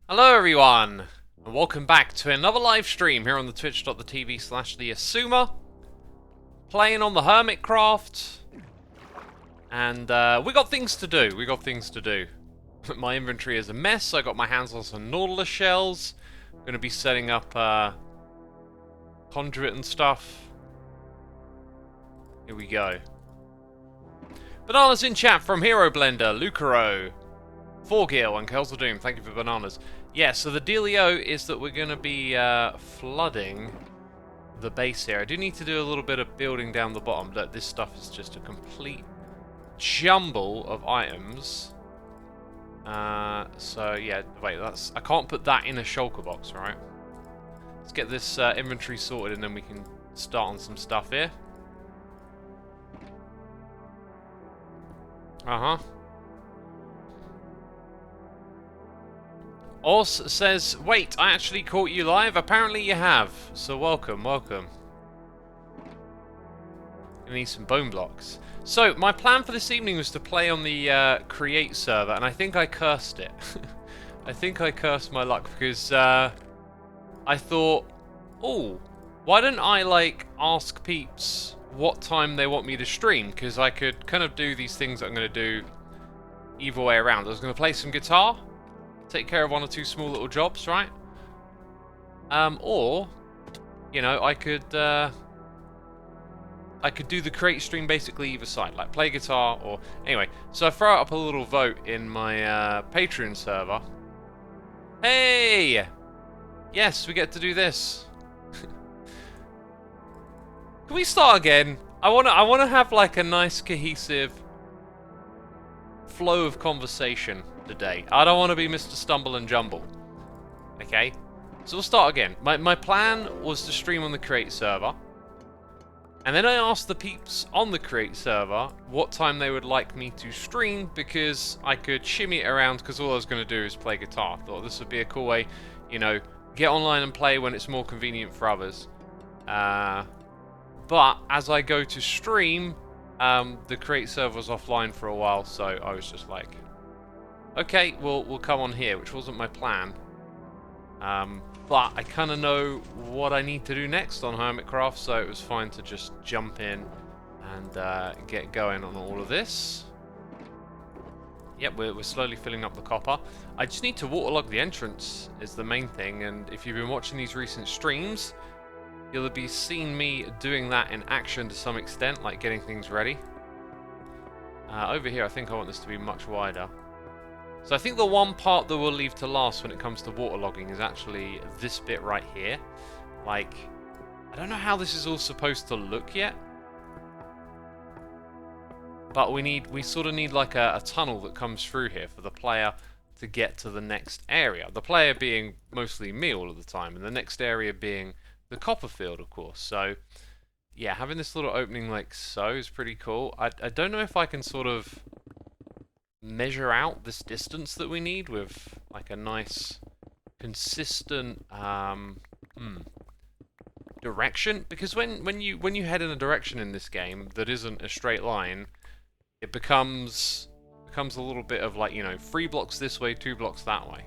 Hello everyone, and welcome back to another live stream here on the twitch.tv/the playing on the Hermitcraft, and we got things to do. My inventory is a mess. I got my hands on some Nautilus shells. I'm going to be setting up conduit and stuff. Here we go. Bananas in chat from Hero Blender, Lucaro, Forgil and Kells of Doom, thank you for bananas. Yeah, so the dealio is that we're going to be flooding the base here. I do need to do a little bit of building down the bottom. Look, this stuff is just a complete jumble of items. So yeah, wait, I can't put that in a shulker box, right? Let's get this inventory sorted and then we can start on some stuff here. Os says, wait, I actually caught you live? Apparently you have, so welcome. Gonna need some bone blocks. So, my plan for this evening was to play on the create server, and I think I cursed it. I think I cursed my luck, because I thought, oh, why don't I, like, ask peeps what time they want me to stream, because I could kind of do these things that I'm going to do either way around. I was going to play some guitar, take care of one or two small little jobs, right? Or, you know, I could do the create stream basically either side, like play guitar or... Anyway, so I throw up a little vote in my Patreon server. Hey! Yes, we get to do this. Can we start again? I wanna have like a nice cohesive flow of conversation today. I don't want to be Mr. Stumble and Jumble. Okay? So we'll start again. My plan was to stream on the create server. And then I asked the peeps on the create server what time they would like me to stream, because I could shimmy it around, because all I was going to do is play guitar. I thought this would be a cool way, you know, get online and play when it's more convenient for others. But as I go to stream, the create server was offline for a while, so I was just like, okay, we'll come on here, which wasn't my plan. But I kind of know what I need to do next on Hermitcraft, so it was fine to just jump in and get going on all of this. Yep, we're slowly filling up the copper. I just need to waterlog the entrance is the main thing, and if you've been watching these recent streams, you'll be seeing me doing that in action to some extent, like getting things ready. Over here, I think I want this to be much wider. So I think the one part that we'll leave to last when it comes to waterlogging is actually this bit right here. Like, I don't know how this is all supposed to look yet. But we sort of need like a tunnel that comes through here for the player to get to the next area. The player being mostly me all of the time, and the next area being the copper field, of course. So, yeah, having this little opening like so is pretty cool. I don't know if I can sort of measure out this distance that we need with like a nice consistent direction, because when you head in a direction in this game that isn't a straight line, it becomes a little bit of like, you know, 3 blocks this way, 2 blocks that way.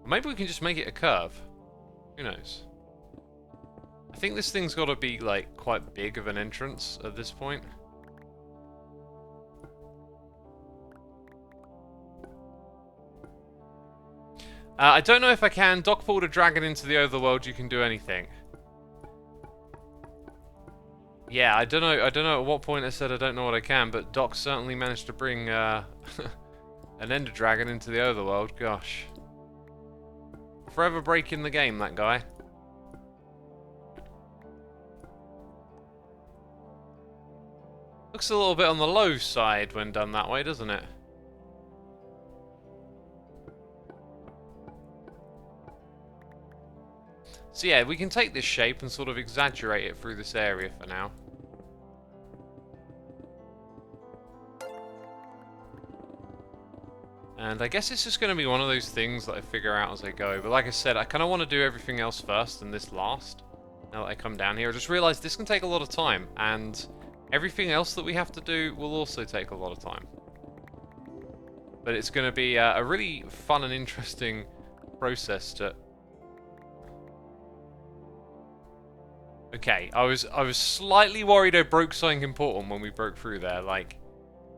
Maybe we can just make it a curve. Who knows? I think this thing's got to be like quite big of an entrance at this point. I don't know if I can. Doc pulled a dragon into the overworld. You can do anything. Yeah, I don't know at what point I said I don't know what I can, but Doc certainly managed to bring an ender dragon into the overworld. Gosh. Forever breaking the game, that guy. Looks a little bit on the low side when done that way, doesn't it? So yeah, we can take this shape and sort of exaggerate it through this area for now. And I guess it's just going to be one of those things that I figure out as I go. But like I said, I kind of want to do everything else first and this last. Now that I come down here, I just realised this can take a lot of time. And everything else that we have to do will also take a lot of time. But it's going to be a really fun and interesting process to... Okay, I was slightly worried I broke something important when we broke through there. Like,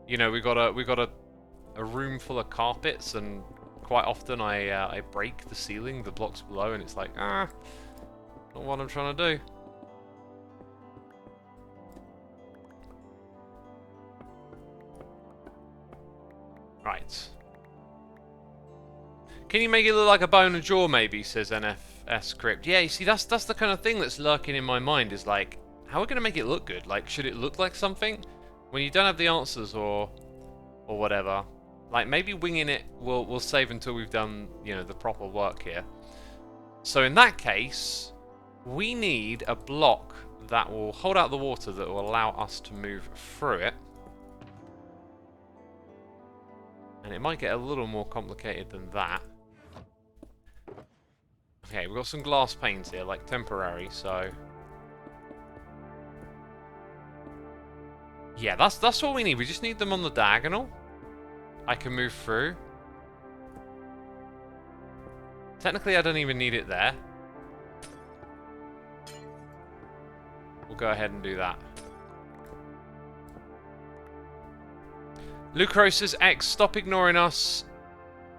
you know, we got a room full of carpets, and quite often I break the ceiling, the blocks below, and it's like, not what I'm trying to do. Right. Can you make it look like a bone and jaw, maybe, says NFS Crypt. Yeah, you see, that's the kind of thing that's lurking in my mind, is like, how are we going to make it look good? Like, should it look like something? When you don't have the answers or whatever, like, maybe winging it will save until we've done, you know, the proper work here. So in that case, we need a block that will hold out the water that will allow us to move through it. And it might get a little more complicated than that. Okay, we've got some glass panes here, like temporary, so... Yeah, that's what we need. We just need them on the diagonal. I can move through. Technically, I don't even need it there. We'll go ahead and do that. Lucro says, X, stop ignoring us.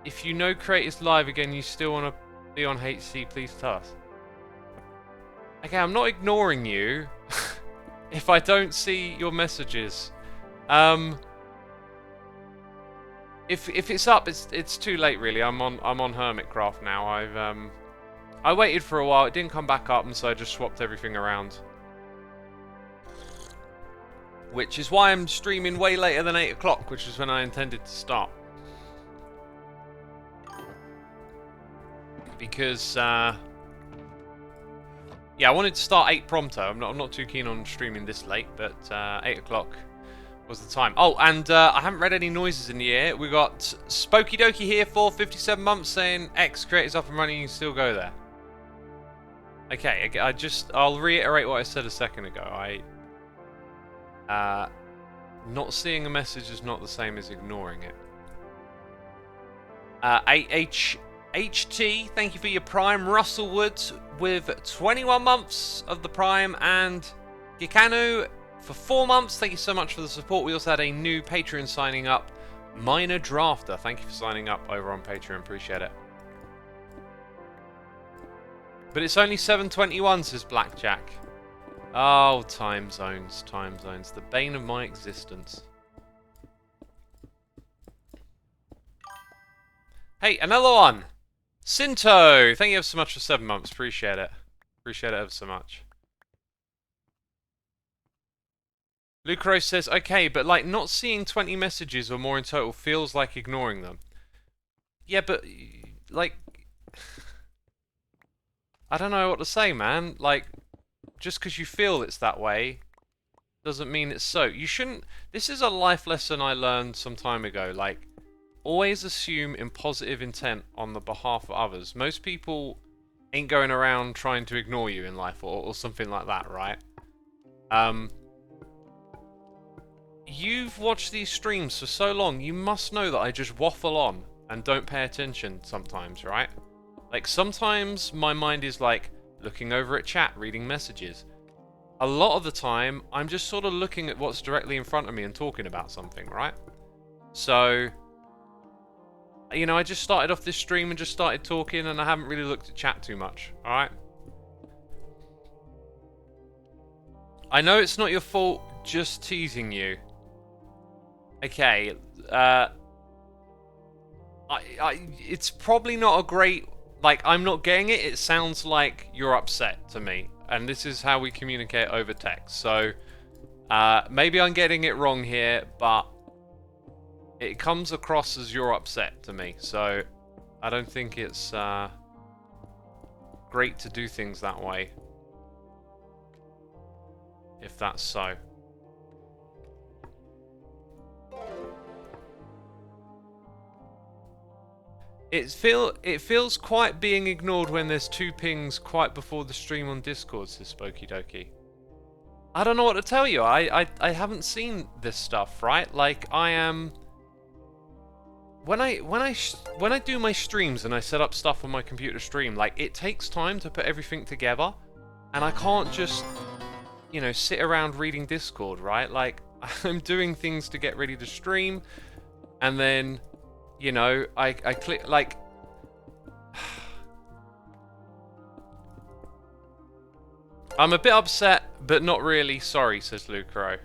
If you know Create is live again, you still want to be on HC, please tell us. Okay, I'm not ignoring you. If I don't see your messages. If it's up, it's too late really. I'm on Hermitcraft now. I waited for a while, it didn't come back up, and so I just swapped everything around. Which is why I'm streaming way later than 8 o'clock, which is when I intended to start. Because, yeah, I wanted to start 8 pronto. I'm not too keen on streaming this late, but 8 o'clock was the time. Oh, and I haven't read any noises in the air. We got Spokey Dokey here for 57 months saying X Creator's up and running, you can still go there. Okay, I'll reiterate what I said a second ago. Not seeing a message is not the same as ignoring it. HT, thank you for your Prime. Russell Woods with 21 months of the Prime, and Gikanu for 4 months. Thank you so much for the support. We also had a new Patreon signing up, Minor Drafter. Thank you for signing up over on Patreon. Appreciate it. But it's only 7:21, says Blackjack. Oh, time zones, the bane of my existence. Hey, another one! Sinto! Thank you ever so much for 7 months, appreciate it. Appreciate it ever so much. Lucro says, okay, but like not seeing 20 messages or more in total feels like ignoring them. Yeah, but, like... I don't know what to say, man. Like... Just because you feel it's that way doesn't mean it's so. You shouldn't... This is a life lesson I learned some time ago. Like, always assume in positive intent on the behalf of others. Most people ain't going around trying to ignore you in life or something like that, right? You've watched these streams for so long, you must know that I just waffle on and don't pay attention sometimes, right? Like, sometimes my mind is like... looking over at chat, reading messages. A lot of the time, I'm just sort of looking at what's directly in front of me and talking about something, right? So, you know, I just started off this stream and just started talking, and I haven't really looked at chat too much, alright? I know it's not your fault, just teasing you. Okay, it's probably not a great... Like, I'm not getting it. It sounds like you're upset to me. And this is how we communicate over text. So, maybe I'm getting it wrong here, but it comes across as you're upset to me. So, I don't think it's great to do things that way. If that's so. It feels quite being ignored when there's 2 pings quite before the stream on Discord, says Spokey Dokey. I don't know what to tell you. I haven't seen this stuff, right? Like, I am... when I do my streams and I set up stuff on my computer stream, like, it takes time to put everything together, and I can't just, you know, sit around reading Discord, right? Like, I'm doing things to get ready to stream, and then, you know, I click, like... I'm a bit upset, but not really. Sorry, says Lucaro.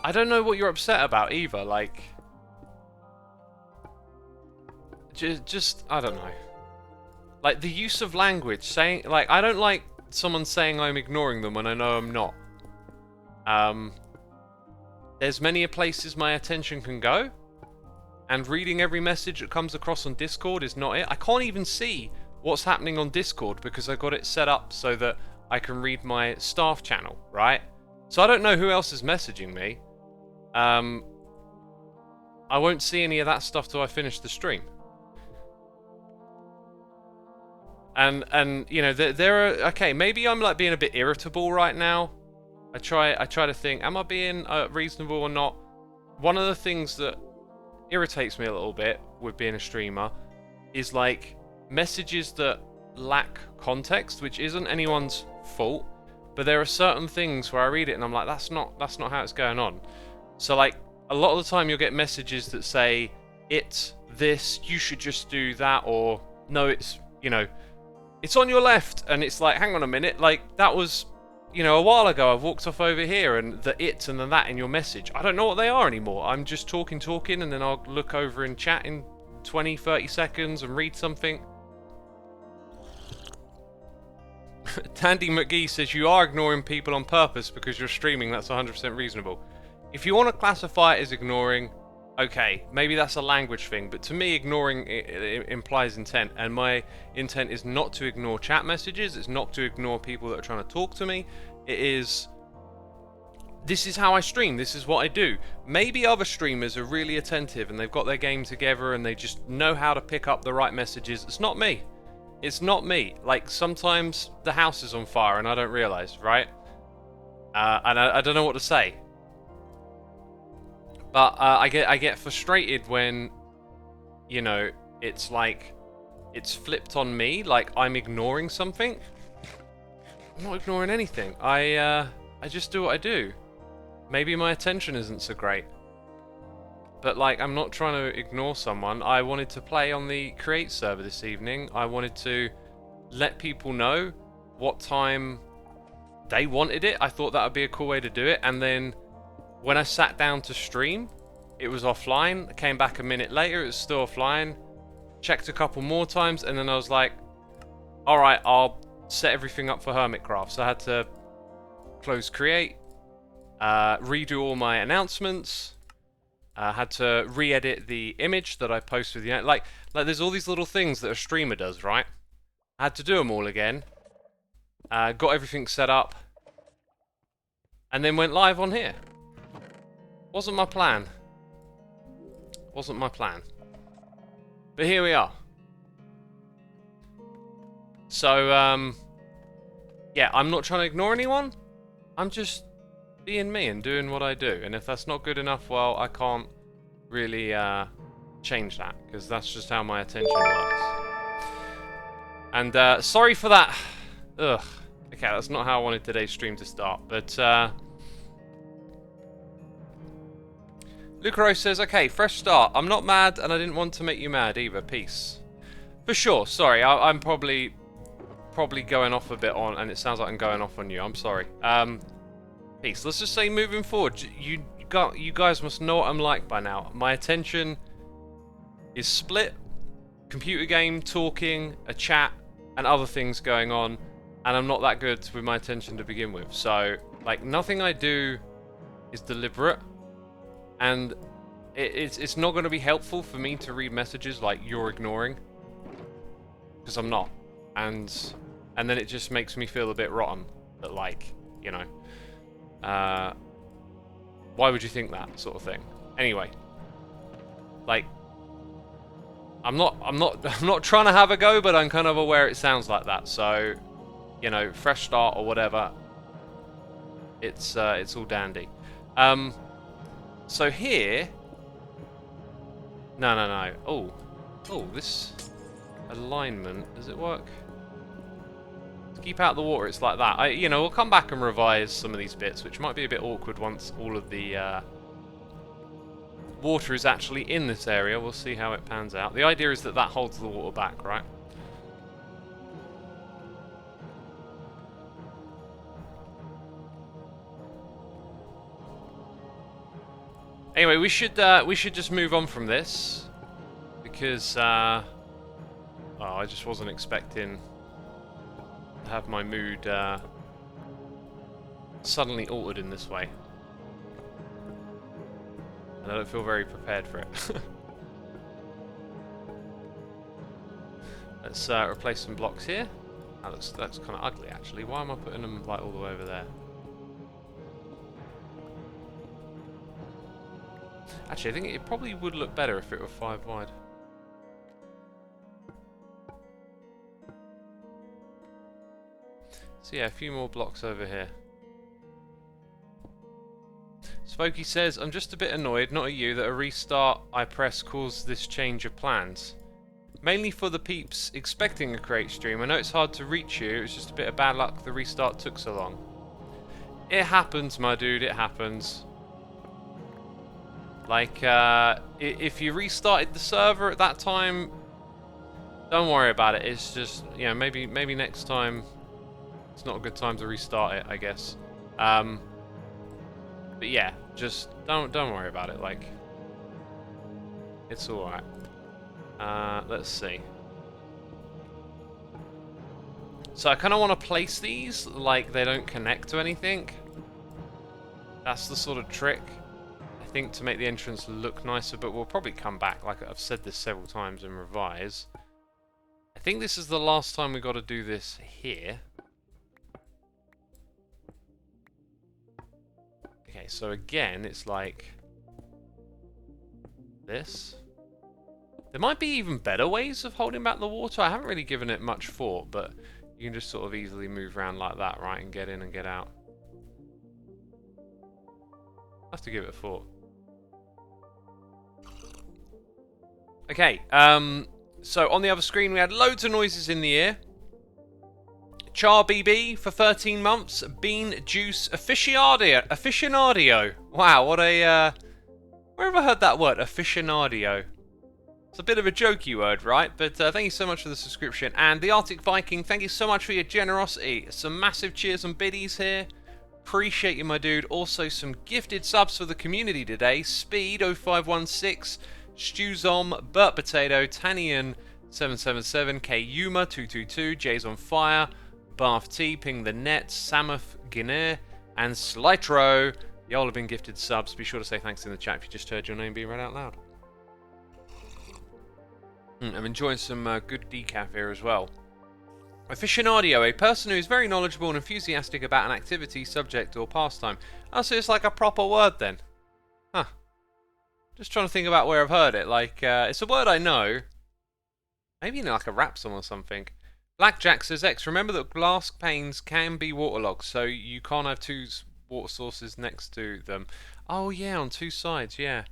I don't know what you're upset about either, like... Just, I don't know. Like, the use of language, saying... Like, I don't like someone saying I'm ignoring them when I know I'm not. There's many places my attention can go, and reading every message that comes across on Discord is not it. I can't even see what's happening on Discord because I got it set up so that I can read my staff channel, right? So I don't know who else is messaging me. I won't see any of that stuff till I finish the stream. And you know, there are... Okay, maybe I'm like being a bit irritable right now. I try to think, am I being reasonable or not? One of the things that irritates me a little bit with being a streamer is like messages that lack context, which isn't anyone's fault, but there are certain things where I read it and I'm like, that's not how it's going on. So like a lot of the time you'll get messages that say, it's this, you should just do that, or no, it's, you know, it's on your left, and it's like, hang on a minute, like that was, you know, a while ago. I've walked off over here, and the it and the that in your message, I don't know what they are anymore. I'm just talking, and then I'll look over in chat in 20, 30 seconds and read something. Tandy McGee says, you are ignoring people on purpose because you're streaming. That's 100% reasonable. If you want to classify it as ignoring, okay, maybe that's a language thing, but to me, ignoring it implies intent, and my intent is not to ignore chat messages, it's not to ignore people that are trying to talk to me, it is, this is how I stream, this is what I do. Maybe other streamers are really attentive and they've got their game together and they just know how to pick up the right messages. It's not me. It's not me. Like, sometimes the house is on fire and I don't realise, right? And I don't know what to say. But I get frustrated when, you know, it's like, it's flipped on me, like I'm ignoring something. I'm not ignoring anything. I just do what I do. Maybe my attention isn't so great. But like, I'm not trying to ignore someone. I wanted to play on the Create server this evening. I wanted to let people know what time they wanted it. I thought that would be a cool way to do it. And then when I sat down to stream, it was offline. I came back a minute later, it was still offline. Checked a couple more times, and then I was like, alright, I'll set everything up for Hermitcraft. So I had to close Create, redo all my announcements, had to re-edit the image that I posted. Like there's all these little things that a streamer does, right? I had to do them all again. Got everything set up, and then went live on here. Wasn't my plan. Wasn't my plan. But here we are. So, yeah, I'm not trying to ignore anyone. I'm just being me and doing what I do. And if that's not good enough, well, I can't really change that, because that's just how my attention works. And sorry for that. Ugh. Okay, that's not how I wanted today's stream to start. But Lucaro says, okay, fresh start. I'm not mad, and I didn't want to make you mad either. Peace. For sure. Sorry, I'm probably going off a bit on, and it sounds like I'm going off on you. I'm sorry. Peace. Let's just say, moving forward, you guys must know what I'm like by now. My attention is split. Computer game, talking, a chat, and other things going on, and I'm not that good with my attention to begin with. So, like, nothing I do is deliberate. And it's not going to be helpful for me to read messages like you're ignoring, because I'm not, and then it just makes me feel a bit rotten. That, like, you know, why would you think that sort of thing? Anyway, like, I'm not trying to have a go, but I'm kind of aware it sounds like that. So, you know, fresh start or whatever. It's all dandy. So here, No, no, no. Oh. Oh, this alignment, does it work? To keep out the water, it's like that. You know, we'll come back and revise some of these bits, which might be a bit awkward once all of the water is actually in this area. We'll see how it pans out. The idea is that that holds the water back, right? Anyway, we should just move on from this because oh, I just wasn't expecting to have my mood suddenly altered in this way, and I don't feel very prepared for it. Let's replace some blocks here. That's kind of ugly actually. Why am I putting them like all the way over there? Actually, I think it probably would look better if it were 5 wide. So yeah, a few more blocks over here. Spokey says, I'm just a bit annoyed, not at you, that a restart I press caused this change of plans. Mainly for the peeps expecting a create stream. I know it's hard to reach you, it was just a bit of bad luck the restart took so long. It happens, my dude, it happens. Like, if you restarted the server at that time, don't worry about it. It's just, you know, maybe next time it's not a good time to restart it, I guess. But yeah, just don't worry about it. Like, it's all right. Let's see. So I kind of want to place these like they don't connect to anything. That's the sort of trick. I think, to make the entrance look nicer, but we'll probably come back, like I've said this several times, and revise. I think this is the last time we got to do this here. Okay, so again, it's like this. There might be even better ways of holding back the water. I haven't really given it much thought, but you can just sort of easily move around like that, right, and get in and get out. I have to give it a thought. Okay, so on the other screen we had loads of noises in the ear. Char BB for 13 months. Bean Juice Aficionadio. Wow, what a... where have I heard that word? Aficionadio. It's a bit of a jokey word, right? But thank you so much for the subscription. And the Arctic Viking, thank you so much for your generosity. Some massive cheers and biddies here. Appreciate you, my dude. Also, some gifted subs for the community today. Speed 0516... Stewzom, Burt Potato, Tanian777, Kyuma 222, Jay's on Fire, Bath T, Ping the Net, Samuth Guinea, and Slytro. Y'all have been gifted subs. Be sure to say thanks in the chat if you just heard your name being read out loud. I'm enjoying some good decaf here as well. Aficionadio, a person who is very knowledgeable and enthusiastic about an activity, subject, or pastime. Oh, so it's like a proper word then. Huh. Just trying to think about where I've heard it. Like, it's a word I know. Maybe in like a rap song or something. Blackjack says, X, remember that glass panes can be waterlogged, so you can't have two water sources next to them. Oh yeah, on two sides, yeah.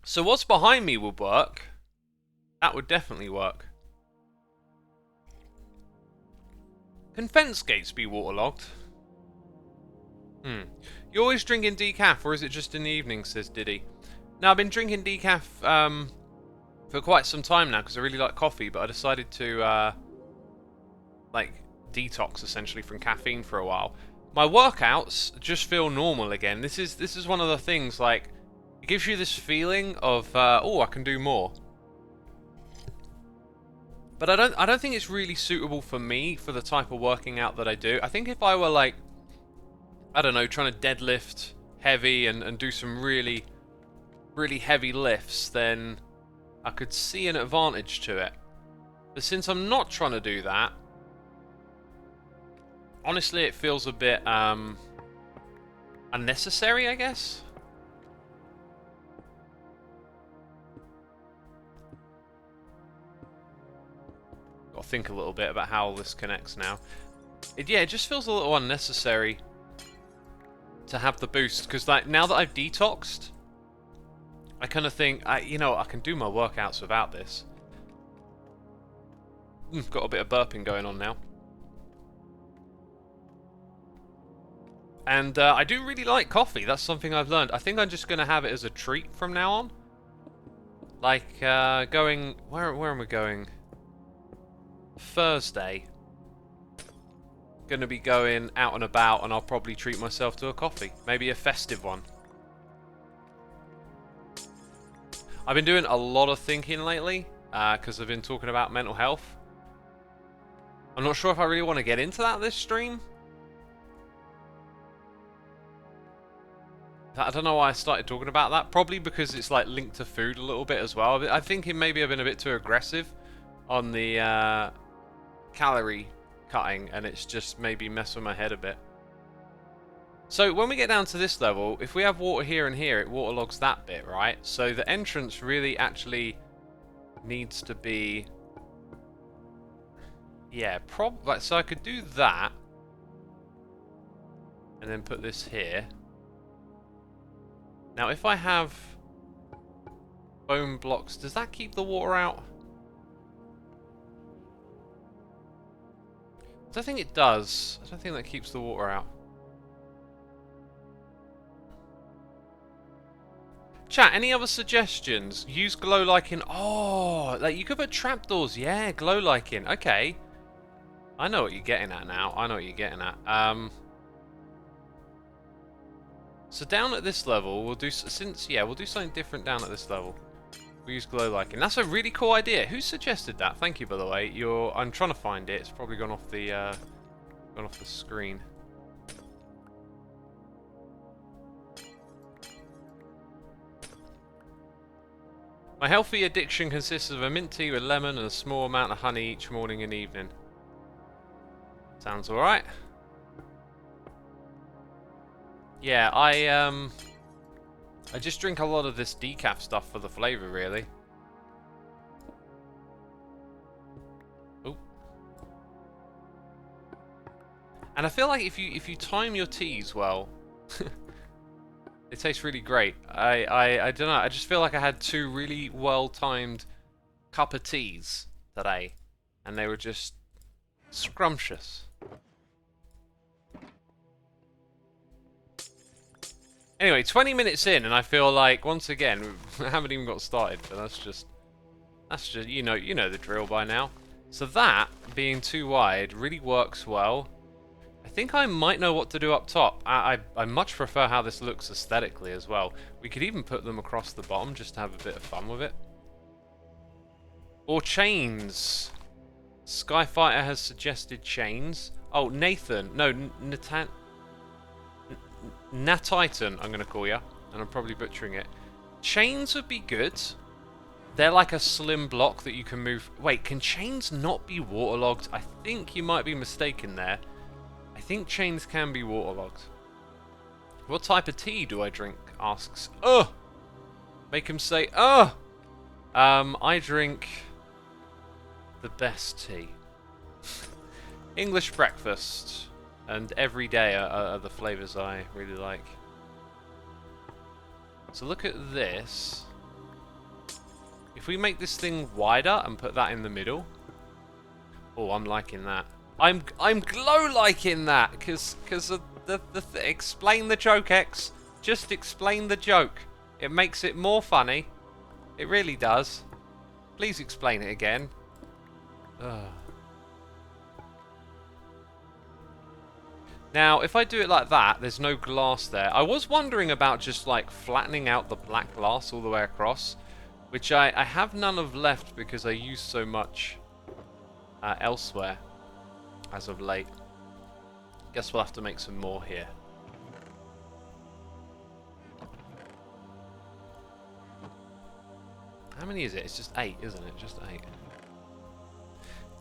So what's behind me would work. That would definitely work. Can fence gates be waterlogged? You always drinking decaf, or is it just in the evening, says Diddy. Now, I've been drinking decaf for quite some time now, because I really like coffee, but I decided to, like, detox, essentially, from caffeine for a while. My workouts just feel normal again. This is one of the things, like, it gives you this feeling of, oh, I can do more. But I don't think it's really suitable for me, for the type of working out that I do. I think if I were, like, I don't know, trying to deadlift heavy and do some really, really heavy lifts, then I could see an advantage to it. But since I'm not trying to do that, honestly, it feels a bit unnecessary, I guess. Got to think a little bit about how all this connects now. Yeah, it just feels a little unnecessary to have the boost, because like now that I've detoxed, I kind of think, you know, I can do my workouts without this. Got a bit of burping going on now. And I do really like coffee. That's something I've learned. I think I'm just going to have it as a treat from now on. Like, going... Where am I going? Thursday. Going to be going out and about, and I'll probably treat myself to a coffee. Maybe a festive one. I've been doing a lot of thinking lately, because I've been talking about mental health. I'm not sure if I really want to get into that this stream. I don't know why I started talking about that. Probably because it's like linked to food a little bit as well. I think maybe I've been a bit too aggressive on the calorie cutting, and it's just maybe messing my head a bit. So when we get down to this level, if we have water here and here, it waterlogs that bit, right? So the entrance really actually needs to be... Yeah, so I could do that. And then put this here. Now, if I have bone blocks, does that keep the water out? I don't think it does. I don't think that keeps the water out. Chat, any other suggestions? Use glow lighting. Oh, like you could put trapdoors. Yeah, glow lighting. Okay. I know what you're getting at now. I know what you're getting at. So down at this level, we'll do we'll do something different down at this level. We'll use glow lighting. That's a really cool idea. Who suggested that? Thank you, by the way. I'm trying to find it. It's probably gone off the screen. My healthy addiction consists of a mint tea with lemon and a small amount of honey each morning and evening. Sounds alright. Yeah, I just drink a lot of this decaf stuff for the flavour, really. Oh. And I feel like if you time your teas well, it tastes really great. I don't know. I just feel like I had 2 really well timed cup of teas today, and they were just scrumptious. Anyway, 20 minutes in, and I feel like once again we haven't even got started. But that's just you know the drill by now. So that being too wide really works well. I think I might know what to do up top. I much prefer how this looks aesthetically as well. We could even put them across the bottom just to have a bit of fun with it. Or chains. Skyfighter has suggested chains. Oh, Nathan. No, Natitan, I'm going to call you. And I'm probably butchering it. Chains would be good. They're like a slim block that you can move. Wait, can chains not be waterlogged? I think you might be mistaken there. I think chains can be waterlogged. What type of tea do I drink? Asks. Ugh! Make him say, ugh! I drink the best tea. English breakfast. And every day are the flavours I really like. So look at this. If we make this thing wider and put that in the middle. Oh, I'm liking that. I'm glow liking that because explain the joke, X. Just explain the joke. It makes it more funny. It really does. Please explain it again. Ugh. Now, if I do it like that, there's no glass there. I was wondering about just like flattening out the black glass all the way across, which I have none of left because I use so much elsewhere as of late. Guess we'll have to make some more here. How many is it? It's just 8, isn't it? Just 8.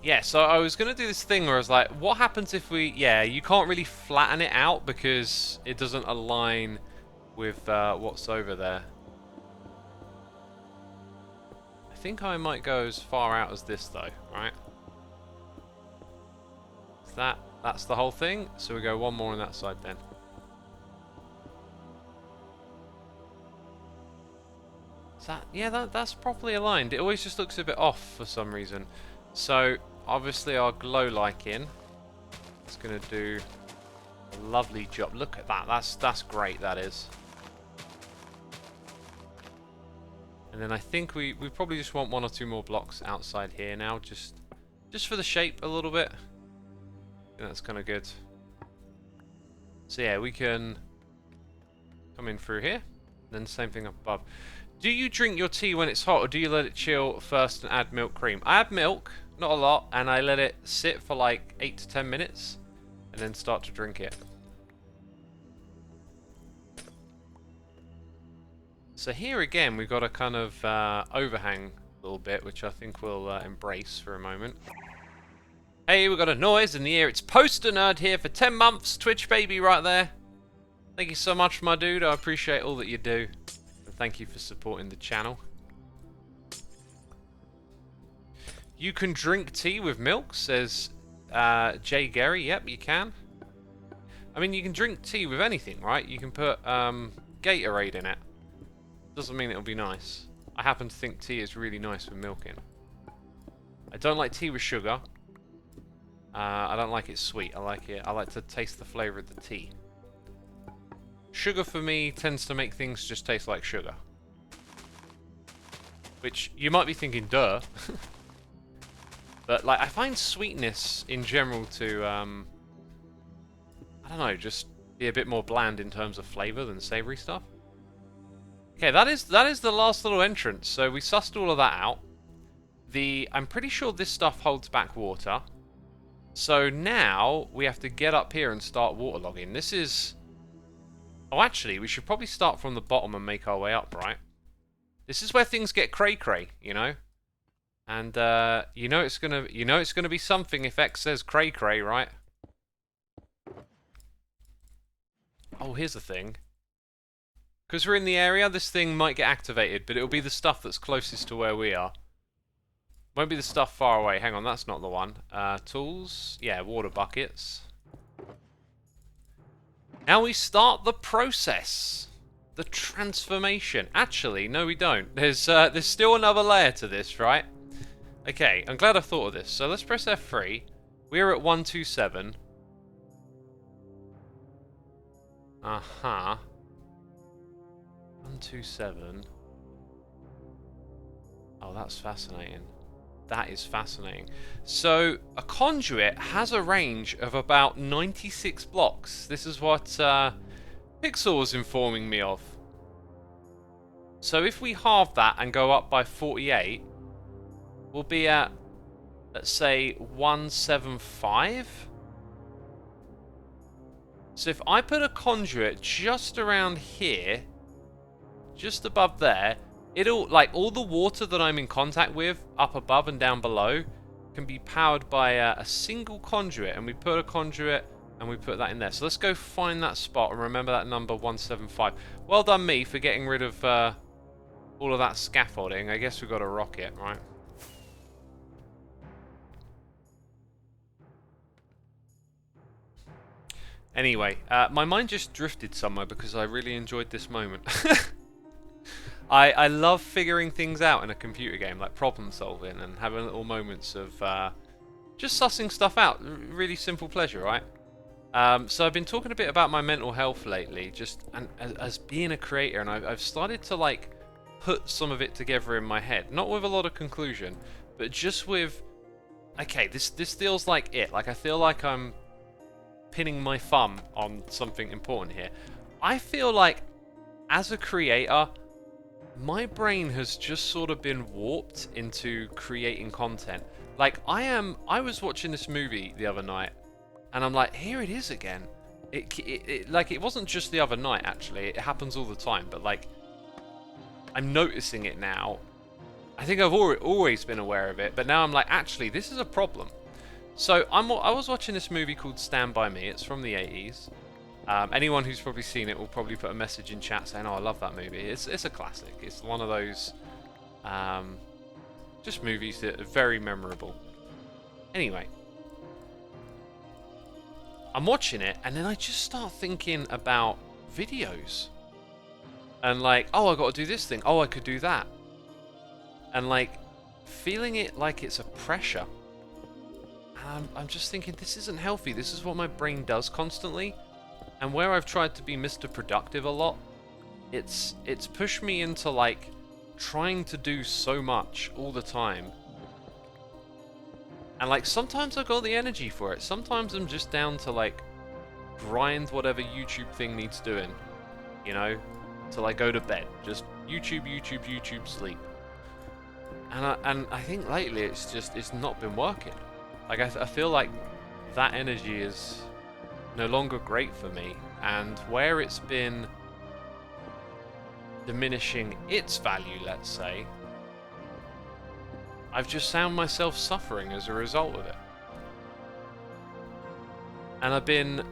Yeah, so I was going to do this thing where I was like, what happens if we... Yeah, you can't really flatten it out because it doesn't align with what's over there. I think I might go as far out as this though, right? That's the whole thing. So we go one more on that side then. that's properly aligned. It always just looks a bit off for some reason. So obviously our glow liking is going to do a lovely job. Look at that. That's great. That is. And then I think we probably just want 1 or 2 more blocks outside here now, just for the shape a little bit. I think that's kind of good. So yeah, we can come in through here. Then same thing up above. Do you drink your tea when it's hot, or do you let it chill first and add milk cream? I add milk, not a lot, and I let it sit for like 8 to 10 minutes, and then start to drink it. So here again, we've got a kind of overhang a little bit, which I think we'll embrace for a moment. Hey, we've got a noise in the ear. It's Poster Nerd here for 10 months. Twitch baby right there. Thank you so much, my dude. I appreciate all that you do. And thank you for supporting the channel. You can drink tea with milk, says Jay Gary. Yep, you can. I mean, you can drink tea with anything, right? You can put Gatorade in it. Doesn't mean it'll be nice. I happen to think tea is really nice with milk in. I don't like tea with sugar. I don't like it sweet. I like to taste the flavour of the tea. Sugar for me tends to make things just taste like sugar. Which you might be thinking, duh. But like, I find sweetness in general to I don't know, just be a bit more bland in terms of flavour than savoury stuff. Okay, that is the last little entrance. So we sussed all of that out. I'm pretty sure this stuff holds back water. So now we have to get up here and start waterlogging. This is... Oh, actually, we should probably start from the bottom and make our way up, right? This is where things get cray-cray, you know? And you know it's gonna be something if X says cray-cray, right? Oh, here's the thing. Because we're in the area, this thing might get activated, but it'll be the stuff that's closest to where we are. Won't be the stuff far away. Hang on, that's not the one. Tools. Yeah, water buckets. Now we start the process. The transformation. Actually, no we don't. There's still another layer to this, right? Okay, I'm glad I thought of this. So let's press F3. We're at 127. Uh-huh. 127. Oh, that's fascinating. That is fascinating. So, a conduit has a range of about 96 blocks. This is what Pixel was informing me of. So if we halve that and go up by 48, we'll be at, let's say, 175. So if I put a conduit just around here, just above there, it'll, like, all the water that I'm in contact with up above and down below can be powered by a single conduit, and we put a conduit and we put that in there. So let's go find that spot and remember that number 175. Well done me for getting rid of all of that scaffolding. I guess we've got to rock it, right? Anyway, my mind just drifted somewhere because I really enjoyed this moment. I love figuring things out in a computer game, like problem solving and having little moments of just sussing stuff out. Really simple pleasure, right? So I've been talking a bit about my mental health lately, just as being a creator, and I've started to like put some of it together in my head, not with a lot of conclusion, but just with, okay, this feels like it. Like I feel like I'm pinning my thumb on something important here. I feel like as a creator, my brain has just sort of been warped into creating content. Like I was watching this movie the other night, and I'm like, here it is again. Like it wasn't just the other night actually. It happens all the time, but like I'm noticing it now. I think I've always been aware of it, but now I'm like, actually, this is a problem. So I was watching this movie called Stand By Me. It's from the 80s. Anyone who's probably seen it will probably put a message in chat saying, "Oh, I love that movie." It's a classic. It's one of those just movies that are very memorable. Anyway, I'm watching it, and then I just start thinking about videos. And like, oh, I got to do this thing. Oh, I could do that. and like feeling it like it's a pressure. And I'm just thinking, this isn't healthy. This is what my brain does constantly. And where I've tried to be Mr. Productive a lot, it's pushed me into like trying to do so much all the time. And like sometimes I've got the energy for it. Sometimes I'm just down to like grind whatever YouTube thing needs doing, you know, till I go to bed. Just YouTube, YouTube, YouTube, sleep. And I think lately it's not been working. Like I feel like that energy is no longer great for me, and where it's been diminishing its value, let's say, I've just found myself suffering as a result of it. And I've been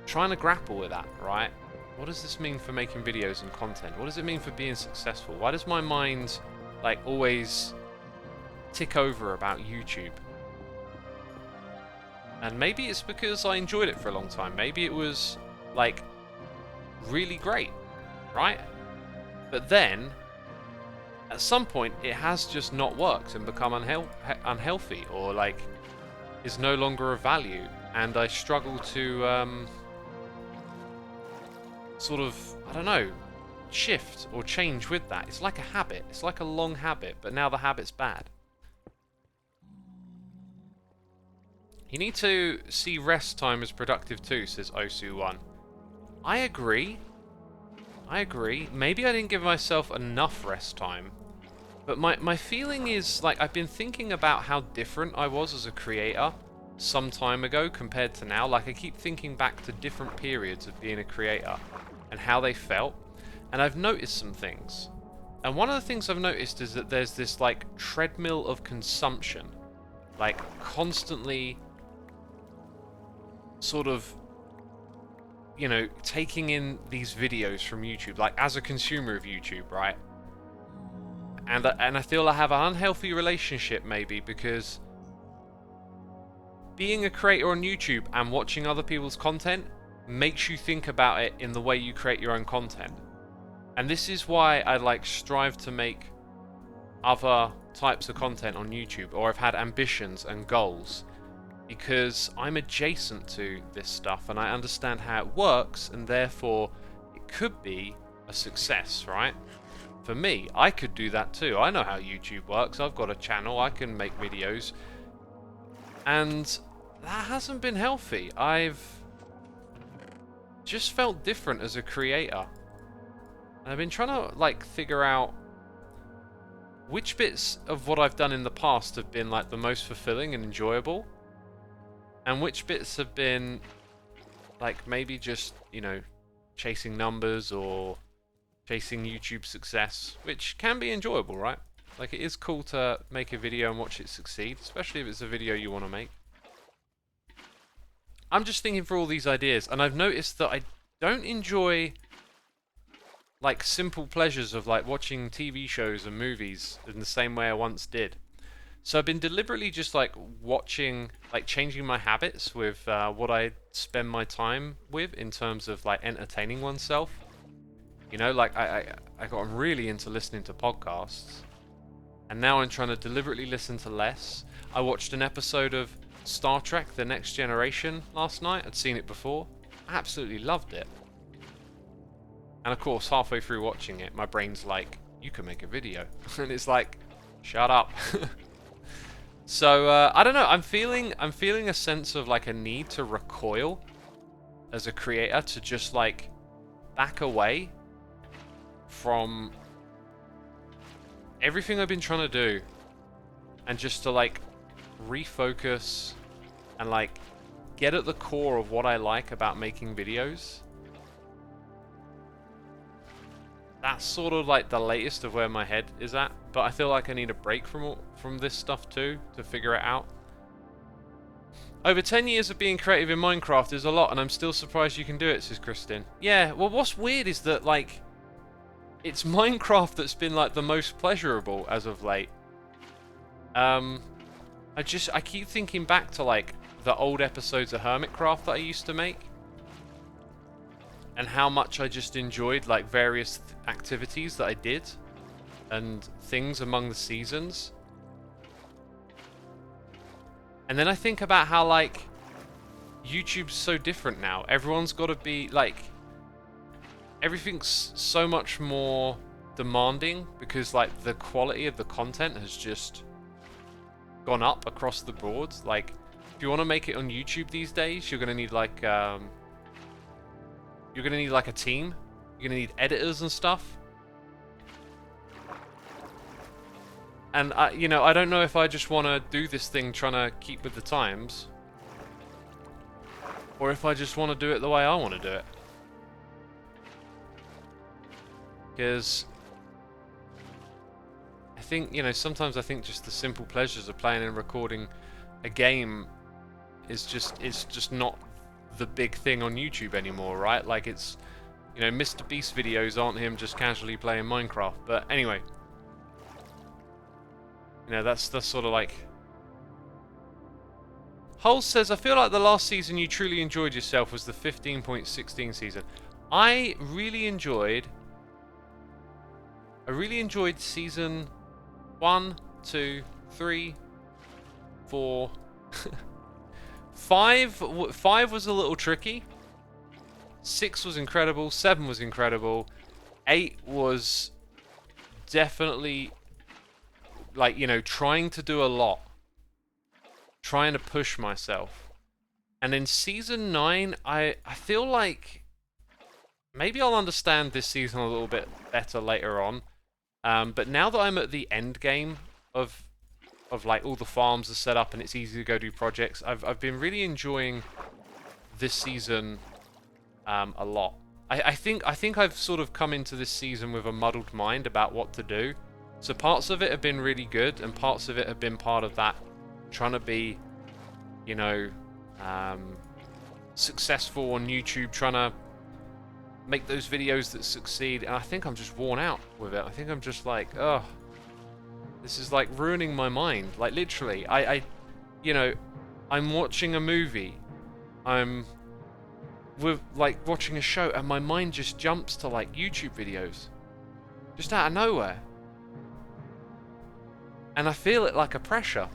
trying to grapple with that, right? What does this mean for making videos and content? What does it mean for being successful? Why does my mind like always tick over about YouTube? And maybe it's because I enjoyed it for a long time. Maybe it was like really great, right? But then at some point it has just not worked and become unhealthy, or like is no longer of value, and I struggle to sort of, I don't know, shift or change with that. It's like a habit. It's like a long habit, but now the habit's bad. You need to see rest time as productive too, says Osu1. I agree. Maybe I didn't give myself enough rest time. But my feeling is, like, I've been thinking about how different I was as a creator some time ago compared to now. Like, I keep thinking back to different periods of being a creator and how they felt. And I've noticed some things. And one of the things I've noticed is that there's this, like, treadmill of consumption. Like, constantly sort of, you know, taking in these videos from YouTube, like as a consumer of YouTube, right? And I feel I have an unhealthy relationship, maybe, because being a creator on YouTube and watching other people's content makes you think about it in the way you create your own content. And this is why I like strive to make other types of content on YouTube, or I've had ambitions and goals, because I'm adjacent to this stuff and I understand how it works, and therefore it could be a success, right? For me, I could do that too. I know how YouTube works. I've got a channel. I can make videos. And that hasn't been healthy. I've just felt different as a creator. And I've been trying to like figure out which bits of what I've done in the past have been like the most fulfilling and enjoyable, and which bits have been like maybe just, you know, chasing numbers or chasing YouTube success, which can be enjoyable, right? Like, it is cool to make a video and watch it succeed, especially if it's a video you want to make. I'm just thinking for all these ideas, and I've noticed that I don't enjoy like simple pleasures of like watching TV shows and movies in the same way I once did. So I've been deliberately just like watching, like changing my habits with what I spend my time with in terms of like entertaining oneself. You know, like I got really into listening to podcasts, and now I'm trying to deliberately listen to less. I watched an episode of Star Trek: The Next Generation last night. I'd seen it before. I absolutely loved it. And of course, halfway through watching it, my brain's like, you can make a video. And it's like, shut up. So, I don't know, I'm feeling a sense of like a need to recoil as a creator, to just like back away from everything I've been trying to do, and just to like refocus and like get at the core of what I like about making videos. That's sort of like the latest of where my head is at, but I feel like I need a break from this stuff too to figure it out. Over 10 years of being creative in Minecraft is a lot, and I'm still surprised you can do it, says Kristen. Yeah, well, what's weird is that like it's Minecraft that's been like the most pleasurable as of late. I keep thinking back to like the old episodes of Hermitcraft that I used to make, and how much I just enjoyed like various activities that I did. and things among the seasons. And then I think about how, like, YouTube's so different now. Everyone's got to be, like, everything's so much more demanding because, like, the quality of the content has just gone up across the board. Like, if you want to make it on YouTube these days, you're gonna need like a team. You're gonna need editors and stuff. And you know, I don't know if I just want to do this thing trying to keep with the times, or if I just want to do it the way I want to do it. Because I think, you know, sometimes I think just the simple pleasures of playing and recording a game is just not the big thing on YouTube anymore, right? Like, it's, you know, Mr. Beast videos aren't him just casually playing Minecraft. But anyway, you know, that's sort of like... Hull says, I feel like the last season you truly enjoyed yourself was the 15.16 season. I really enjoyed season 1, 2, 3, 4... 5 was a little tricky. 6 was incredible. 7 was incredible. 8 was definitely, like, you know, trying to do a lot. Trying to push myself. And in season 9, I feel like maybe I'll understand this season a little bit better later on. But now that I'm at the end game of like all the farms are set up and it's easy to go do projects, I've been really enjoying this season a lot. I think I've sort of come into this season with a muddled mind about what to do. So parts of it have been really good, and parts of it have been part of that trying to be, you know, successful on YouTube, trying to make those videos that succeed. And I think I'm just worn out with it. I think I'm just like, oh, this is like ruining my mind. Like, literally, you know, I'm watching a movie, I'm with like watching a show, and my mind just jumps to like YouTube videos, just out of nowhere, and I feel it like a pressure.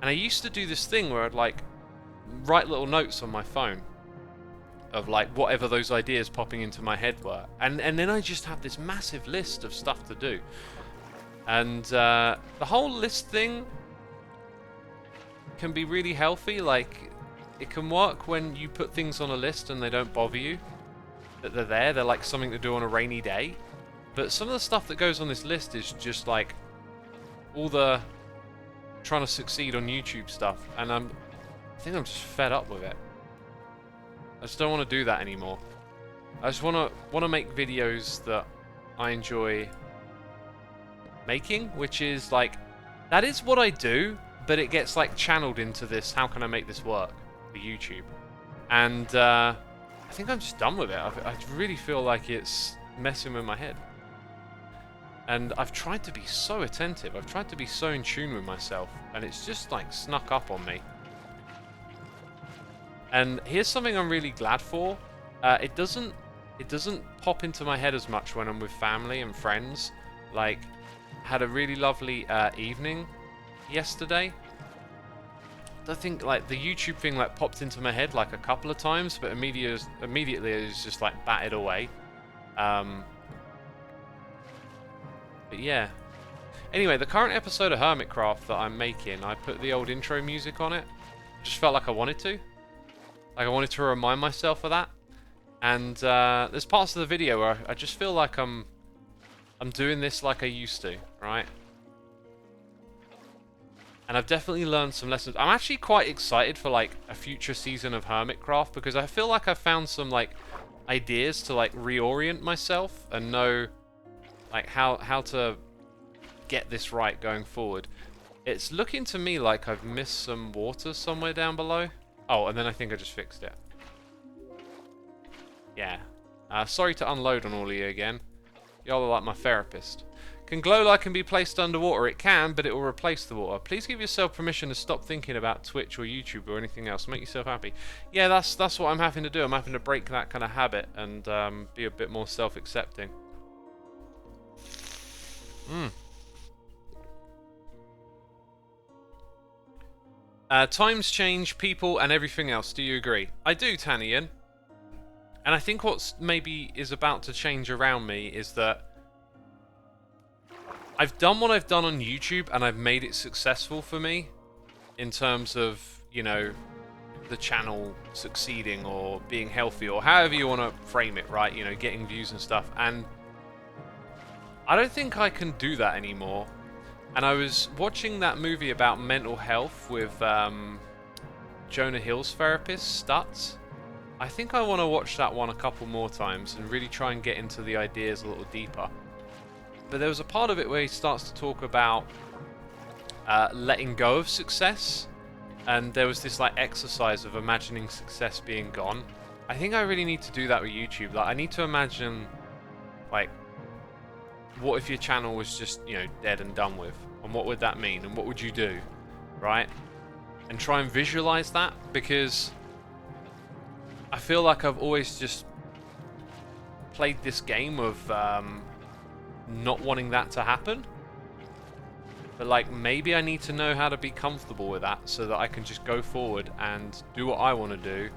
And I used to do this thing where I'd like write little notes on my phone of like whatever those ideas popping into my head were, and then I just have this massive list of stuff to do. And the whole list thing can be really healthy. Like, it can work when you put things on a list and they don't bother you, that they're there, they're like something to do on a rainy day. But some of the stuff that goes on this list is just like all the trying to succeed on YouTube stuff, and I think I'm just fed up with it. I just don't want to do that anymore. I just want to make videos that I enjoy making, which is like, that is what I do, but it gets like channeled into this, how can I make this work for YouTube? And I think I'm just done with it. I really feel like it's messing with my head. And I've tried to be so attentive, I've tried to be so in tune with myself, and it's just like snuck up on me. And here's something I'm really glad for. It doesn't pop into my head as much when I'm with family and friends. Like, had a really lovely evening yesterday. I think like the YouTube thing like popped into my head like a couple of times, but immediately it was just like batted away. But yeah. Anyway, the current episode of Hermitcraft that I'm making, I put the old intro music on it. Just felt like I wanted to. Like, I wanted to remind myself of that. And there's parts of the video where I just feel like I'm doing this like I used to, right? And I've definitely learned some lessons. I'm actually quite excited for like a future season of Hermitcraft, because I feel like I've found some like ideas to like reorient myself and know like how to get this right going forward. It's looking to me like I've missed some water somewhere down below. Oh, and then I think I just fixed it. Yeah. Sorry to unload on all of you again. Y'all are like my therapist. Can glow light can be placed underwater? It can, but it will replace the water. Please give yourself permission to stop thinking about Twitch or YouTube or anything else. Make yourself happy. Yeah, that's what I'm having to do. I'm having to break that kind of habit and be a bit more self-accepting. Times change, people, and everything else. Do you agree? I do, Tanian. And I think what's maybe is about to change around me is that I've done what I've done on YouTube and I've made it successful for me in terms of, you know, the channel succeeding or being healthy or however you want to frame it, right? You know, getting views and stuff. And I don't think I can do that anymore. And I was watching that movie about mental health with Jonah Hill's therapist, Stutz. I think I want to watch that one a couple more times and really try and get into the ideas a little deeper. But there was a part of it where he starts to talk about letting go of success, and there was this like exercise of imagining success being gone. I think I really need to do that with YouTube. Like, I need to imagine, like, what if your channel was just, you know, dead and done with, and what would that mean, and what would you do, right? And try and visualize that, because I feel like I've always just played this game of not wanting that to happen. But like, maybe I need to know how to be comfortable with that so that I can just go forward and do what I want to do,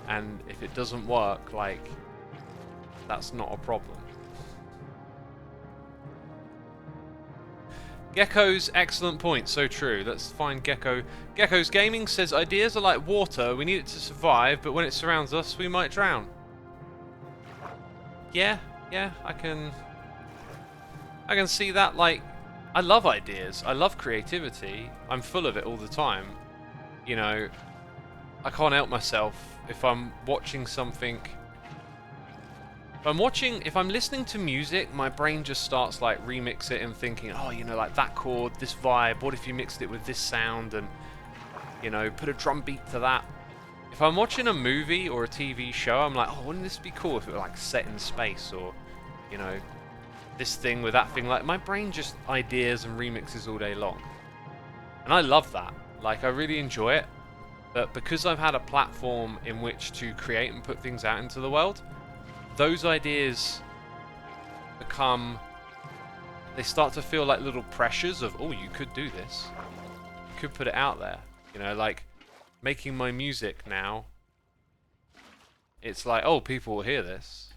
and if it doesn't work, like, that's not a problem. Gecko's excellent point, so true. Let's find Gecko. Gecko's Gaming says, ideas are like water, we need it to survive, but when it surrounds us, we might drown. Yeah, I can see that. Like, I love ideas, I love creativity, I'm full of it all the time. You know, I can't help myself if I'm watching something. If I'm listening to music, my brain just starts like remix it and thinking, oh, you know, like that chord, this vibe, what if you mixed it with this sound and, you know, put a drum beat to that. If I'm watching a movie or a TV show, I'm like, oh, wouldn't this be cool if it were like set in space, or, you know, this thing with that thing. Like, my brain just ideas and remixes all day long. And I love that. Like, I really enjoy it. But because I've had a platform in which to create and put things out into the world, those ideas they start to feel like little pressures of, oh, you could do this. You could put it out there. You know, like, making my music now, it's like, oh, people will hear this.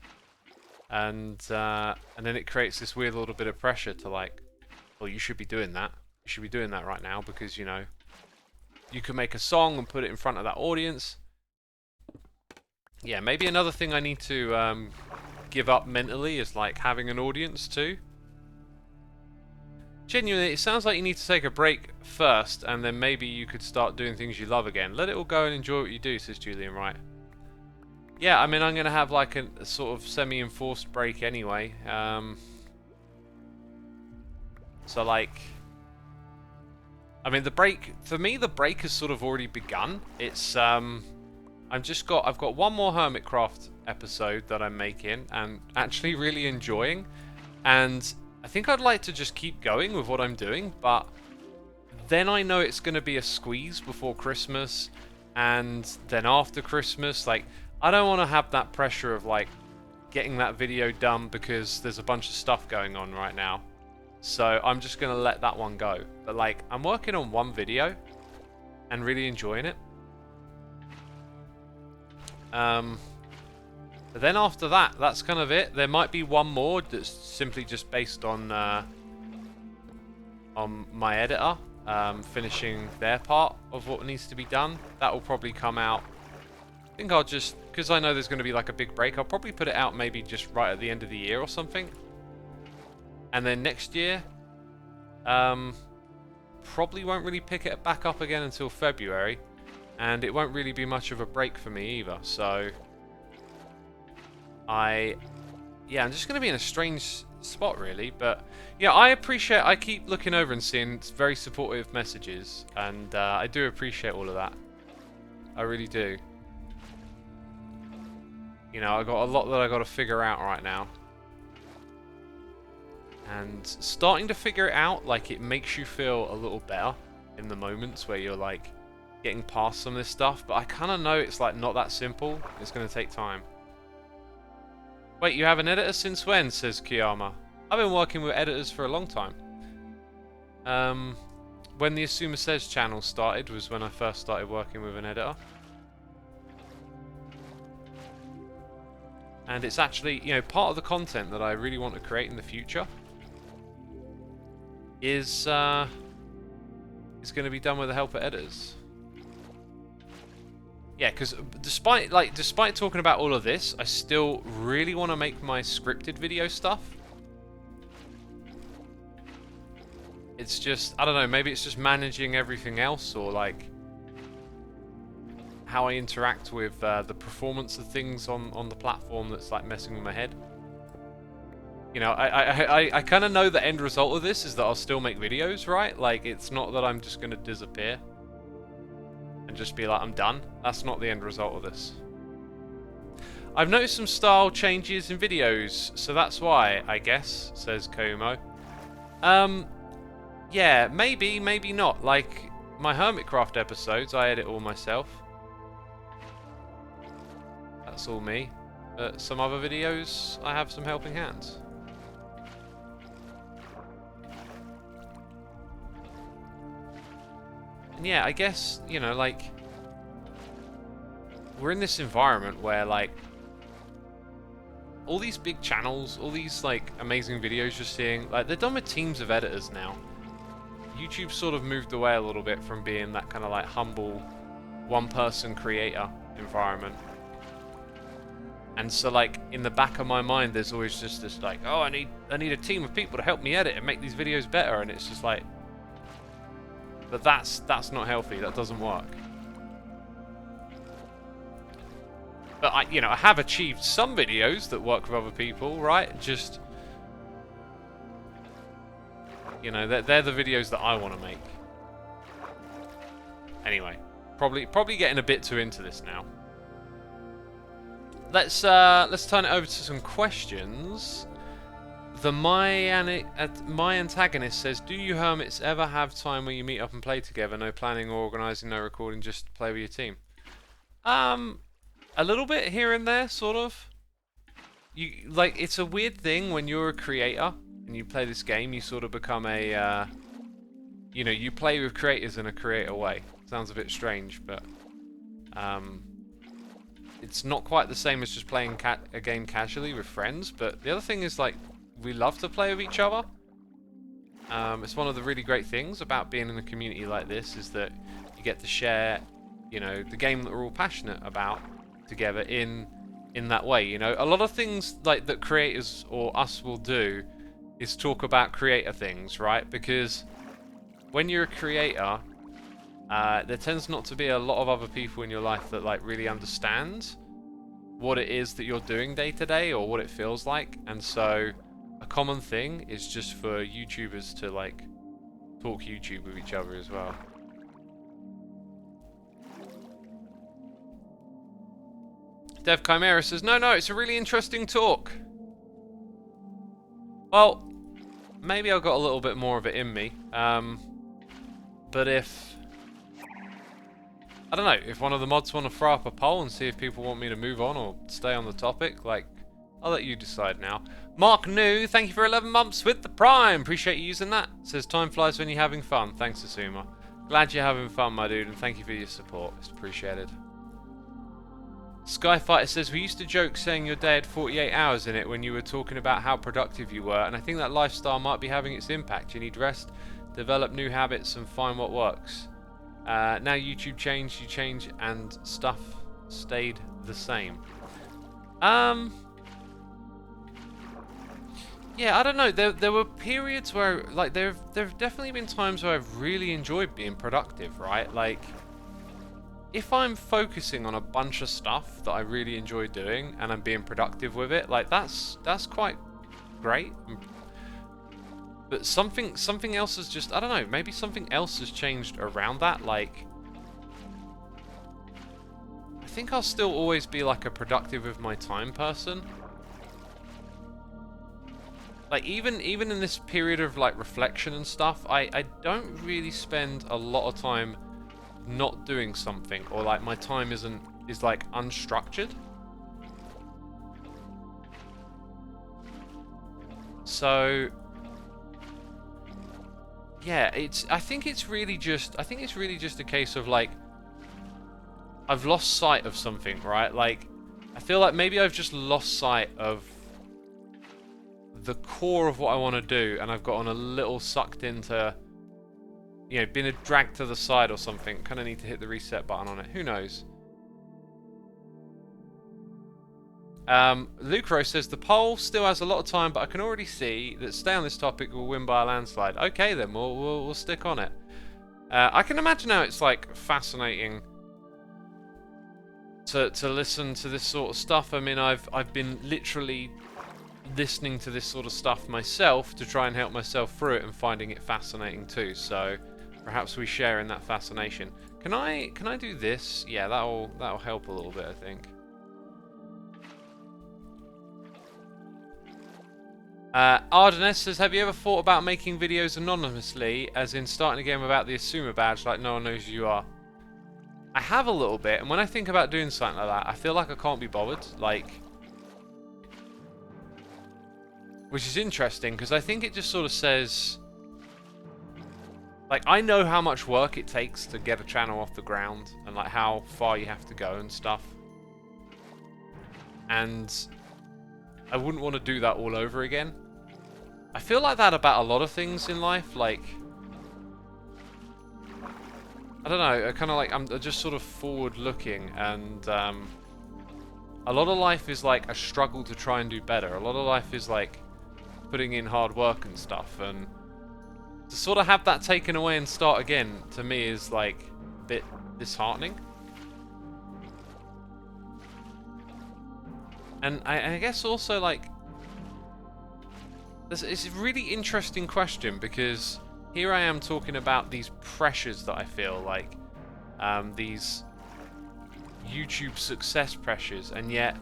And then it creates this weird little bit of pressure to like, well, you should be doing that. You should be doing that right now because, you know, you can make a song and put it in front of that audience. Yeah, maybe another thing I need to give up mentally is like having an audience too. Genuinely, it sounds like you need to take a break first, and then maybe you could start doing things you love again. Let it all go and enjoy what you do, says Julian Wright. Yeah, I mean, I'm going to have like a sort of semi-enforced break anyway. So like, I mean, the break, for me, the break has sort of already begun. It's, I've got one more Hermitcraft episode that I'm making and actually really enjoying. And I think I'd like to just keep going with what I'm doing, but then I know it's going to be a squeeze before Christmas, and then after Christmas, like, I don't want to have that pressure of like getting that video done because there's a bunch of stuff going on right now. So I'm just going to let that one go. But like, I'm working on one video and really enjoying it. But then after that, that's kind of it. There might be one more that's simply just based on my editor finishing their part of what needs to be done. That will probably come out. I think I'll just, because I know there's going to be like a big break, I'll probably put it out maybe just right at the end of the year or something. And then next year, probably won't really pick it back up again until February. And it won't really be much of a break for me either. So I'm just going to be in a strange spot really. But yeah, I keep looking over and seeing very supportive messages, and I do appreciate all of that. I really do. You know, I got a lot that I got to figure out right now. And starting to figure it out, like, it makes you feel a little better in the moments where you're like getting past some of this stuff, but I kind of know it's like not that simple. It's going to take time. Wait, you have an editor since when? Says Kiyama. I've been working with editors for a long time. When the Xisuma Says channel started was when I first started working with an editor. And it's actually, you know, part of the content that I really want to create in the future is going to be done with the help of editors. Yeah, because despite talking about all of this, I still really want to make my scripted video stuff. It's just, I don't know, maybe it's just managing everything else, or like how I interact with the performance of things on the platform that's like messing with my head. You know, I kind of know the end result of this is that I'll still make videos, right? Like, it's not that I'm just going to disappear and just be like, I'm done. That's not the end result of this. I've noticed some style changes in videos, so that's why, I guess, says Komo. Yeah, maybe, maybe not. Like, my Hermitcraft episodes, I edit all myself. That's all me. Some other videos, I have some helping hands. And yeah, I guess, you know, like, we're in this environment where, like, all these big channels, all these, like, amazing videos you're seeing, like, they're done with teams of editors now. YouTube sort of moved away a little bit from being that kind of, like, humble, one-person creator environment. And so, like, in the back of my mind, there's always just this, like, oh, I need a team of people to help me edit and make these videos better, and it's just like, but that's not healthy. That doesn't work. But I have achieved some videos that work with other people, right? Just, you know, they're the videos that I want to make. Anyway, probably getting a bit too into this now. Let's turn it over to some questions. My antagonist says, do you hermits ever have time where you meet up and play together? No planning or organising, no recording, just play with your team? A little bit here and there, sort of. Like, it's a weird thing when you're a creator and you play this game, you sort of become a, you know, you play with creators in a creator way. Sounds a bit strange, but it's not quite the same as just playing a game casually with friends. But the other thing is, like, we love to play with each other. It's one of the really great things about being in a community like this is that you get to share, you know, the game that we're all passionate about together in that way. You know, a lot of things like that creators or us will do is talk about creator things, right? Because when you're a creator, there tends not to be a lot of other people in your life that like really understand what it is that you're doing day to day or what it feels like. And so a common thing is just for YouTubers to like talk YouTube with each other as well. Dev Chimera says, no, it's a really interesting talk. Well, maybe I've got a little bit more of it in me. But if, I don't know, if one of the mods want to throw up a poll and see if people want me to move on or stay on the topic, like, I'll let you decide now. Mark New, thank you for 11 months with the Prime. Appreciate you using that. Says, time flies when you're having fun. Thanks, Xisuma. Glad you're having fun, my dude, and thank you for your support. It's appreciated. Skyfighter says, we used to joke saying your day had 48 hours in it when you were talking about how productive you were, and I think that lifestyle might be having its impact. You need rest, develop new habits, and find what works. Now YouTube changed, you change, and stuff stayed the same. Yeah, I don't know. There were periods where, like, there've definitely been times where I've really enjoyed being productive, right? Like, if I'm focusing on a bunch of stuff that I really enjoy doing and I'm being productive with it, like, that's quite great. But something else has just, I don't know, maybe something else has changed around that. Like, I think I'll still always be like a productive with my time person. Like, even in this period of like reflection and stuff, I don't really spend a lot of time not doing something, or like my time is like unstructured. So yeah, I think it's really just a case of like I've lost sight of something, right? Like I feel like maybe I've just lost sight of the core of what I want to do, and I've gotten a little sucked into, you know, been dragged to the side or something. Kind of need to hit the reset button on it. Who knows? Lucro says the poll still has a lot of time, but I can already see that stay on this topic will win by a landslide. Okay, then we'll stick on it. I can imagine how it's like fascinating to listen to this sort of stuff. I mean, I've been literally listening to this sort of stuff myself to try and help myself through it and finding it fascinating too. So perhaps we share in that fascination. Can I do this? Yeah, that'll help a little bit, I think. Ardeness says, have you ever thought about making videos anonymously, as in starting a game about the Xisuma badge like no one knows who you are? I have a little bit, and when I think about doing something like that, I feel like I can't be bothered, like, which is interesting, because I think it just sort of says, like, I know how much work it takes to get a channel off the ground, and like how far you have to go and stuff, and I wouldn't want to do that all over again. I feel like that about a lot of things in life, like, I don't know, I kind of like, I'm just sort of forward looking, and a lot of life is like a struggle to try and do better. A lot of life is like putting in hard work and stuff, and to sort of have that taken away and start again, to me, is like a bit disheartening. And I guess also, like, it's a really interesting question, because here I am talking about these pressures that I feel like, these YouTube success pressures, and yet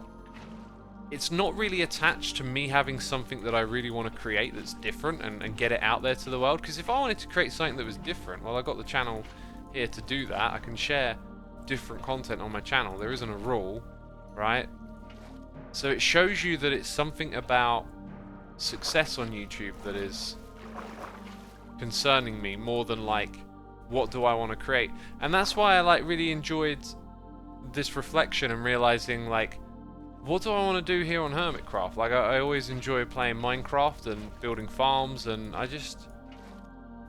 it's not really attached to me having something that I really want to create that's different and get it out there to the world. Because if I wanted to create something that was different, well, I got the channel here to do that. I can share different content on my channel. There isn't a rule, right? So it shows you that it's something about success on YouTube that is concerning me more than like, what do I want to create? And that's why I like really enjoyed this reflection and realizing, like, what do I want to do here on Hermitcraft? Like, I always enjoy playing Minecraft and building farms, and I just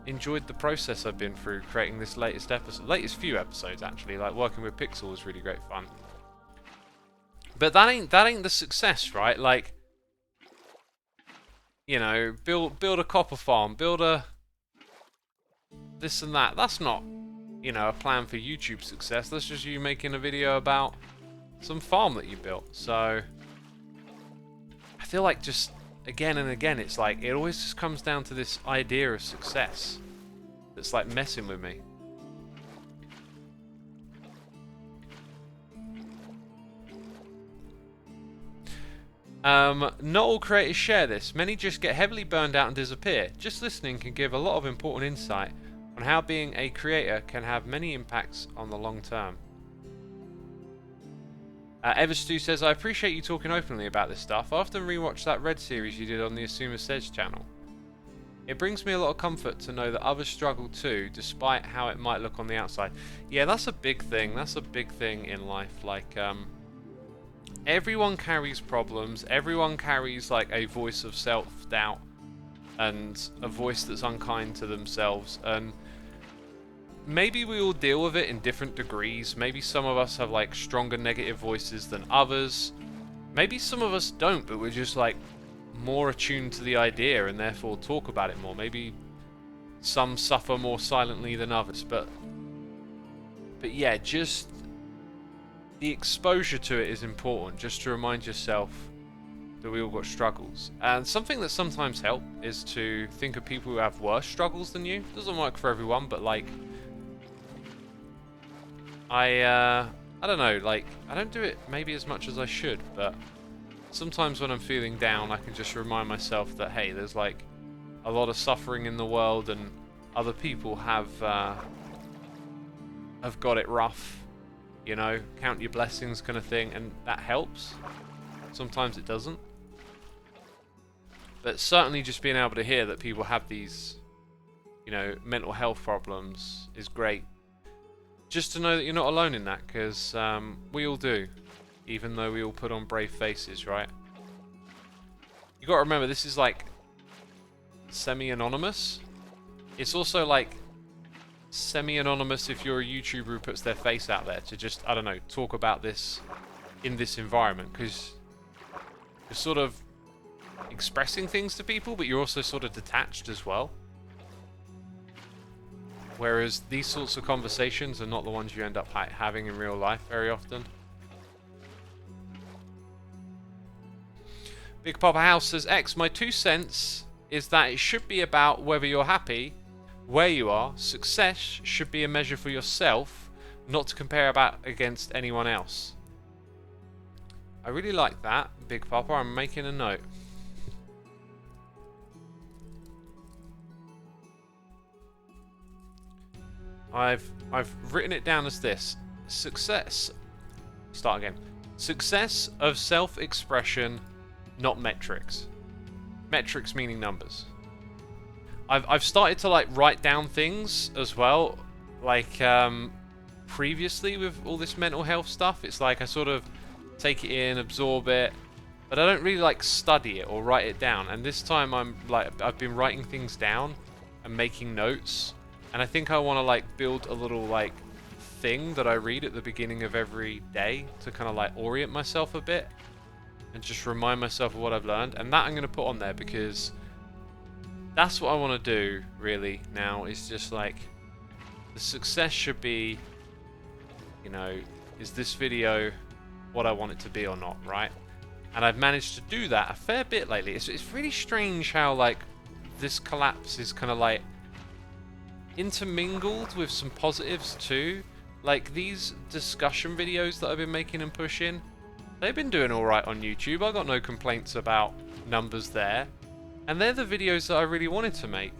enjoyed the process I've been through creating this latest few episodes actually. Like, working with Pixel was really great fun. But that ain't the success, right? Like, you know, build a copper farm, build a this and that. That's not, you know, a plan for YouTube success. That's just you making a video about some farm that you built. So I feel like just again and again, it's like it always just comes down to this idea of success that's like messing with me. Not all creators share this. Many just get heavily burned out and disappear. Just listening can give a lot of important insight on how being a creator can have many impacts on the long term. Everstu says, I appreciate you talking openly about this stuff. I often rewatch that Red series you did on the Xisuma Sedge channel. It brings me a lot of comfort to know that others struggle too, despite how it might look on the outside. Yeah, that's a big thing. That's a big thing in life. Like, everyone carries problems. Everyone carries like a voice of self-doubt and a voice that's unkind to themselves, and maybe we all deal with it in different degrees. Maybe some of us have like stronger negative voices than others. Maybe some of us don't, but we're just like more attuned to the idea and therefore talk about it more. Maybe some suffer more silently than others, but yeah, just the exposure to it is important, just to remind yourself that we all got struggles. And something that sometimes helps is to think of people who have worse struggles than you. Doesn't work for everyone, but like, I don't know, like, I don't do it maybe as much as I should, but sometimes when I'm feeling down, I can just remind myself that, hey, there's like a lot of suffering in the world, and other people have got it rough. You know, count your blessings kind of thing, and that helps. Sometimes it doesn't. But certainly just being able to hear that people have these, you know, mental health problems is great. Just to know that you're not alone in that, because we all do, even though we all put on brave faces, right? You got to remember, this is like semi-anonymous. It's also like semi-anonymous if you're a YouTuber who puts their face out there to just, I don't know, talk about this in this environment, because you're sort of expressing things to people, but you're also sort of detached as well. Whereas these sorts of conversations are not the ones you end up having in real life very often. Big Papa House says, X, my 2 cents is that it should be about whether you're happy, where you are. Success should be a measure for yourself, not to compare about against anyone else. I really like that, Big Papa. I'm making a note. I've written it down as this. Success. Start again. Success of self-expression, not metrics. Metrics meaning numbers. I've started to like write down things as well, like previously with all this mental health stuff. It's like I sort of take it in, absorb it, but I don't really like study it or write it down. And this time I've been writing things down and making notes, and I think I want to like build a little like thing that I read at the beginning of every day to kind of like orient myself a bit and just remind myself of what I've learned. And that I'm going to put on there because that's what I want to do really now, is just like the success should be, you know, is this video what I want it to be or not, right? And I've managed to do that a fair bit lately. It's really strange how like this collapse is kind of like intermingled with some positives too. Like these discussion videos that I've been making and pushing, they've been doing alright on YouTube. I got no complaints about numbers there. And they're the videos that I really wanted to make.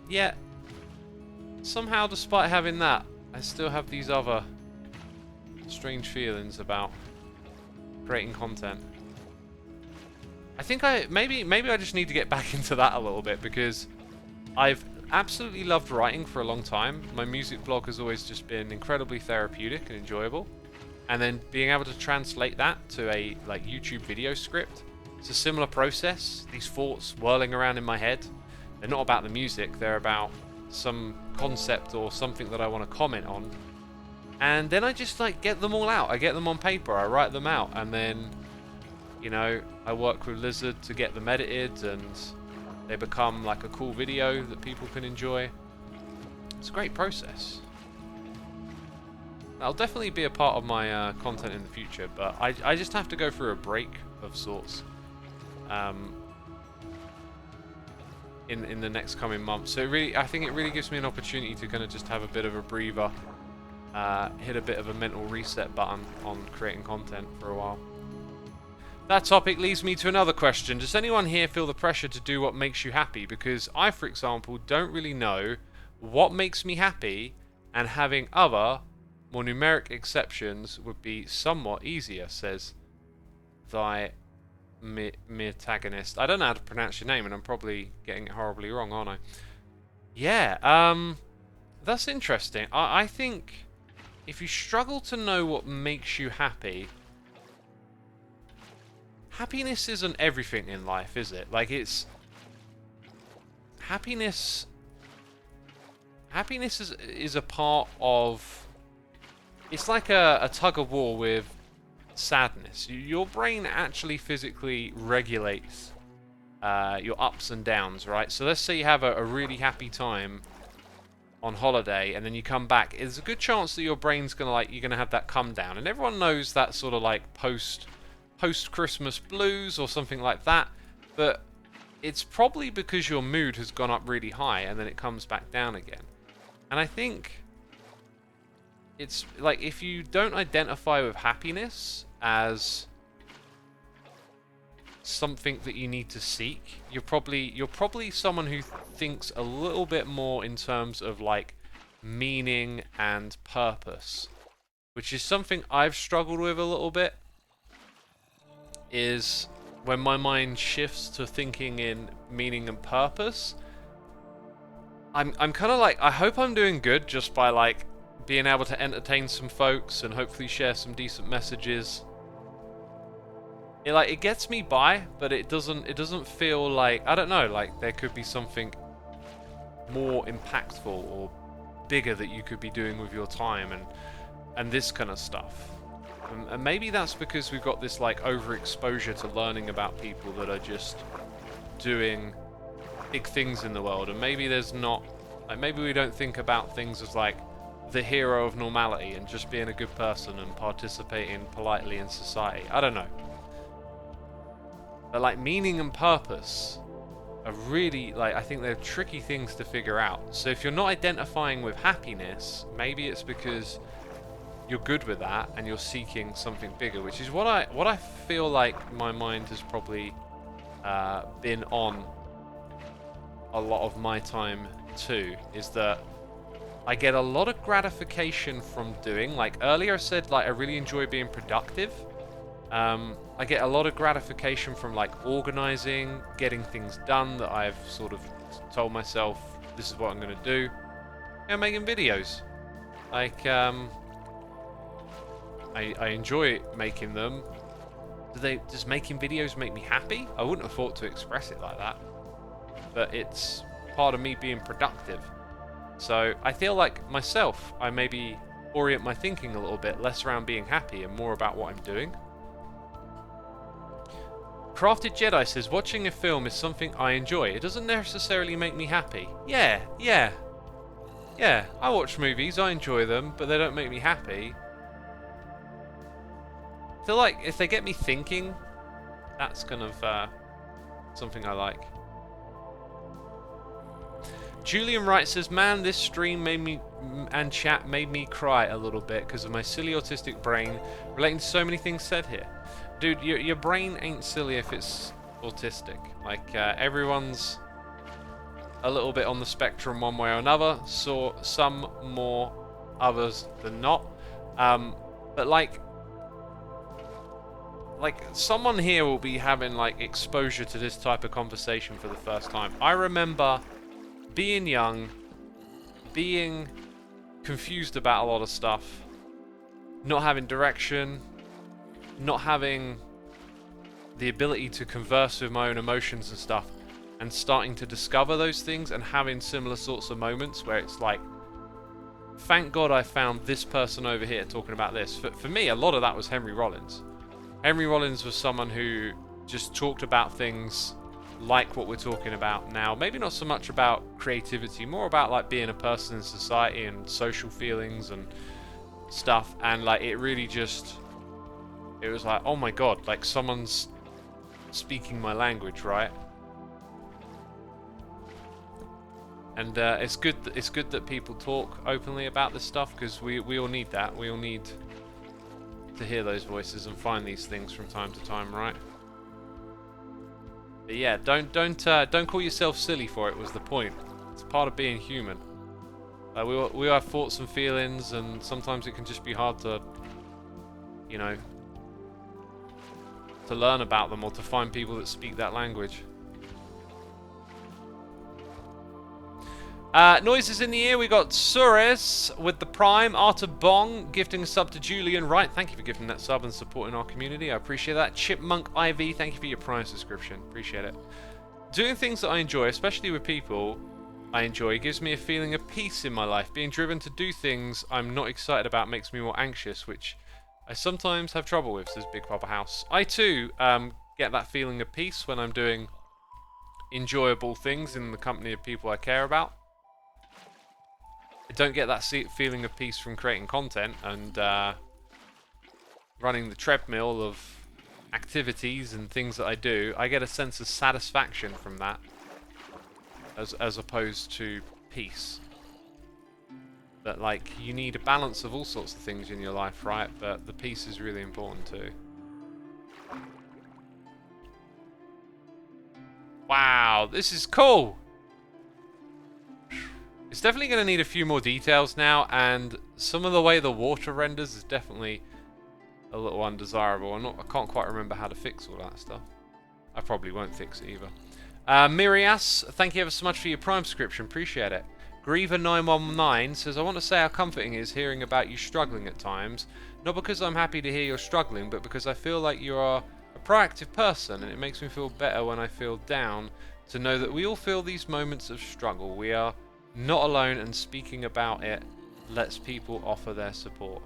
Yet, somehow despite having that, I still have these other strange feelings about creating content. I think maybe I just need to get back into that a little bit, because I've absolutely loved writing for a long time. My music blog has always just been incredibly therapeutic and enjoyable. And then being able to translate that to a like YouTube video script, it's a similar process. These thoughts whirling around in my head, they're not about the music, they're about some concept or something that I want to comment on. And then I just like get them all out. I get them on paper, I write them out, and then, you know, I work with Lizard to get them edited, and they become like a cool video that people can enjoy. It's a great process. That'll definitely be a part of my content in the future, but I just have to go through a break of sorts in the next coming months. So I think it really gives me an opportunity to kind of just have a bit of a breather, hit a bit of a mental reset button on creating content for a while. That topic leads me to another question. Does anyone here feel the pressure to do what makes you happy? Because I, for example, don't really know what makes me happy, and having other, more numeric exceptions would be somewhat easier, says thy metagonist. I don't know how to pronounce your name, and I'm probably getting it horribly wrong, aren't I? Yeah, that's interesting. I think if you struggle to know what makes you happy, happiness isn't everything in life, is it? Like, it's happiness is a part of, it's like a tug of war with sadness. Your brain actually physically regulates your ups and downs, right? So let's say you have a really happy time on holiday, and then you come back. There's a good chance that your brain's gonna you're gonna have that come down, and everyone knows that sort of like post Christmas blues or something like that. But it's probably because your mood has gone up really high and then it comes back down again. And I think it's like, if you don't identify with happiness as something that you need to seek, you're probably someone who thinks a little bit more in terms of like meaning and purpose, which is something I've struggled with a little bit. Is when my mind shifts to thinking in meaning and purpose, I'm kind of like, I hope I'm doing good just by like being able to entertain some folks and hopefully share some decent messages. It gets me by, but it doesn't feel like, I don't know, like there could be something more impactful or bigger that you could be doing with your time and this kind of stuff. And maybe that's because we've got this like overexposure to learning about people that are just doing big things in the world, and maybe there's not, like, maybe we don't think about things as like the hero of normality and just being a good person and participating politely in society. I don't know. But like meaning and purpose are really, like, I think they're tricky things to figure out. So if you're not identifying with happiness, maybe it's because you're good with that and you're seeking something bigger, which is what I feel like my mind has probably been on a lot of my time too, is that I get a lot of gratification from doing, like earlier I said, like I really enjoy being productive. I get a lot of gratification from like organizing, getting things done that I've sort of told myself this is what I'm going to do. Yeah, making videos. Like, I enjoy making them. Does making videos make me happy? I wouldn't have thought to express it like that. But it's part of me being productive. So I feel like myself, I maybe orient my thinking a little bit less around being happy and more about what I'm doing. Crafted Jedi says, watching a film is something I enjoy. It doesn't necessarily make me happy. Yeah, I watch movies, I enjoy them, but they don't make me happy. I feel like if they get me thinking, that's kind of something I like. Julian Wright says, man, this stream made me, and chat made me cry a little bit because of my silly autistic brain relating to so many things said here. Dude, your brain ain't silly if it's autistic. Like, everyone's a little bit on the spectrum one way or another, so some more, others than not. But like someone here will be having like exposure to this type of conversation for the first time. I remember being young, being confused about a lot of stuff, not having direction, not having the ability to converse with my own emotions and stuff, and starting to discover those things and having similar sorts of moments where it's like, thank God I found this person over here talking about this. For me, a lot of that was Henry Rollins. Henry Rollins was someone who just talked about things like what we're talking about now. Maybe not so much about creativity, more about like being a person in society and social feelings and stuff. And like it really just, it was like, oh my God, like someone's speaking my language, right? And it's good that people talk openly about this stuff, because we all need that. We all need to hear those voices and find these things from time to time, right? But yeah, don't call yourself silly for it. Was the point? It's part of being human. We have thoughts and feelings, and sometimes it can just be hard to, you know, to learn about them or to find people that speak that language. Noises in the ear. We got Suris with the Prime. Arta Bong gifting a sub to Julian Wright. Thank you for giving that sub and supporting our community. I appreciate that. Chipmunk IV, thank you for your Prime subscription. Appreciate it. Doing things that I enjoy, especially with people I enjoy, gives me a feeling of peace in my life. Being driven to do things I'm not excited about makes me more anxious, which I sometimes have trouble with, says Big Papa House. I too get that feeling of peace when I'm doing enjoyable things in the company of people I care about. I don't get that feeling of peace from creating content and running the treadmill of activities and things that I do. I get a sense of satisfaction from that as opposed to peace. But like, you need a balance of all sorts of things in your life, right? But the peace is really important too. Wow, this is cool! It's definitely going to need a few more details now, and some of the way the water renders is definitely a little undesirable. I can't quite remember how to fix all that stuff. I probably won't fix it either. Mirias, thank you ever so much for your Prime subscription. Appreciate it. Griever919 says, I want to say how comforting it is hearing about you struggling at times. Not because I'm happy to hear you're struggling, but because I feel like you are a proactive person, and it makes me feel better when I feel down to know that we all feel these moments of struggle. We are not alone, and speaking about it lets people offer their support.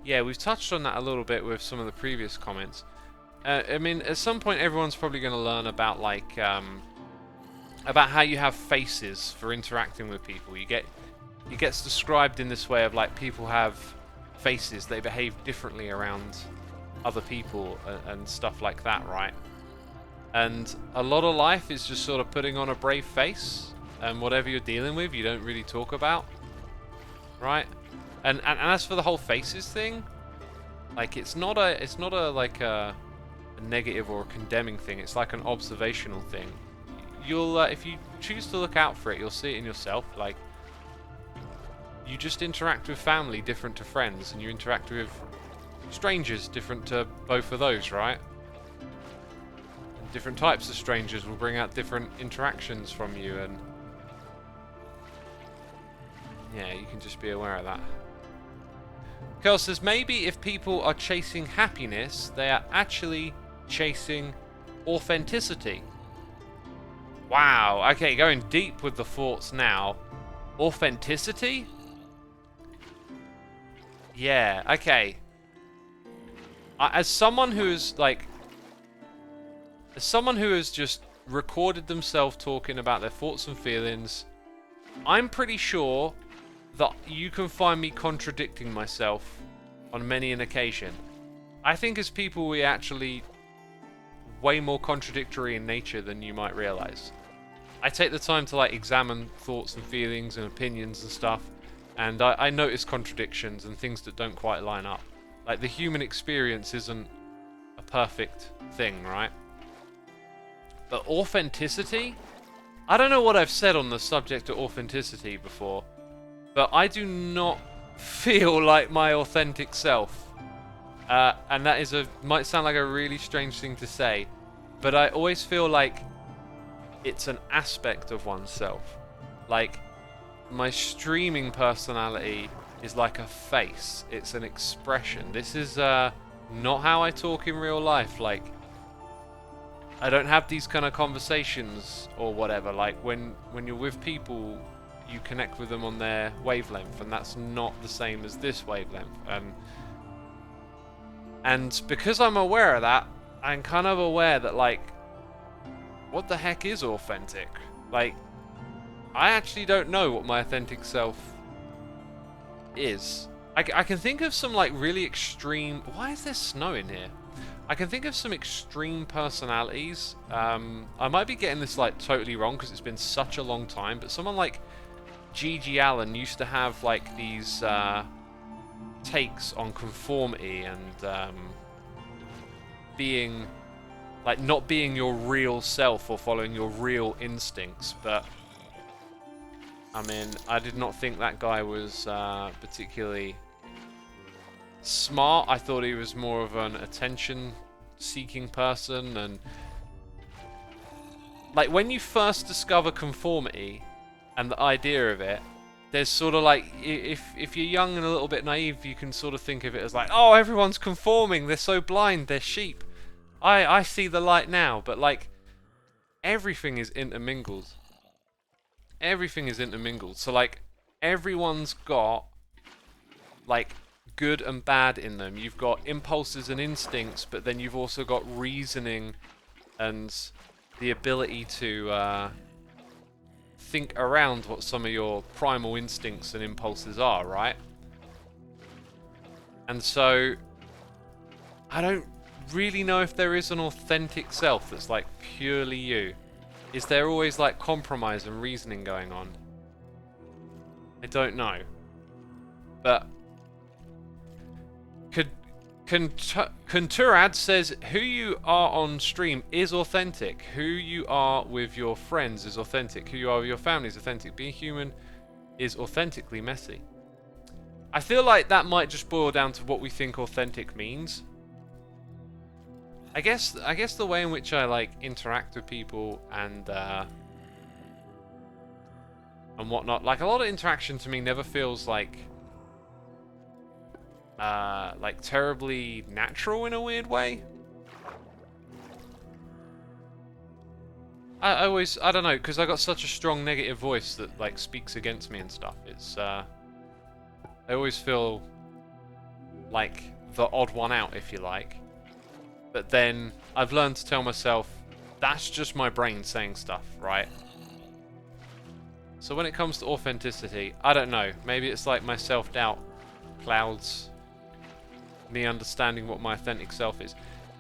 Yeah, we've touched on that a little bit with some of the previous comments. I mean, at some point everyone's probably going to learn about, like, about how you have faces for interacting with people. It gets described in this way of, like, people have faces, they behave differently around other people and stuff like that, right? And a lot of life is just sort of putting on a brave face, and whatever you're dealing with, you don't really talk about, right? And as for the whole faces thing, like, it's not a like a negative or a condemning thing. It's like an observational thing. You'll if you choose to look out for it, you'll see it in yourself. Like, you just interact with family different to friends, and you interact with strangers different to both of those, right? And different types of strangers will bring out different interactions from you, and yeah, you can just be aware of that. Curl says, maybe if people are chasing happiness, they are actually chasing authenticity. Wow, okay, going deep with the thoughts now. Authenticity? Yeah, okay. As someone who has just recorded themselves talking about their thoughts and feelings, I'm pretty sure that you can find me contradicting myself on many an occasion. I think as people, we're actually way more contradictory in nature than you might realize. I take the time to, like, examine thoughts and feelings and opinions and stuff, and I notice contradictions and things that don't quite line up. Like, the human experience isn't a perfect thing, right? But authenticity? I don't know what I've said on the subject of authenticity before, but I do not feel like my authentic self. And that is might sound like a really strange thing to say, but I always feel like it's an aspect of oneself. Like, my streaming personality is like a face. It's an expression. This is not how I talk in real life. Like, I don't have these kind of conversations or whatever. Like, when you're with people, you connect with them on their wavelength, and that's not the same as this wavelength. And because I'm aware of that, I'm kind of aware that, like, what the heck is authentic? Like, I actually don't know what my authentic self is. I can think of some, like, really extreme... Why is there snow in here? I can think of some extreme personalities. I might be getting this, like, totally wrong because it's been such a long time, but someone like G.G. Allen used to have, like, these takes on conformity and being... like, not being your real self or following your real instincts, but... I mean, I did not think that guy was particularly smart. I thought he was more of an attention-seeking person, and... like, when you first discover conformity and the idea of it, there's sort of like, if you're young and a little bit naive, you can sort of think of it as like, oh, everyone's conforming, they're so blind, they're sheep. I see the light now, but, like, everything is intermingled. Everything is intermingled. So, like, everyone's got, like, good and bad in them. You've got impulses and instincts, but then you've also got reasoning and the ability to think around what some of your primal instincts and impulses are, right? And so, I don't really know if there is an authentic self that's, like, purely you. Is there always, like, compromise and reasoning going on? I don't know. But Kunturad says, who you are on stream is authentic. Who you are with your friends is authentic. Who you are with your family is authentic. Being human is authentically messy. I feel like that might just boil down to what we think authentic means. I guess the way in which I like interact with people and whatnot, like a lot of interaction to me never feels like terribly natural in a weird way. I don't know, because I got such a strong negative voice that like speaks against me and stuff. It's I always feel like the odd one out, if you like. But then I've learned to tell myself that's just my brain saying stuff, right? So when it comes to authenticity, I don't know. Maybe it's like my self-doubt clouds me understanding what my authentic self is.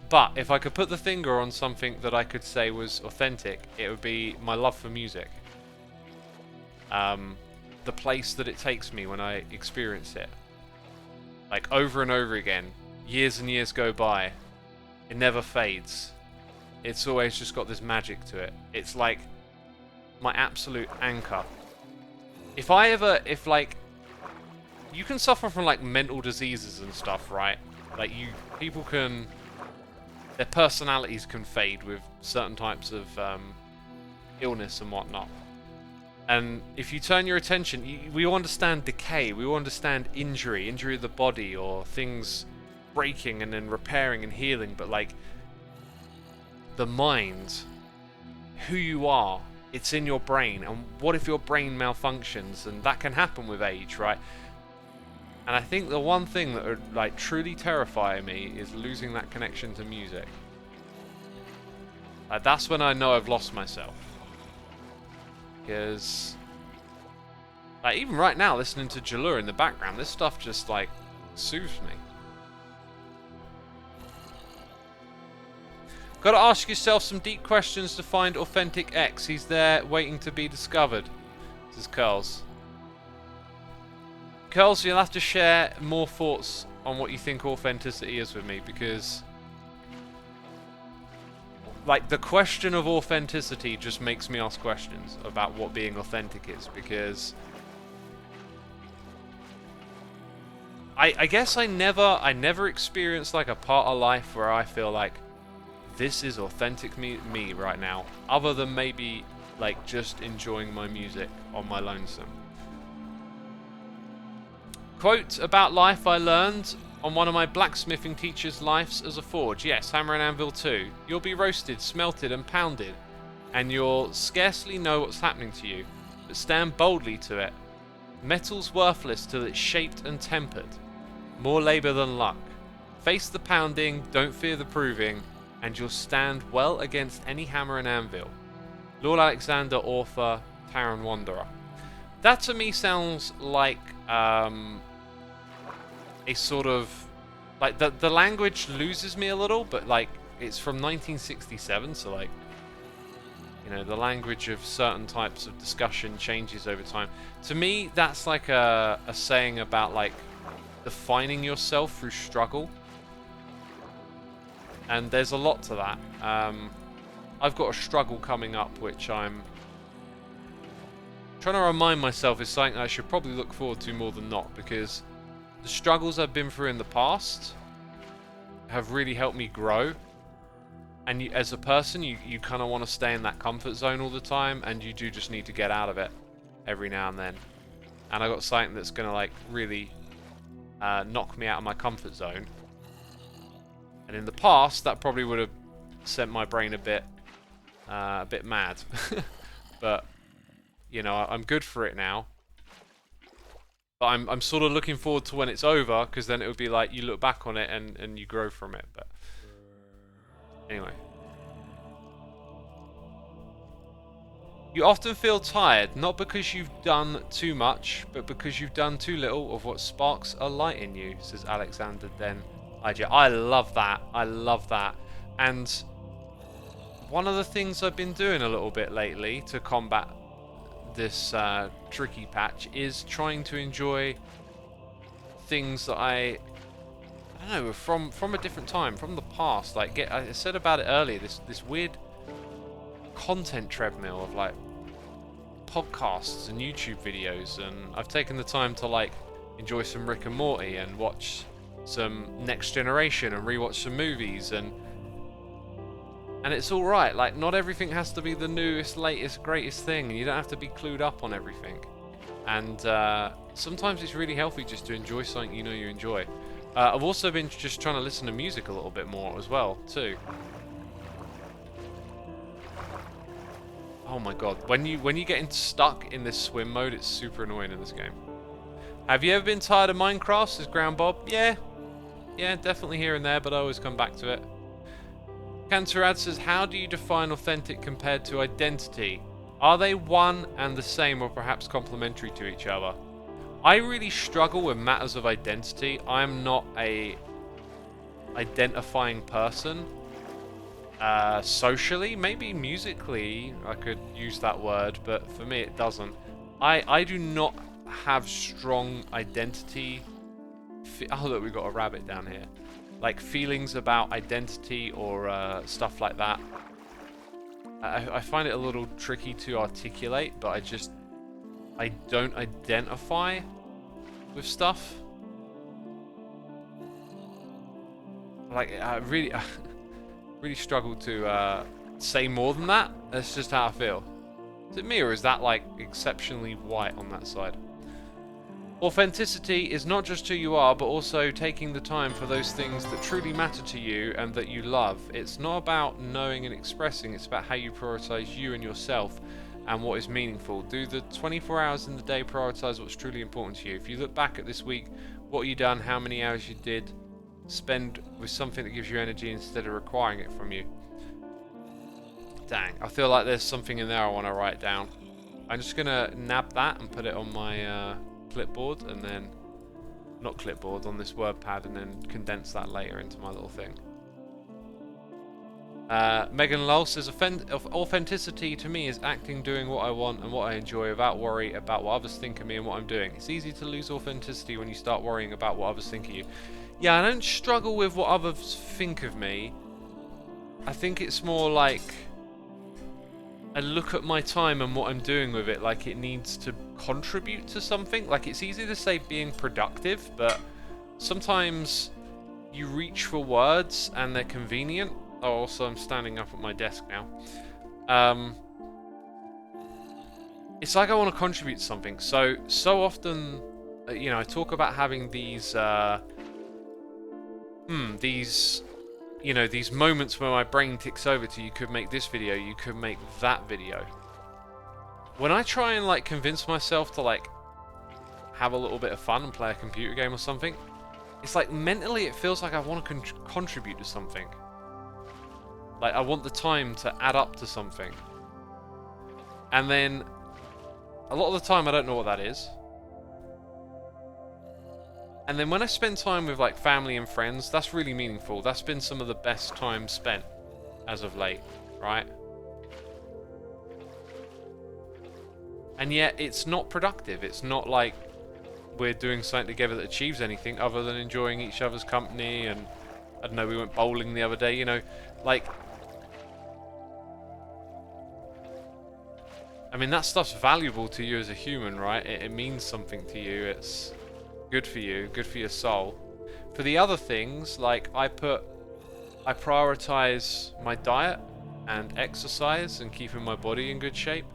But if I could put the finger on something that I could say was authentic, it would be my love for music. The place that it takes me when I experience it. Like over and over again. Years and years go by. It never fades. It's always just got this magic to it. It's like my absolute anchor. If like, you can suffer from like mental diseases and stuff, right? Like people can, their personalities can fade with certain types of illness and whatnot. And if you turn your attention, we all understand decay, we all understand injury of the body, or things breaking and then repairing and healing, but like the mind, who you are, it's in your brain. And what if your brain malfunctions? And that can happen with age, right? And I think the one thing that would like truly terrify me is losing that connection to music. That's when I know I've lost myself. Because like even right now, listening to Jalur in the background, this stuff just like soothes me. Gotta ask yourself some deep questions to find authentic X. He's there waiting to be discovered. This is Curls. Curls, you'll have to share more thoughts on what you think authenticity is with me, because like the question of authenticity just makes me ask questions about what being authentic is, because I guess I never experienced like a part of life where I feel like this is authentic me right now, other than maybe like just enjoying my music on my lonesome. Quote about life I learned on one of my blacksmithing teachers' lives as a forge. Yes, Hammer and Anvil too. You'll be roasted, smelted and pounded, and you'll scarcely know what's happening to you, but stand boldly to it. Metal's worthless till it's shaped and tempered. More labour than luck. Face the pounding, don't fear the proving, and you'll stand well against any hammer and anvil. Lord Alexander, author, Taran Wanderer. That to me sounds like a sort of like the language loses me a little, but like it's from 1967, so like, you know, the language of certain types of discussion changes over time. To me, that's like a saying about like defining yourself through struggle, and there's a lot to that. I've got a struggle coming up which I'm trying to remind myself is something I should probably look forward to more than not, because the struggles I've been through in the past have really helped me grow. And as a person, you kind of want to stay in that comfort zone all the time, and you do just need to get out of it every now and then. And I got something that's going to like really knock me out of my comfort zone. And in the past, that probably would have sent my brain a bit mad. But you know, I'm good for it now. But I'm sort of looking forward to when it's over, because then it would be like you look back on it and you grow from it. But anyway. You often feel tired, not because you've done too much, but because you've done too little of what sparks a light in you, says Alexander Den IJ. I love that. I love that. And one of the things I've been doing a little bit lately to combat this tricky patch is trying to enjoy things that I don't know, from a different time, from the past. Like I said about it earlier, this weird content treadmill of like podcasts and YouTube videos, and I've taken the time to like enjoy some Rick and Morty and watch some Next Generation and rewatch some movies, and And it's alright, like, not everything has to be the newest, latest, greatest thing, and you don't have to be clued up on everything. And sometimes it's really healthy just to enjoy something you know you enjoy. I've also been just trying to listen to music a little bit more as well, too. Oh my god, when you get stuck in this swim mode, it's super annoying in this game. Have you ever been tired of Minecraft, says Ground Bob? Yeah, definitely here and there, but I always come back to it. Cancerad says, how do you define authentic compared to identity? Are they one and the same or perhaps complementary to each other? I really struggle with matters of identity. I'm not a identifying person. Socially, maybe musically, I could use that word, but for me it doesn't. I do not have strong identity. Oh look, we've got a rabbit down here. Like feelings about identity or stuff like that. I find it a little tricky to articulate, but I don't identify with stuff. Like I really struggle to say more than that. That's just how I feel. Is it me, or is that like exceptionally white on that side? Authenticity is not just who you are, but also taking the time for those things that truly matter to you and that you love. It's not about knowing and expressing, it's about how you prioritize you and yourself and what is meaningful. Do the 24 hours in the day prioritize what's truly important to you. If you look back at this week, what you done, how many hours you did, spend with something that gives you energy instead of requiring it from you. Dang, I feel like there's something in there I want to write down. I'm just going to nab that and put it on my clipboard, and then not clipboard, on this WordPad, and then condense that later into my little thing. Megan Lowell says, authenticity to me is acting, doing what I want and what I enjoy without worry about what others think of me and what I'm doing. It's easy to lose authenticity when you start worrying about what others think of you. Yeah, I don't struggle with what others think of me. I think it's more like I look at my time and what I'm doing with it like it needs to contribute to something. Like, it's easy to say being productive, but sometimes you reach for words and they're convenient. Oh, also I'm standing up at my desk now. It's like I want to contribute to something. So often, you know, I talk about having these you know, these moments where my brain ticks over to, you could make this video, you could make that video. When I try and like convince myself to like have a little bit of fun and play a computer game or something, it's like mentally it feels like I want to contribute to something. Like I want the time to add up to something. And then a lot of the time I don't know what that is. And then when I spend time with like family and friends, that's really meaningful. That's been some of the best time spent as of late, right? And yet it's not productive. It's not like we're doing something together that achieves anything other than enjoying each other's company. And I don't know, we went bowling the other day, you know, like, I mean, that stuff's valuable to you as a human, right? It means something to you. It's good for you, good for your soul. For the other things, like I prioritize my diet and exercise and keeping my body in good shape,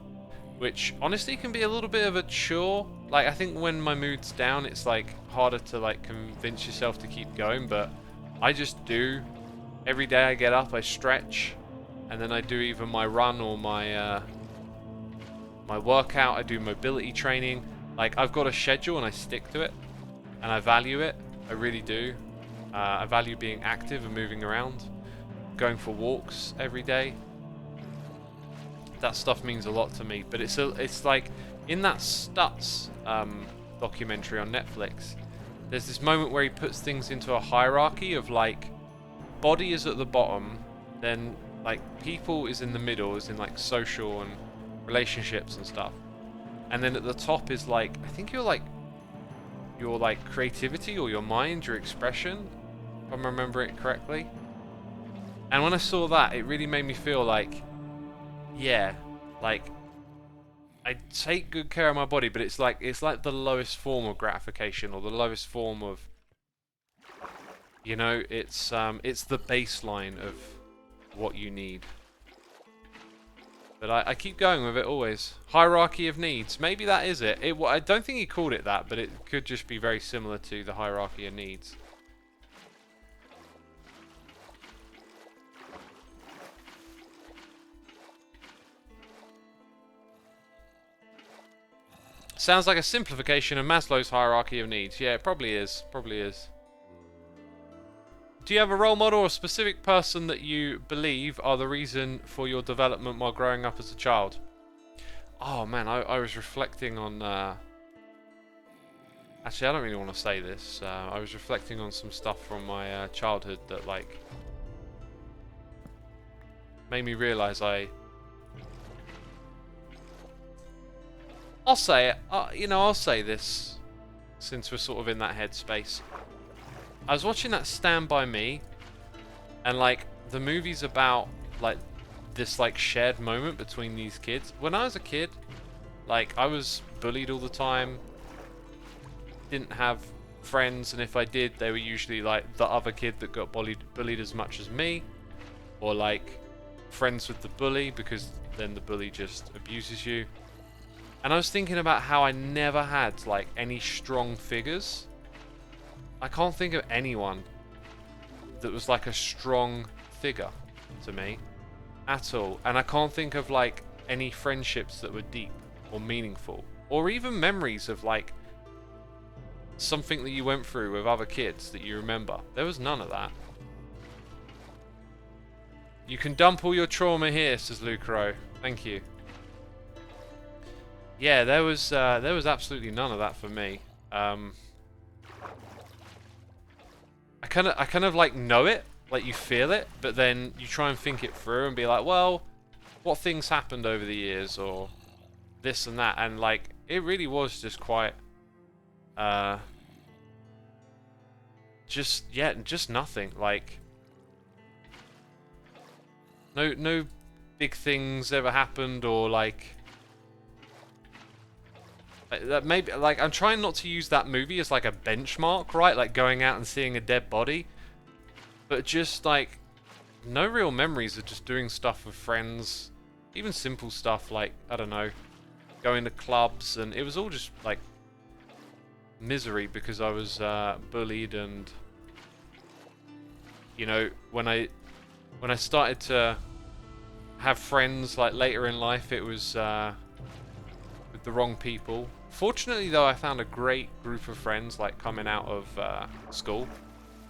which honestly can be a little bit of a chore. Like I think when my mood's down, it's like harder to like convince yourself to keep going, but I just do. Every day I get up, I stretch, and then I do either my run or my my workout. I do mobility training. Like I've got a schedule and I stick to it. And I value it, I really do. I value being active and moving around, going for walks every day. That stuff means a lot to me. But it's like in that Stutz documentary on Netflix, there's this moment where he puts things into a hierarchy of like, body is at the bottom, then like people is in the middle, is in like social and relationships and stuff, and then at the top is like, I think you're like your like creativity or your mind, your expression, if I remember it correctly. And when I saw that, it really made me feel like, yeah, like I take good care of my body, but it's like the lowest form of gratification, or the lowest form of, you know, it's the baseline of what you need. But I keep going with it always. Hierarchy of needs. Maybe that is it. I don't think he called it that, but it could just be very similar to the hierarchy of needs. Sounds like a simplification of Maslow's hierarchy of needs. Yeah, it probably is. Probably is. Do you have a role model or a specific person that you believe are the reason for your development while growing up as a child? Oh man, I was reflecting on... Actually, I don't really want to say this. I was reflecting on some stuff from my childhood that, like, made me realise I'll say it. You know, I'll say this, since we're sort of in that headspace. I was watching that Stand By Me, and, like, the movie's about, like, this, like, shared moment between these kids. When I was a kid, like, I was bullied all the time, didn't have friends, and if I did, they were usually, like, the other kid that got bullied as much as me, or, like, friends with the bully, because then the bully just abuses you. And I was thinking about how I never had, like, any strong figures. I can't think of anyone that was, like, a strong figure to me at all. And I can't think of, like, any friendships that were deep or meaningful, or even memories of, like, something that you went through with other kids that you remember. There was none of that. You can dump all your trauma here, says Lucaro. Thank you. Yeah, there was absolutely none of that for me. I kind of like know it, like you feel it, but then you try and think it through and be like, well, what things happened over the years, or this and that, and like it really was just quite, just nothing. Like no big things ever happened, or like. That maybe, like, I'm trying not to use that movie as like a benchmark, right? Like going out and seeing a dead body, but just like no real memories of just doing stuff with friends, even simple stuff like, I don't know, going to clubs, and it was all just like misery because I was bullied, and you know, when I started to have friends like later in life, it was with the wrong people. Fortunately, though, I found a great group of friends, like, coming out of school.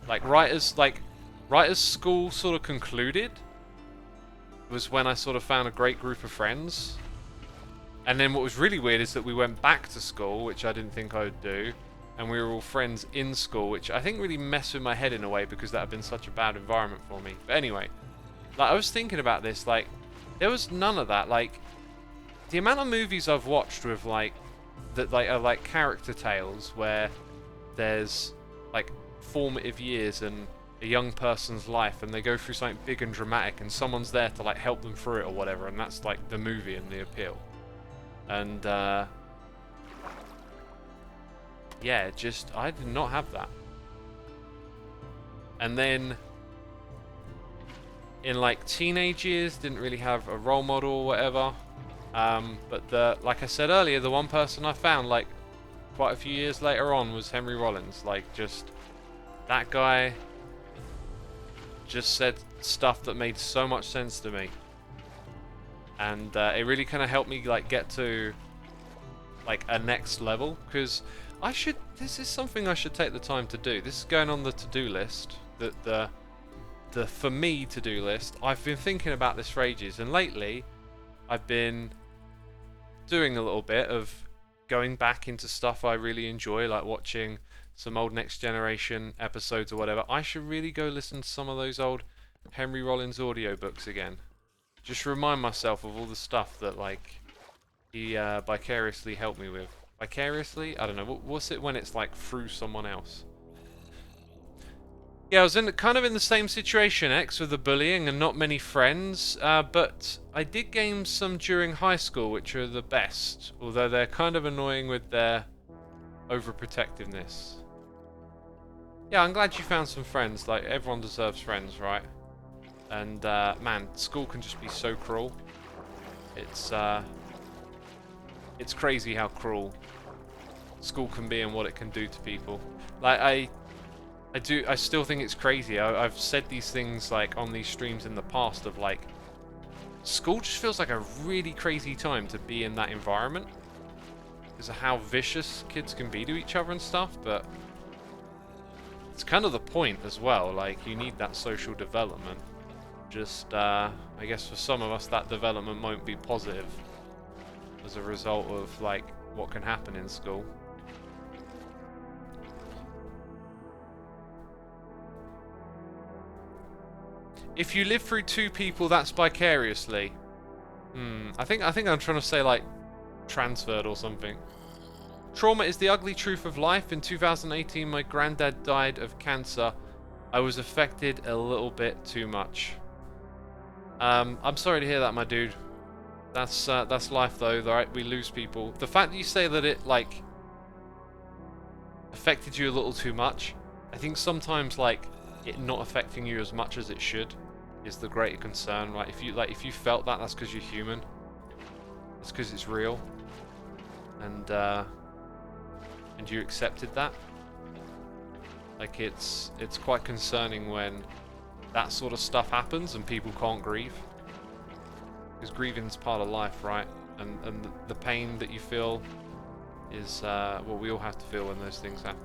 Like, right as school sort of concluded was when I sort of found a great group of friends. And then what was really weird is that we went back to school, which I didn't think I would do, and we were all friends in school, which I think really messed with my head in a way because that had been such a bad environment for me. But anyway, like, I was thinking about this, like, there was none of that. Like, the amount of movies I've watched with, like, that like are like character tales where there's like formative years and a young person's life, and they go through something big and dramatic, and someone's there to like help them through it or whatever, and that's like the movie and the appeal. And yeah, just I did not have that. And then in like teenage years, didn't really have a role model or whatever. But like I said earlier, the one person I found like quite a few years later on was Henry Rollins. Like, just that guy just said stuff that made so much sense to me, and it really kind of helped me like get to like a next level, because this is something I should take the time to do. This is going on the to-do list, the for me to-do list. I've been thinking about this for ages, and lately I've been doing a little bit of going back into stuff I really enjoy, like watching some old Next Generation episodes or whatever. I should really go listen to some of those old Henry Rollins audiobooks again. Just remind myself of all the stuff that like he vicariously helped me with. Vicariously? I don't know. What's it when it's like through someone else? Yeah, I was kind of in the same situation, X, with the bullying and not many friends, but I did gain some during high school, which are the best, although they're kind of annoying with their overprotectiveness. Yeah, I'm glad you found some friends. Like, everyone deserves friends, right? And man, school can just be so cruel. It's crazy how cruel school can be and what it can do to people. Like I still think it's crazy. I've said these things like on these streams in the past of like, school just feels like a really crazy time to be in that environment because of how vicious kids can be to each other and stuff, but it's kind of the point as well. Like, you need that social development. Just, I guess for some of us that development won't be positive as a result of like what can happen in school. If you live through two people, that's vicariously. I think I'm trying to say like transferred or something. Trauma is the ugly truth of life. In 2018, my granddad died of cancer. I was affected a little bit too much. I'm sorry to hear that, my dude. That's life though, right? We lose people. The fact that you say that it like affected you a little too much, I think sometimes like it not affecting you as much as it should is the greater concern, right? If you felt that, that's because you're human. It's because it's real, and you accepted that. Like it's quite concerning when that sort of stuff happens and people can't grieve, because grieving's part of life, right? And the pain that you feel is what we all have to feel when those things happen.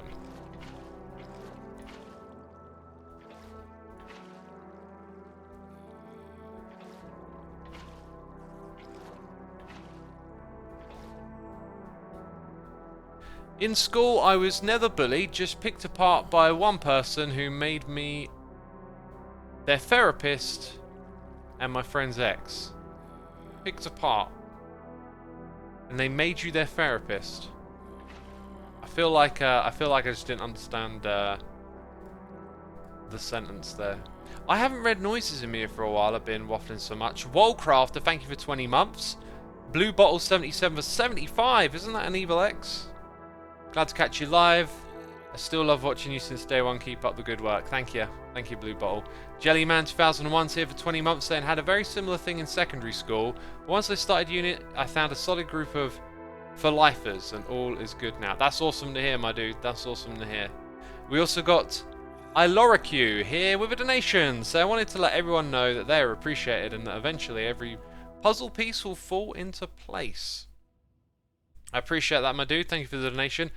In school, I was never bullied, just picked apart by one person who made me their therapist and my friend's ex. Picked apart. And they made you their therapist. I feel like I just didn't understand the sentence there. I haven't read Noises in Mir for a while. I've been waffling so much. Wallcrafter, thank you for 20 months. Blue Bottle 77 for 75. Isn't that an Evil X? Glad to catch you live. I still love watching you since day one. Keep up the good work. Thank you. Thank you, Blue Bottle. Jellyman 2001's here for 20 months saying, had a very similar thing in secondary school. But once I started unit, I found a solid group of for-lifers, and all is good now. That's awesome to hear, my dude. That's awesome to hear. We also got Iloraq here with a donation. So I wanted to let everyone know that they are appreciated and that eventually every puzzle piece will fall into place. I appreciate that, my dude. Thank you for the donation.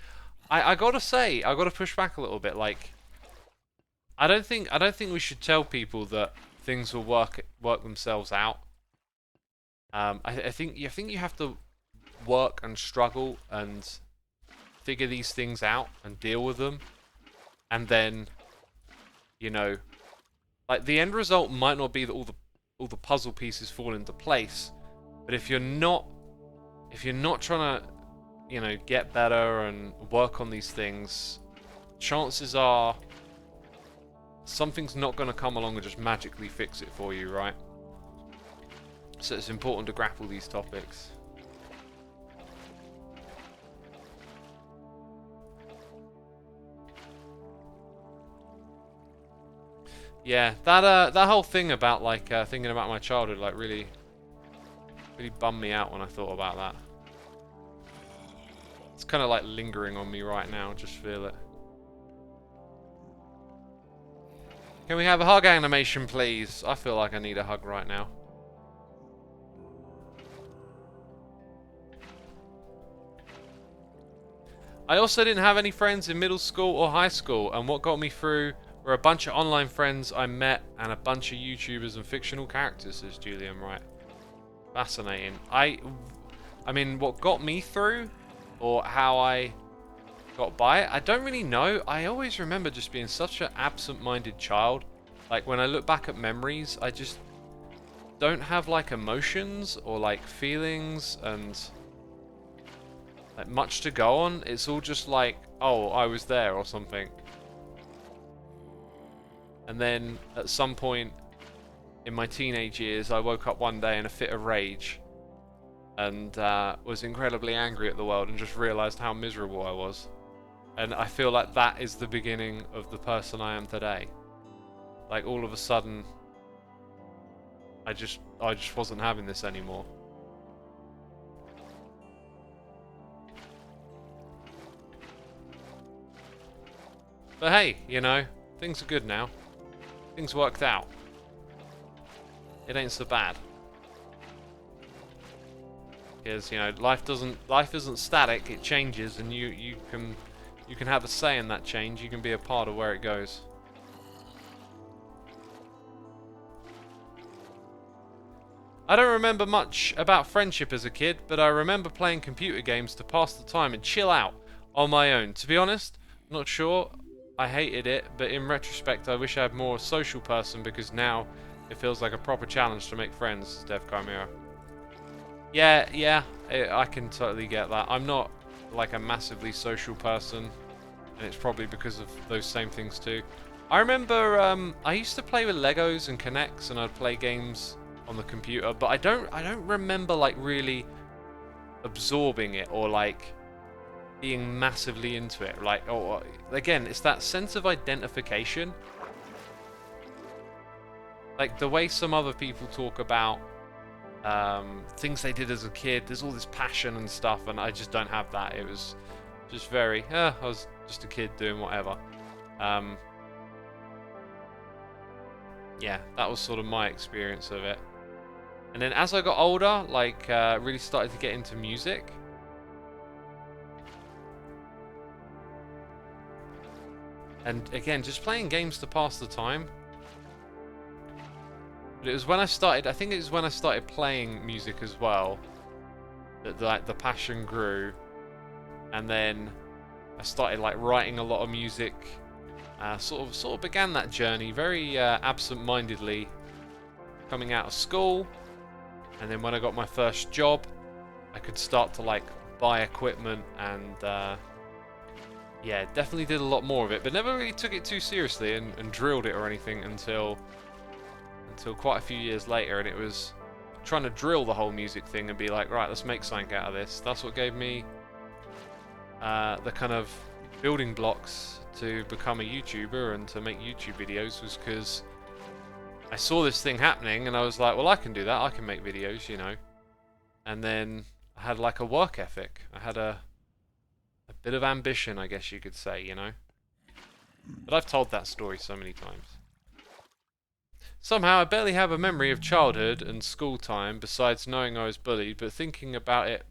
I gotta say, I gotta push back a little bit. Like, I don't think we should tell people that things will work themselves out. I think you have to work and struggle and figure these things out and deal with them, and then, you know, like the end result might not be that all the puzzle pieces fall into place, but if you're not trying to, you know, get better and work on these things, chances are something's not going to come along and just magically fix it for you, right? So it's important to grapple these topics. Yeah, that whole thing about like thinking about my childhood like really bummed me out when I thought about that. It's kind of like lingering on me right now, just feel it. Can we have a hug animation, please? I feel like I need a hug right now. I also didn't have any friends in middle school or high school, and what got me through were a bunch of online friends I met and a bunch of YouTubers and fictional characters, says Julian Wright. Fascinating. I mean, what got me through, or how I got by it, I don't really know. I always remember just being such an absent-minded child. Like, when I look back at memories, I just don't have, like, emotions or, like, feelings and, like, much to go on. It's all just like, oh, I was there or something. And then, at some point in my teenage years, I woke up one day in a fit of rage and was incredibly angry at the world and just realized how miserable I was. And I feel like that is the beginning of the person I am today. Like, all of a sudden, I just wasn't having this anymore. But hey, you know, things are good now. Things worked out. It ain't so bad. Because, you know, life isn't static, it changes, and you can have a say in that change. You can be a part of where it goes. I don't remember much about friendship as a kid, but I remember playing computer games to pass the time and chill out on my own. To be honest, not sure I hated it, but in retrospect I wish I had more social person, because now it feels like a proper challenge to make friends, Dev Chimera. Yeah, I can totally get that. I'm not like a massively social person, and it's probably because of those same things too. I remember I used to play with Legos and Kinects, and I'd play games on the computer, but I don't remember like really absorbing it or like being massively into it. Like, oh, again, it's that sense of identification. Like the way some other people talk about things they did as a kid, there's all this passion and stuff, and I just don't have that. It was just very, I was just a kid doing whatever. Yeah, that was sort of my experience of it. And then as I got older, like really started to get into music. And again, just playing games to pass the time. But it was when I started, I think it was when I started playing music as well, that like the passion grew. And then I started like writing a lot of music. Sort of began that journey very absent-mindedly, coming out of school. And then when I got my first job, I could start to like buy equipment, and yeah, definitely did a lot more of it, but never really took it too seriously and drilled it or anything until quite a few years later. And it was trying to drill the whole music thing and be like, right, let's make something out of this. That's what gave me the kind of building blocks to become a YouTuber and to make YouTube videos, was because I saw this thing happening and I was like, well, I can do that. I can make videos, you know. And then I had like a work ethic. I had a bit of ambition, I guess you could say, you know. But I've told that story so many times. Somehow I barely have a memory of childhood and school time besides knowing I was bullied, but thinking about it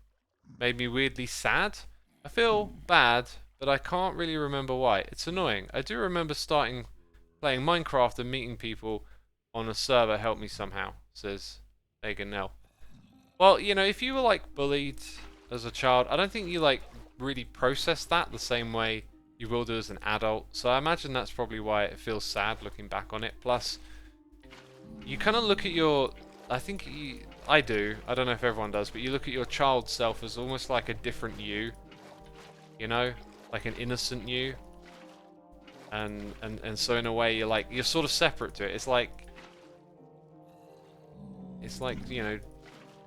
made me weirdly sad. I feel bad, but I can't really remember why. It's annoying. I do remember starting playing Minecraft and meeting people on a server helped me somehow, says Megan Nell. Well, you know, if you were like bullied as a child, I don't think you like really process that the same way you will do as an adult. So I imagine that's probably why it feels sad looking back on it. Plus, you kind of look at your, I do, I don't know if everyone does, but you look at your child self as almost like a different you, you know, like an innocent you. And so in a way you're sort of separate to it. It's like, you know,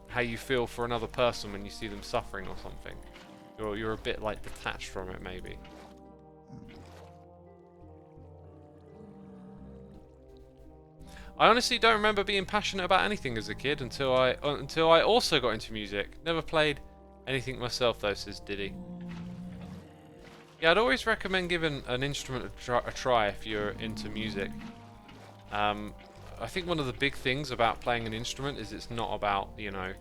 how you feel for another person when you see them suffering or something. You're a bit like detached from it, maybe. I honestly don't remember being passionate about anything as a kid until I also got into music. Never played anything myself though, says Diddy. Yeah, I'd always recommend giving an instrument a try if you're into music. I think one of the big things about playing an instrument is it's not about, you know,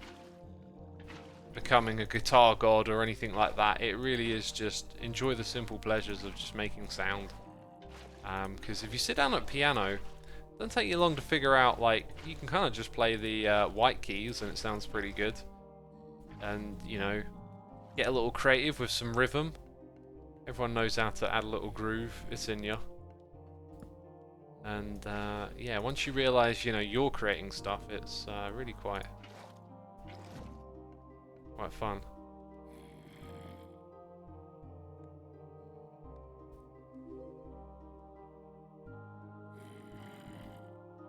becoming a guitar god or anything like that. It really is just enjoy the simple pleasures of just making sound. Because if you sit down at a piano, it doesn't take you long to figure out, like, you can kind of just play the white keys and it sounds pretty good. And, you know, get a little creative with some rhythm. Everyone knows how to add a little groove. It's in you. And yeah, once you realise, you know, you're creating stuff, it's really quite fun.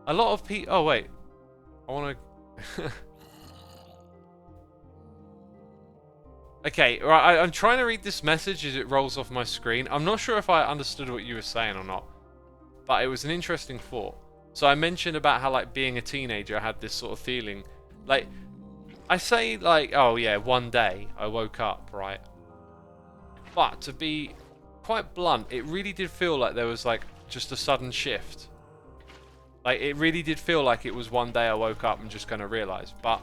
A lot of people. Oh wait, I want to. Okay, right. I'm trying to read this message as it rolls off my screen. I'm not sure if I understood what you were saying or not, but it was an interesting thought. So I mentioned about how like being a teenager I had this sort of feeling. Like I say like, oh yeah, one day I woke up, right? But to be quite blunt, it really did feel like there was like just a sudden shift. Like it really did feel like it was one day I woke up and just kind of realised. But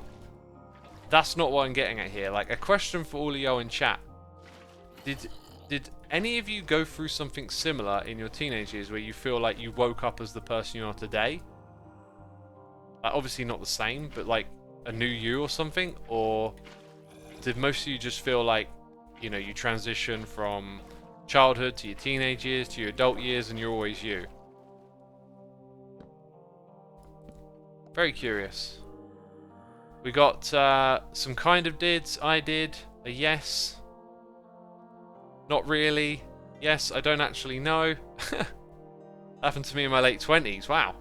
that's not what I'm getting at here. Like a question for all of y'all in chat. Did any of you go through something similar in your teenage years where you feel like you woke up as the person you are today? Like obviously not the same, but like a new you or something? Or did most of you just feel like, you know, you transition from childhood to your teenage years to your adult years and you're always you? Very curious. We got some kind of dids. I did. A yes. Not really. Yes, I don't actually know. Happened to me in my late 20s. Wow.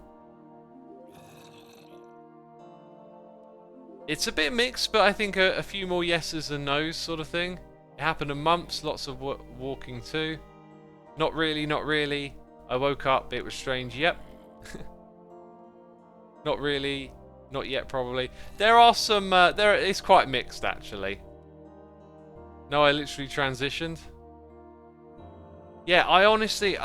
It's a bit mixed, but I think a few more yeses than nos sort of thing. It happened in months. Lots of walking too. Not really, not really. I woke up. It was strange. Yep. Not really. Not yet, probably. There are some... it's quite mixed, actually. No, I literally transitioned. Yeah, I honestly...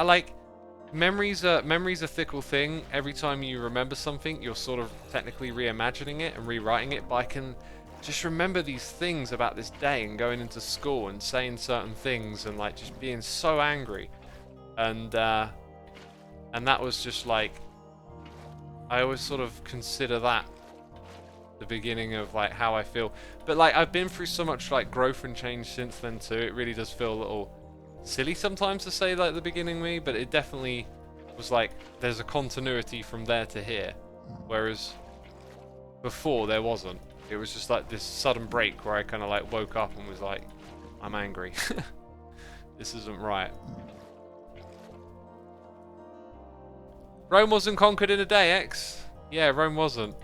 Memory's a fickle thing. Every time you remember something, you're sort of technically reimagining it and rewriting it. But I can just remember these things about this day and going into school and saying certain things and, like, just being so angry. And that was just, like... I always sort of consider that the beginning of like how I feel, but like I've been through so much like growth and change since then too. It really does feel a little silly sometimes to say like the beginning me, but it definitely was like there's a continuity from there to here, whereas before there wasn't. It was just like this sudden break where I kind of like woke up and was like, I'm angry. This isn't right. Rome wasn't conquered in a day, X. Yeah, Rome wasn't.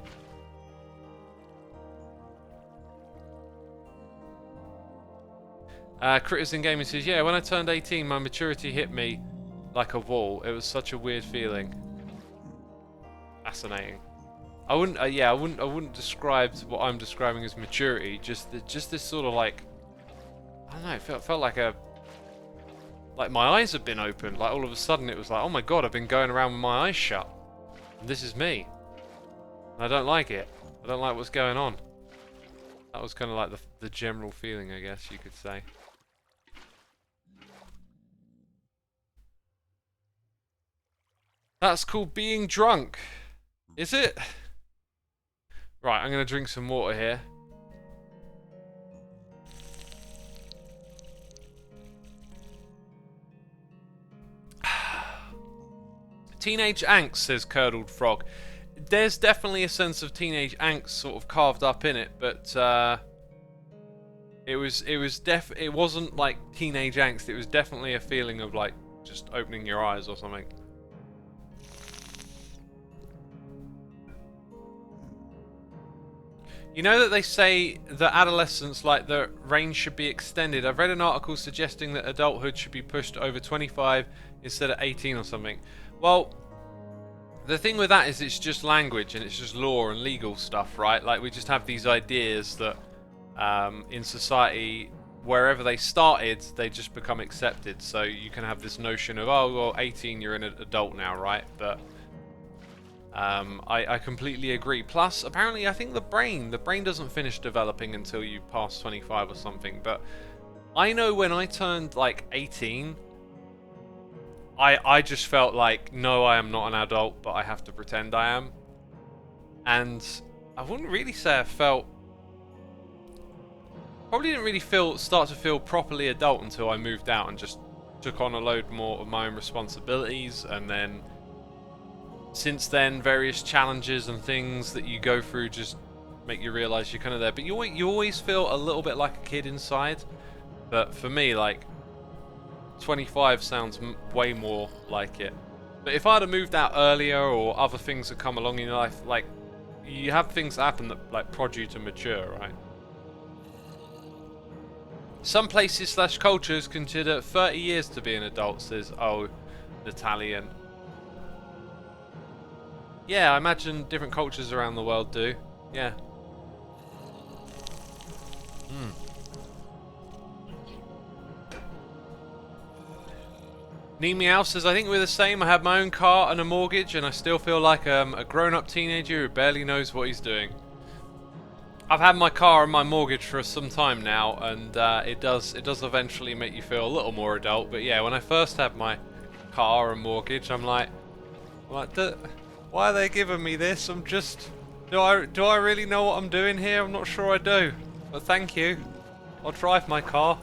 Critters in Gaming says, yeah, when I turned 18, my maturity hit me like a wall. It was such a weird feeling. Fascinating. I wouldn't, I wouldn't describe what I'm describing as maturity. Just this sort of like, I don't know. It felt like my eyes have been opened. Like all of a sudden, it was like, oh my god, I've been going around with my eyes shut, and this is me. And I don't like it. I don't like what's going on. That was kind of like the general feeling, I guess you could say. That's called being drunk. Is it? Right, I'm going to drink some water here. Teenage angst, says Curdled Frog. There's definitely a sense of teenage angst sort of carved up in it, but it wasn't like teenage angst. It was definitely a feeling of like just opening your eyes or something. You know that they say that adolescence, like the range should be extended. I've read an article suggesting that adulthood should be pushed over 25 instead of 18 or something. Well, the thing with that is it's just language and it's just law and legal stuff, right? Like we just have these ideas that in society, wherever they started, they just become accepted. So you can have this notion of, oh, well, 18, you're an adult now, right? But I completely agree. Plus, apparently, I think the brain doesn't finish developing until you pass 25 or something. But I know when I turned like 18, I just felt like, no, I am not an adult, but I have to pretend I am. And I wouldn't really say I felt... Probably didn't really start to feel properly adult until I moved out and just took on a load more of my own responsibilities. And then, since then, various challenges and things that you go through just make you realise you're kind of there. But you always feel a little bit like a kid inside. But for me, like... 25 sounds way more like it. But if I'd have moved out earlier or other things that come along in your life, like, you have things happen that, like, prod you to mature, right? Some places / cultures consider 30 years to be an adult, says, oh, Italian. Yeah, I imagine different cultures around the world do. Yeah. Hmm. Nee Meow says, I think we're the same. I have my own car and a mortgage, and I still feel like a grown-up teenager who barely knows what he's doing. I've had my car and my mortgage for some time now, and it does eventually make you feel a little more adult. But yeah, when I first had my car and mortgage, I'm like, why are they giving me this? I'm just, do I really know what I'm doing here? I'm not sure I do. But thank you. I'll drive my car.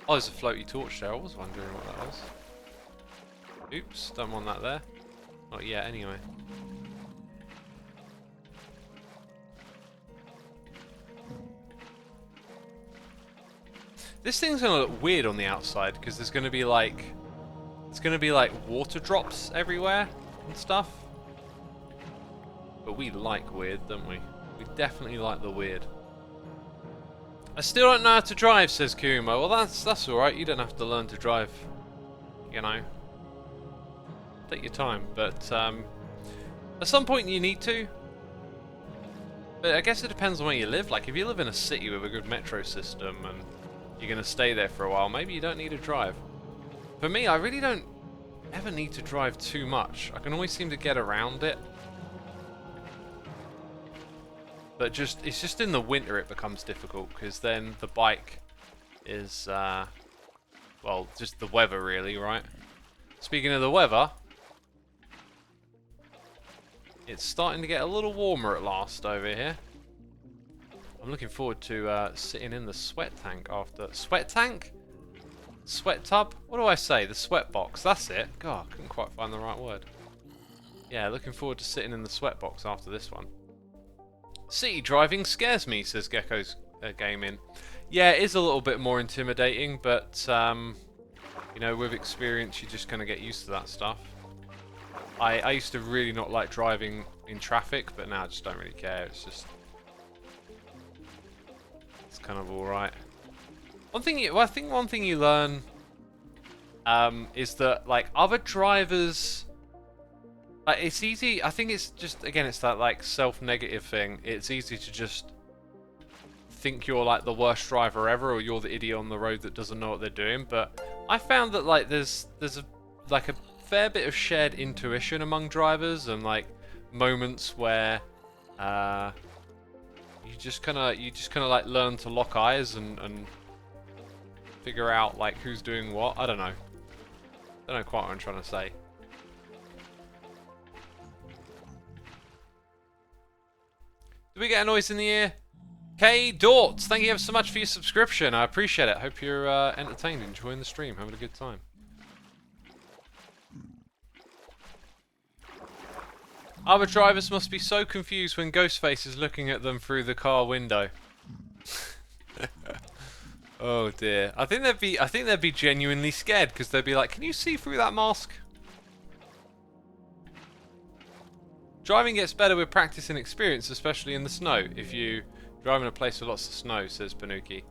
Oh, there's a floaty torch there. I was wondering what that was. Oops, don't want that there. Not yet, anyway. This thing's gonna look weird on the outside because there's gonna be like, water drops everywhere and stuff. But we like weird, don't we? We definitely like the weird. I still don't know how to drive, says Kuma. Well, that's all right. You don't have to learn to drive. You know, take your time. But at some point you need to. But I guess it depends on where you live. Like if you live in a city with a good metro system and you're gonna stay there for a while, maybe you don't need to drive. For me, I really don't ever need to drive too much. I can always seem to get around it. But it's just in the winter it becomes difficult because then the bike is, well, just the weather really, right? Speaking of the weather, it's starting to get a little warmer at last over here. I'm looking forward to sitting in the sweat tank after... Sweat tank? Sweat tub? What do I say? The sweat box. That's it. God, I couldn't quite find the right word. Yeah, looking forward to sitting in the sweat box after this one. City driving scares me, says Gecko's Gaming. Yeah, it is a little bit more intimidating, but you know, with experience, you're just gonna get used to that stuff. I used to really not like driving in traffic, but now I just don't really care. It's kind of all right. I think one thing you learn is that like other drivers. Like, it's easy, I think it's just, again, it's that, like, self-negative thing. It's easy to just think you're, like, the worst driver ever, or you're the idiot on the road that doesn't know what they're doing, but I found that, like, there's a fair bit of shared intuition among drivers, and, like, moments where, you just kind of, like, learn to lock eyes and figure out, like, who's doing what. I don't know quite what I'm trying to say. Did we get a noise in the ear? K Dorts, thank you ever so much for your subscription. I appreciate it. Hope you're entertained, enjoying the stream, having a good time. Other drivers must be so confused when Ghostface is looking at them through the car window. Oh dear. I think they'd be genuinely scared because they'd be like, "Can you see through that mask?" Driving gets better with practice and experience, especially in the snow. If you drive in a place with lots of snow, says Panuki.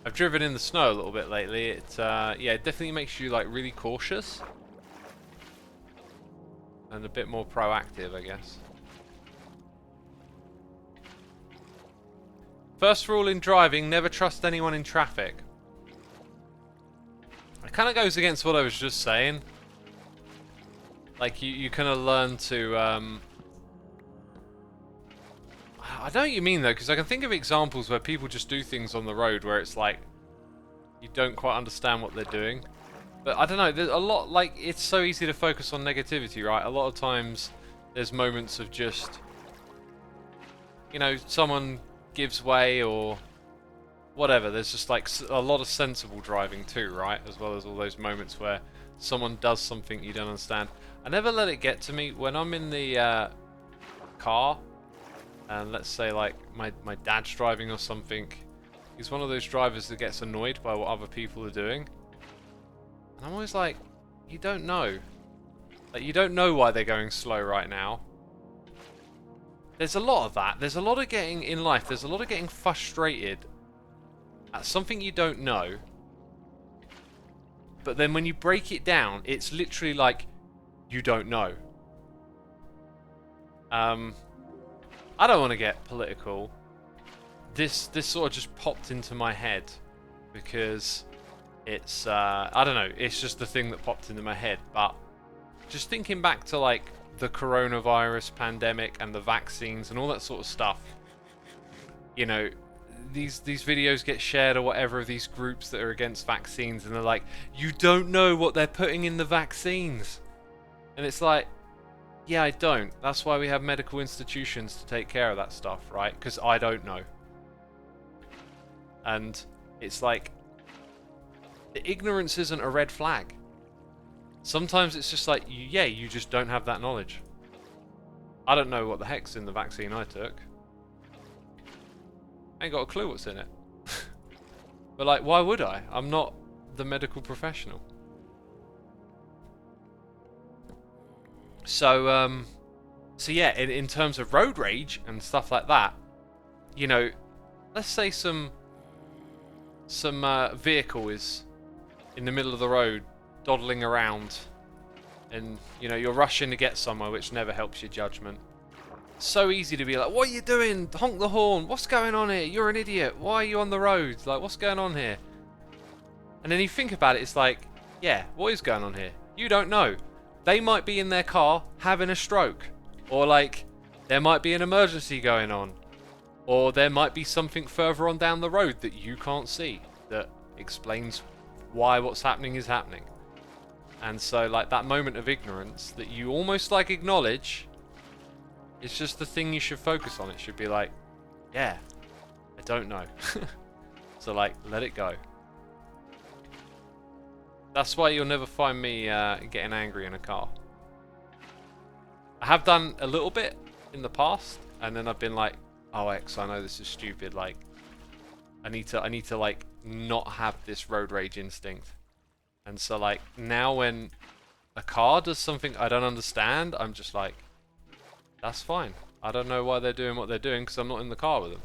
I've driven in the snow a little bit lately. It definitely makes you like really cautious and a bit more proactive, I guess. First rule in driving: never trust anyone in traffic. It kind of goes against what I was just saying. Like you kind of learn to. I know what you mean though, because I can think of examples where people just do things on the road where it's like you don't quite understand what they're doing. But I don't know, there's a lot, like, it's so easy to focus on negativity, right? A lot of times there's moments of just, you know, someone gives way or whatever. There's just like a lot of sensible driving too, right? As well as all those moments where someone does something you don't understand. I never let it get to me when I'm in the car. And let's say like my dad's driving or something. He's one of those drivers that gets annoyed by what other people are doing. And I'm always like, you don't know. Like, you don't know why they're going slow right now. There's a lot of that. There's a lot of getting in life. There's a lot of getting frustrated at something you don't know. But then when you break it down, it's literally like, you don't know. I don't want to get political. This sort of just popped into my head because it's I don't know, it's just the thing that popped into my head. But just thinking back to like the coronavirus pandemic and the vaccines and all that sort of stuff, you know, these videos get shared or whatever of these groups that are against vaccines, and they're like, you don't know what they're putting in the vaccines. And it's like, yeah, I don't. That's why we have medical institutions to take care of that stuff, right? Because I don't know. And it's like, the ignorance isn't a red flag. Sometimes it's just like, yeah, you just don't have that knowledge. I don't know what the heck's in the vaccine I took. I ain't got a clue what's in it. But like, why would I? I'm not the medical professional. So yeah, in terms of road rage and stuff like that, you know, let's say some vehicle is in the middle of the road, dawdling around, and you know you're rushing to get somewhere, which never helps your judgment. So easy to be like, what are you doing? Honk the horn. What's going on here? You're an idiot. Why are you on the road? Like, what's going on here? And then you think about it, it's like, yeah, what is going on here? You don't know. They might be in their car having a stroke. Or like, there might be an emergency going on. Or there might be something further on down the road that you can't see that explains why what's happening is happening. And so like that moment of ignorance that you almost like acknowledge, it's just the thing you should focus on. It should be like, yeah, I don't know. So like, let it go. That's why you'll never find me getting angry in a car. I have done a little bit in the past, and then I've been like, oh X, I know this is stupid, like I need to like not have this road rage instinct. And so like now when a car does something I don't understand, I'm just like, that's fine. I don't know why they're doing what they're doing because I'm not in the car with them.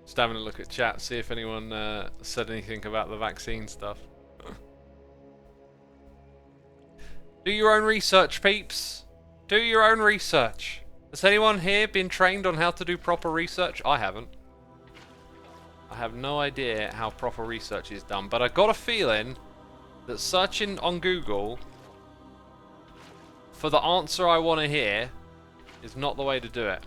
Just having a look at chat, see if anyone said anything about the vaccine stuff. Do your own research, peeps. Do your own research. Has anyone here been trained on how to do proper research? I haven't. I have no idea how proper research is done, but I got a feeling that searching on Google for the answer I want to hear is not the way to do it.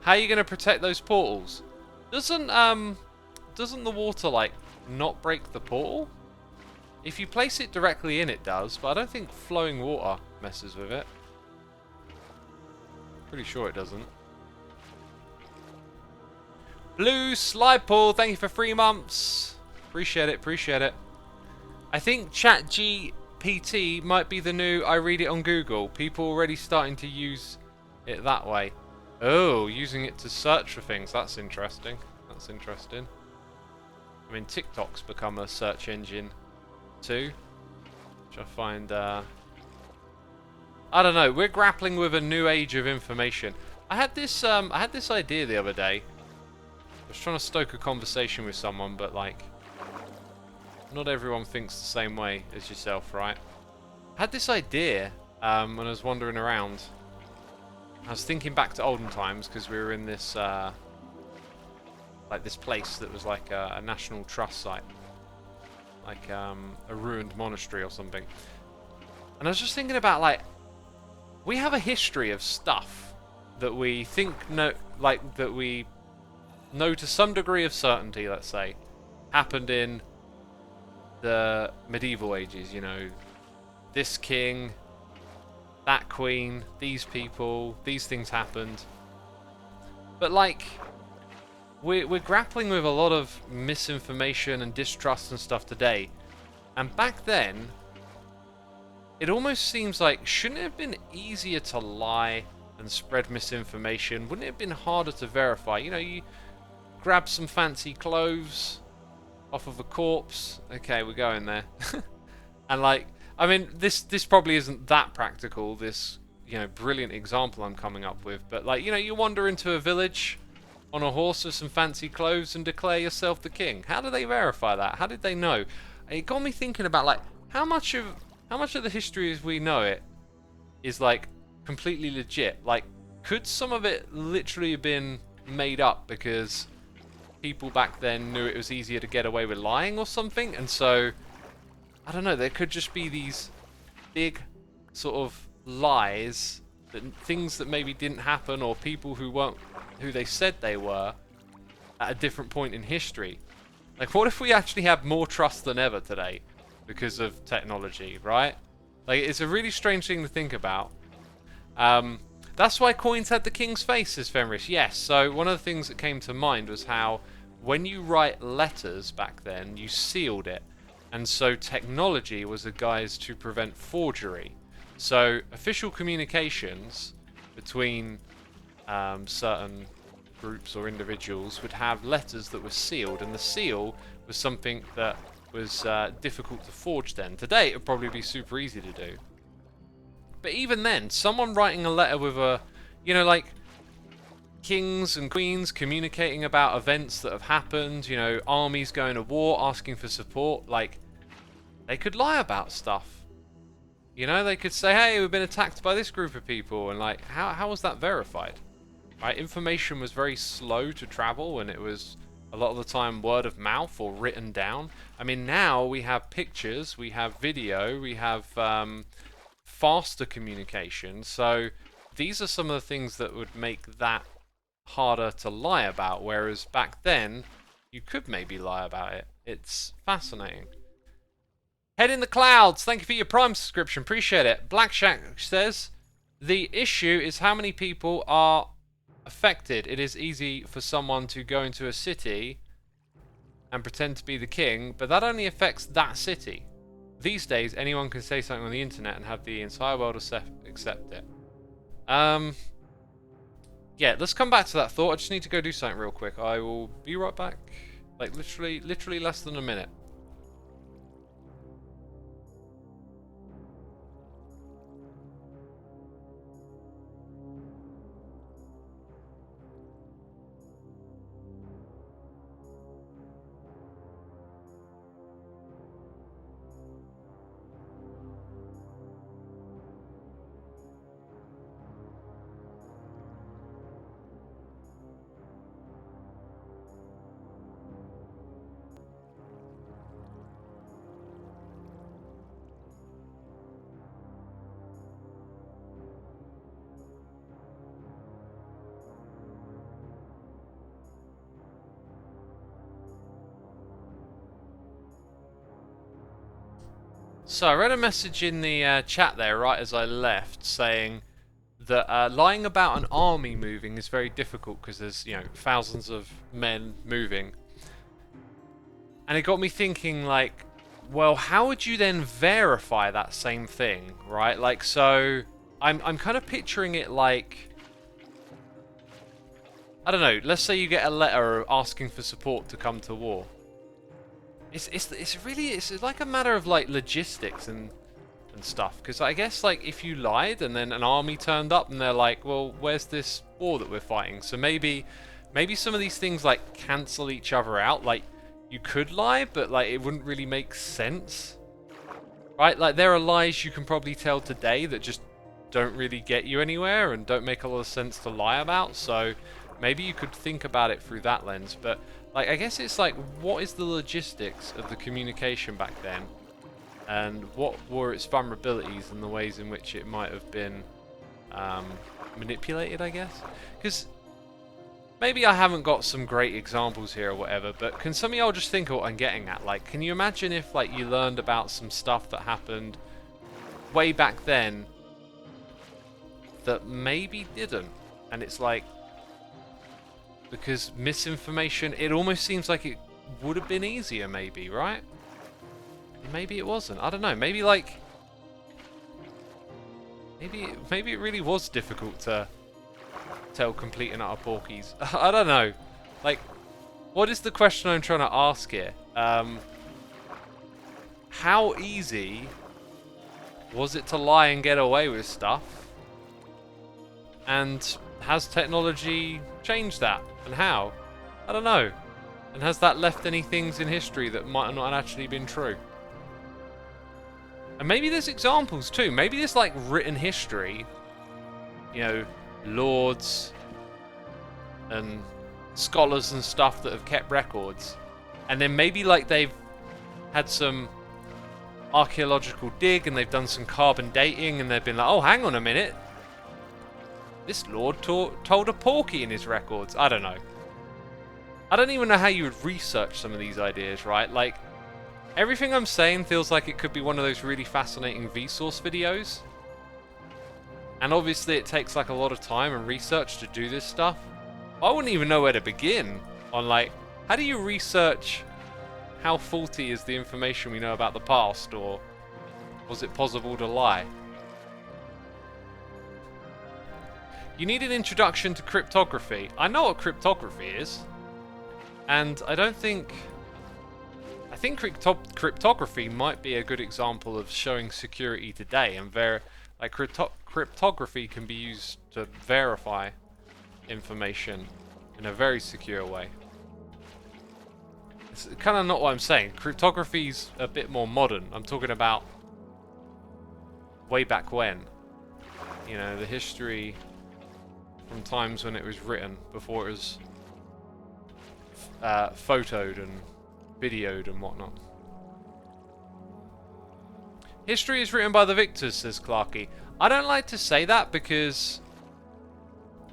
How are you going to protect those portals? Doesn't the water like not break the portal? If you place it directly in, it does, but I don't think flowing water messes with it. Pretty sure it doesn't. Blue Slide Pool, thank you for 3 months. Appreciate it, appreciate it. I think ChatGPT might be the new I read it on Google. People already starting to use it that way. Oh, using it to search for things. That's interesting. That's interesting. I mean, TikTok's become a search engine too, which I find, I don't know. We're grappling with a new age of information. I had this idea the other day. I was trying to stoke a conversation with someone, but like, not everyone thinks the same way as yourself, right? I had this idea when I was wandering around. I was thinking back to olden times because we were in this like this place that was like a national trust site, like a ruined monastery or something. And I was just thinking about like, we have a history of stuff that we think that we know to some degree of certainty, let's say, happened in the medieval ages, you know, this king, that queen, these people, these things happened. But like, we're grappling with a lot of misinformation and distrust and stuff today. And back then, it almost seems like, shouldn't it have been easier to lie and spread misinformation? Wouldn't it have been harder to verify? You know, you grab some fancy clothes off of a corpse. Okay, we're going there. And like, I mean, this probably isn't that practical, this, you know, brilliant example I'm coming up with, but like, you know, you wander into a village on a horse with some fancy clothes and declare yourself the king. How do they verify that? How did they know? It got me thinking about like how much of the history as we know it is like completely legit. Like, could some of it literally have been made up because people back then knew it was easier to get away with lying or something? And so, I don't know, there could just be these big sort of lies, that things that maybe didn't happen, or people who weren't who they said they were at a different point in history. Like, what if we actually have more trust than ever today because of technology, right? Like, it's a really strange thing to think about. That's why coins had the king's face, says Fenris. Yes, so one of the things that came to mind was how when you write letters back then, you sealed it. And so technology was a guise to prevent forgery. So official communications between certain groups or individuals would have letters that were sealed, and the seal was something that was difficult to forge then. Today it would probably be super easy to do. But even then, someone writing a letter with a, you know, like kings and queens communicating about events that have happened, you know, armies going to war, asking for support, like, they could lie about stuff. You know, they could say, hey, we've been attacked by this group of people, and like, how was that verified? Right, information was very slow to travel, and it was a lot of the time word of mouth or written down. I mean, now we have pictures, we have video, we have faster communication, so these are some of the things that would make that harder to lie about, whereas back then, you could maybe lie about it. It's fascinating. Head in the clouds, thank you for your Prime subscription, appreciate it. Black Shack says, the issue is how many people are affected. It is easy for someone to go into a city and pretend to be the king, but that only affects that city. These days, anyone can say something on the internet and have the entire world accept it. Yeah, let's come back to that thought. I just need to go do something real quick. I will be right back. Like, literally less than a minute. So I read a message in the chat there right as I left saying that lying about an army moving is very difficult because there's, you know, thousands of men moving. And it got me thinking, like, well, how would you then verify that same thing, right? Like, so I'm kind of picturing it like, I don't know, let's say you get a letter asking for support to come to war. It's like a matter of like logistics and stuff, because I guess like if you lied and then an army turned up and they're like, well, where's this war that we're fighting? So maybe some of these things like cancel each other out. Like, you could lie, but like it wouldn't really make sense, right? Like, there are lies you can probably tell today that just don't really get you anywhere and don't make a lot of sense to lie about. So maybe you could think about it through that lens. But like, I guess it's like, what is the logistics of the communication back then? And what were its vulnerabilities and the ways in which it might have been manipulated, I guess? Because maybe I haven't got some great examples here or whatever, but can some of y'all just think of what I'm getting at? Like, can you imagine if like you learned about some stuff that happened way back then that maybe didn't? And it's like, because misinformation, it almost seems like it would have been easier maybe, right? Maybe it wasn't. I don't know. Maybe like, maybe it really was difficult to tell complete and utter porkies. I don't know. Like, what is the question I'm trying to ask here? How easy Was it to lie and get away with stuff? And has technology changed that? And how? I don't know. And has that left any things in history that might not have actually been true? And maybe there's examples too. Maybe there's like written history, you know, lords and scholars and stuff that have kept records. And then maybe like they've had some archaeological dig and they've done some carbon dating and they've been like, oh, hang on a minute. This lord told a porky in his records. I don't know. I don't even know how you would research some of these ideas, right? Like, everything I'm saying feels like it could be one of those really fascinating Vsauce videos. And obviously it takes like a lot of time and research to do this stuff. I wouldn't even know where to begin on like, how do you research how faulty is the information we know about the past, or was it possible to lie? You need an introduction to cryptography. I know what cryptography is. And I think cryptography might be a good example of showing security today, and cryptography can be used to verify information in a very secure way. It's kind of not what I'm saying. Cryptography's a bit more modern. I'm talking about way back when. You know, the history from times when it was written, before it was photoed and videoed and whatnot. History is written by the victors, says Clarky. I don't like to say that because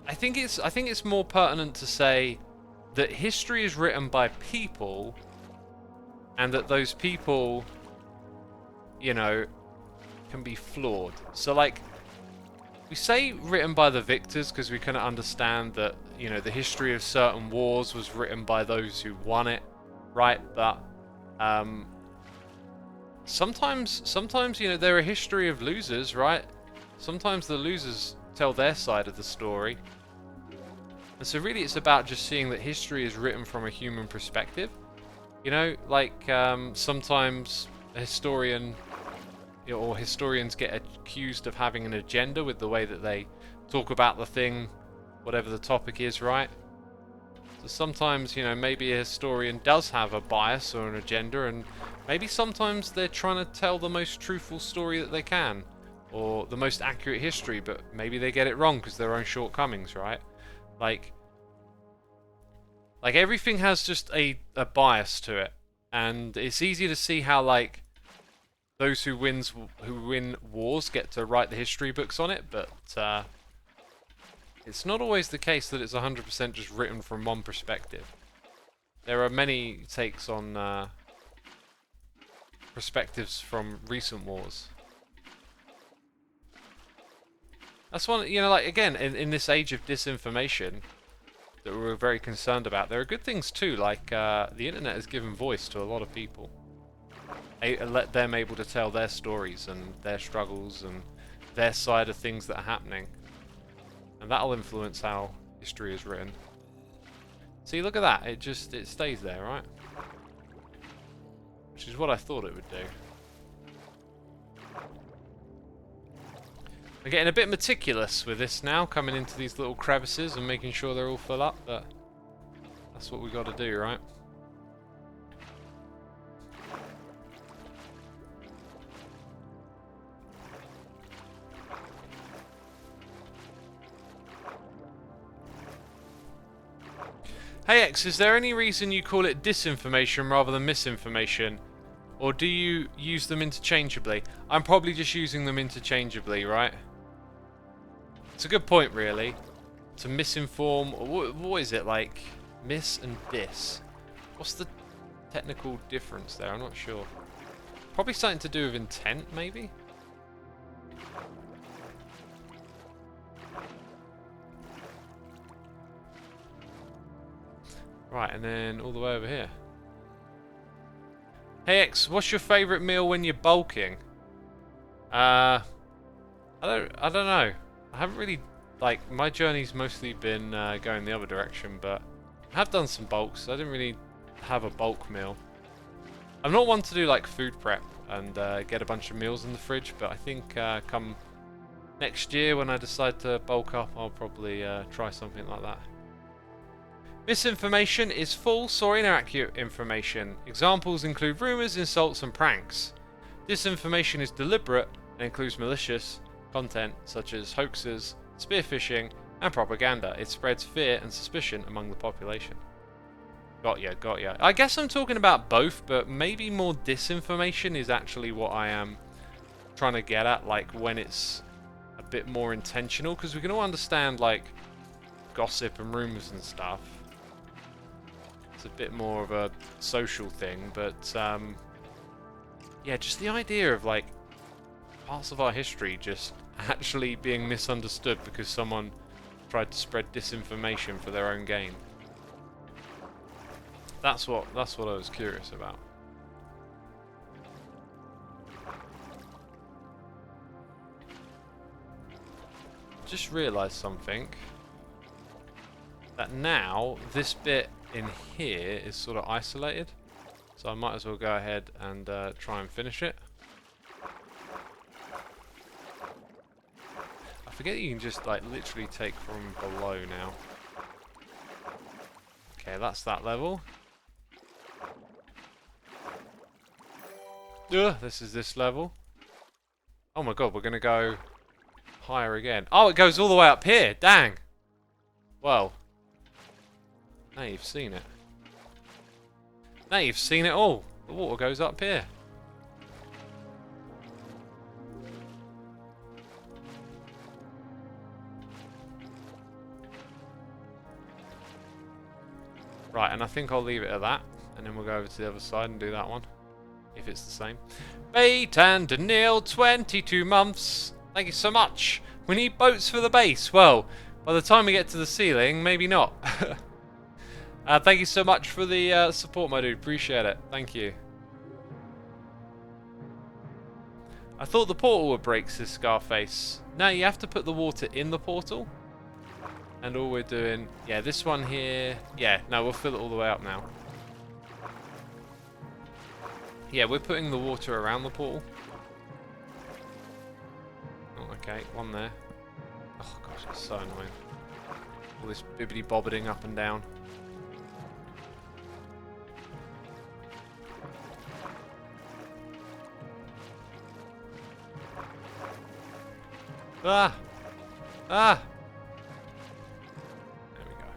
I think it's more pertinent to say that history is written by people, and that those people, you know, can be flawed. So like, we say written by the victors because we kind of understand that, you know, the history of certain wars was written by those who won it, right? But sometimes, you know, there are a history of losers, right? Sometimes the losers tell their side of the story. And so really it's about just seeing that history is written from a human perspective. You know, like sometimes a historian, you know, or historians get accused of having an agenda with the way that they talk about the thing, whatever the topic is, right? So sometimes, you know, maybe a historian does have a bias or an agenda, and maybe sometimes they're trying to tell the most truthful story that they can, or the most accurate history, but maybe they get it wrong because of their own shortcomings, right? Like everything has just a bias to it, and it's easy to see how like those who win wars get to write the history books on it, but it's not always the case that it's 100% just written from one perspective. There are many takes on perspectives from recent wars. That's one, you know, like again, in this age of disinformation that we're very concerned about, there are good things too, like the internet has given voice to a lot of people. Let them able to tell their stories and their struggles and their side of things that are happening. And that'll influence how history is written. See, look at that, it stays there, right? Which is what I thought it would do. I'm getting a bit meticulous with this now, coming into these little crevices and making sure they're all full up, but that's what we got to do, right? Hey X, is there any reason you call it disinformation rather than misinformation? Or do you use them interchangeably? I'm probably just using them interchangeably, right? It's a good point, really. To misinform, what is it, like miss and dis? What's the technical difference there? I'm not sure. Probably something to do with intent, maybe? Right, and then all the way over here. Hey X, what's your favourite meal when you're bulking? I don't know. I haven't really, like, my journey's mostly been going the other direction, but I have done some bulks. I didn't really have a bulk meal. I'm not one to do like food prep and get a bunch of meals in the fridge, but I think come next year when I decide to bulk up, I'll probably try something like that. Misinformation is false or inaccurate information. Examples include rumours, insults and pranks. Disinformation is deliberate and includes malicious content such as hoaxes, spearphishing and propaganda. It spreads fear and suspicion among the population. Got ya. I guess I'm talking about both, but maybe more disinformation is actually what I am trying to get at, like when it's a bit more intentional, because we can all understand like gossip and rumours and stuff. It's a bit more of a social thing, but yeah, just the idea of like parts of our history just actually being misunderstood because someone tried to spread disinformation for their own gain. That's what I was curious about. Just realised something. That now this bit in here is sort of isolated, so I might as well go ahead and try and finish it. I forget you can just like literally take from below now. Okay, that's that level. This is this level. Oh my god, we're gonna go higher again. Oh, it goes all the way up here. Dang. Well, now you've seen it. Now you've seen it all. The water goes up here. Right, and I think I'll leave it at that, and then we'll go over to the other side and do that one, if it's the same. Bait and Neil, 22 months. Thank you so much. We need boats for the base. Well, by the time we get to the ceiling, maybe not. Thank you so much for the support, my dude. Appreciate it. Thank you. I thought the portal would break, says Scarface. No, you have to put the water in the portal. And all we're doing... Yeah, this one here... Yeah, no, we'll fill it all the way up now. Yeah, we're putting the water around the portal. Oh, okay, one there. Oh, gosh, it's so annoying. All this bibbidi-bobbiting up and down. Ah! Ah! There we go.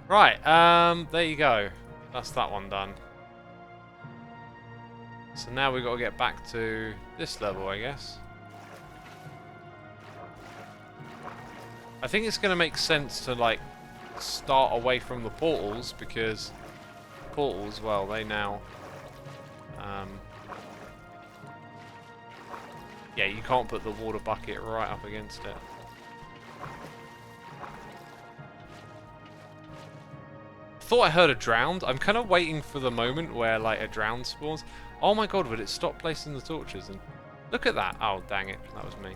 Right, there you go. That's that one done. So now we've got to get back to this level, I guess. I think it's going to make sense to, like, start away from the portals, because portals, well, they now... yeah, you can't put the water bucket right up against it. Thought I heard a drowned. I'm kind of waiting for the moment where, like, a drowned spawns. Oh my god, would it stop placing the torches? And look at that. Oh, dang it. That was me.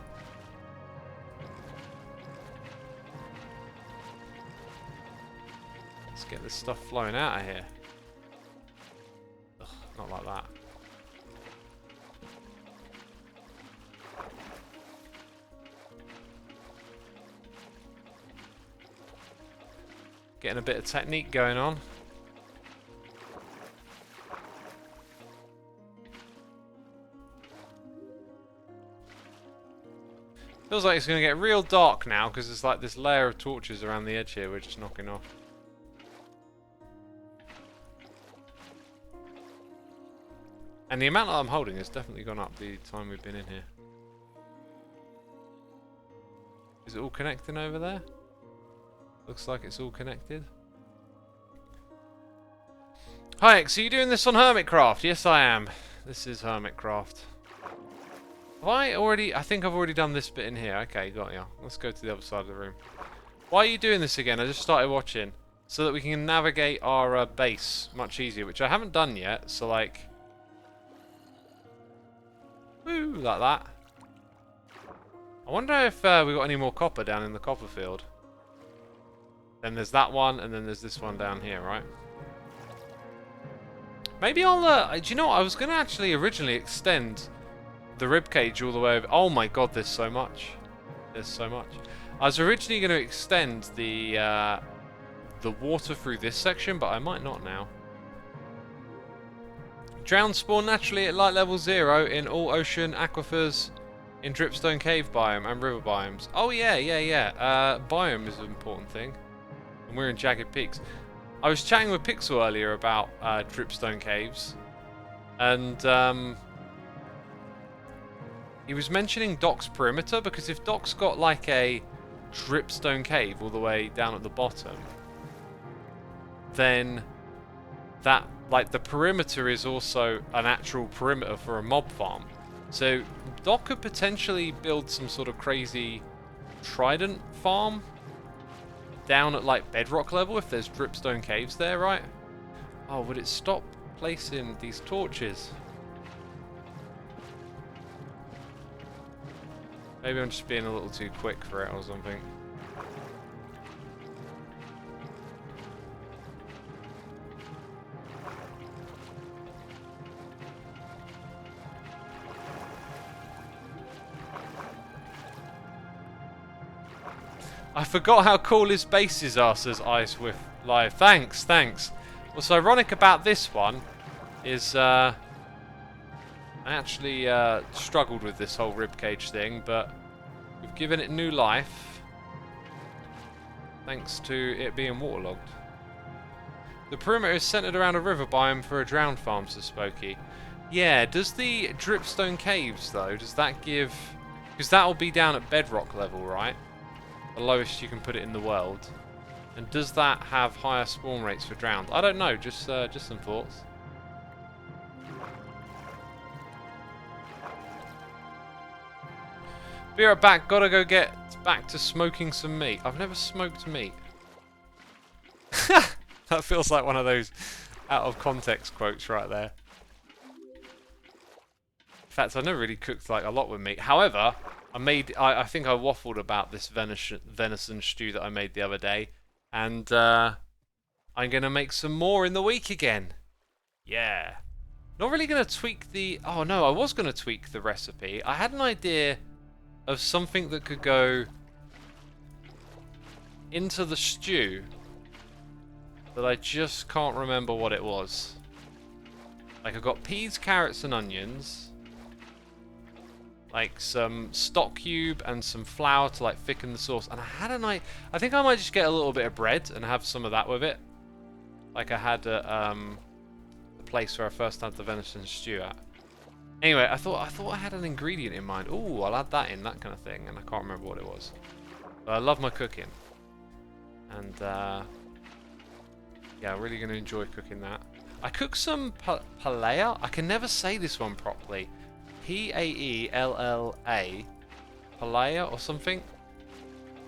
Let's get this stuff flowing out of here. Ugh, not like that. Getting a bit of technique going on. Feels like it's going to get real dark now because there's like this layer of torches around the edge here we're just knocking off. And the amount that I'm holding has definitely gone up the time we've been in here. Is it all connecting over there? Looks like it's all connected. Hi X, are you doing this on Hermitcraft? Yes I am. This is Hermitcraft. Have I already... I think I've already done this bit in here. Okay, got ya. Let's go to the other side of the room. Why are you doing this again? I just started watching. So that we can navigate our base much easier, which I haven't done yet. So like... Woo, like that. I wonder if we got any more copper down in the copper field. Then there's that one, and then there's this one down here, right? Maybe I'll, do you know what? I was going to actually originally extend the ribcage all the way over. Oh my god, there's so much. There's so much. I was originally going to extend the water through this section, but I might not now. Drowned spawn naturally at light level 0 in all ocean aquifers in dripstone cave biome and river biomes. Oh yeah. Biome is an important thing. And we're in Jagged Peaks. I was chatting with Pixel earlier about dripstone caves. And he was mentioning Doc's perimeter, because if Doc's got like a dripstone cave all the way down at the bottom, then that, like, the perimeter is also an actual perimeter for a mob farm. So Doc could potentially build some sort of crazy trident farm down at like bedrock level if there's dripstone caves there, right? Oh, would it stop placing these torches? Maybe I'm just being a little too quick for it or something. I forgot how cool his bases are, says Icewiff Live. Thanks. What's ironic about this one is I actually struggled with this whole ribcage thing, but we've given it new life thanks to it being waterlogged. The perimeter is centered around a river biome for a drowned farm, says Spooky. Yeah, does the dripstone caves though, does that give... Because that'll be down at bedrock level, right? The lowest you can put it in the world. And does that have higher spawn rates for drowned? I don't know, just some thoughts. Be right back, gotta go get back to smoking some meat. I've never smoked meat. That feels like one of those out of context quotes right there. In fact, I've never really cooked like a lot with meat. However, I think I waffled about this venison stew that I made the other day, and I'm gonna make some more in the week again. Yeah. Not really gonna tweak the... Oh no, I was gonna tweak the recipe. I had an idea of something that could go into the stew, but I just can't remember what it was. Like, I've got peas, carrots, and onions. Like some stock cube and some flour to like thicken the sauce. And I think I might just get a little bit of bread and have some of that with it. Like I had at the place where I first had the venison stew at. Anyway, I thought I had an ingredient in mind. Ooh, I'll add that in, that kind of thing, and I can't remember what it was. But I love my cooking. And yeah, I'm really gonna enjoy cooking that. I cooked some palea. I can never say this one properly. P-A-E-L-L-A, palea or something,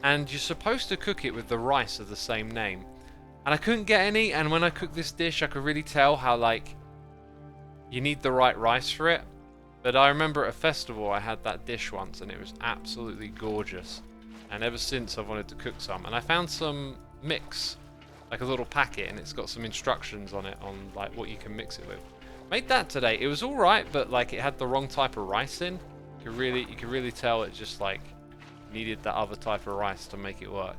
and you're supposed to cook it with the rice of the same name, and I couldn't get any, and when I cooked this dish I could really tell how, like, you need the right rice for it. But I remember at a festival I had that dish once and it was absolutely gorgeous, and ever since I've wanted to cook some, and I found some mix, like a little packet, and it's got some instructions on it on like what you can mix it with. Made that today. It was alright, but like it had the wrong type of rice in. You could really tell it just like needed that other type of rice to make it work.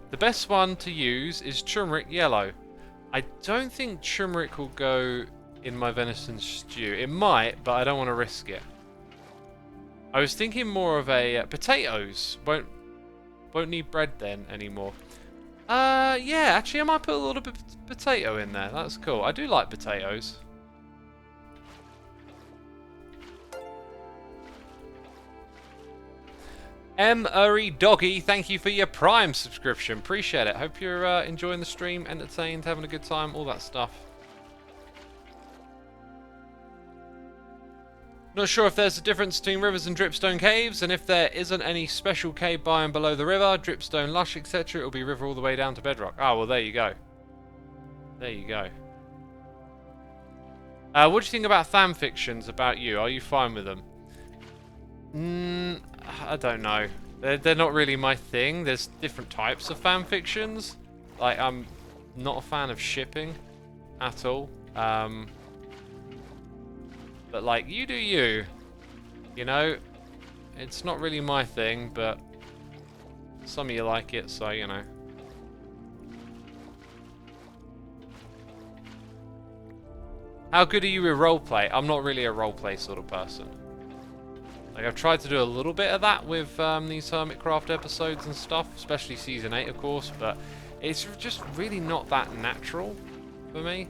The best one to use is turmeric yellow. I don't think turmeric will go in my venison stew. It might, but I don't want to risk it. I was thinking more of a potatoes. Won't need bread then anymore. Yeah, actually I might put a little bit of potato in there. That's cool. I do like potatoes. Uri Doggy, thank you for your Prime subscription. Appreciate it. Hope you're enjoying the stream, entertained, having a good time, all that stuff. Not sure if there's a difference between rivers and dripstone caves, and if there isn't any special cave biome below the river, dripstone, lush, etc., it'll be river all the way down to bedrock. Oh, well, there you go. There you go. What do you think about fan fictions about you? Are you fine with them? I don't know. They're not really my thing. There's different types of fan fictions. Like, I'm not a fan of shipping at all. But like, you do you. You know? It's not really my thing, but some of you like it, so, you know. How good are you with roleplay? I'm not really a roleplay sort of person. Like, I've tried to do a little bit of that with these Hermitcraft episodes and stuff, especially Season 8, of course, but it's just really not that natural for me.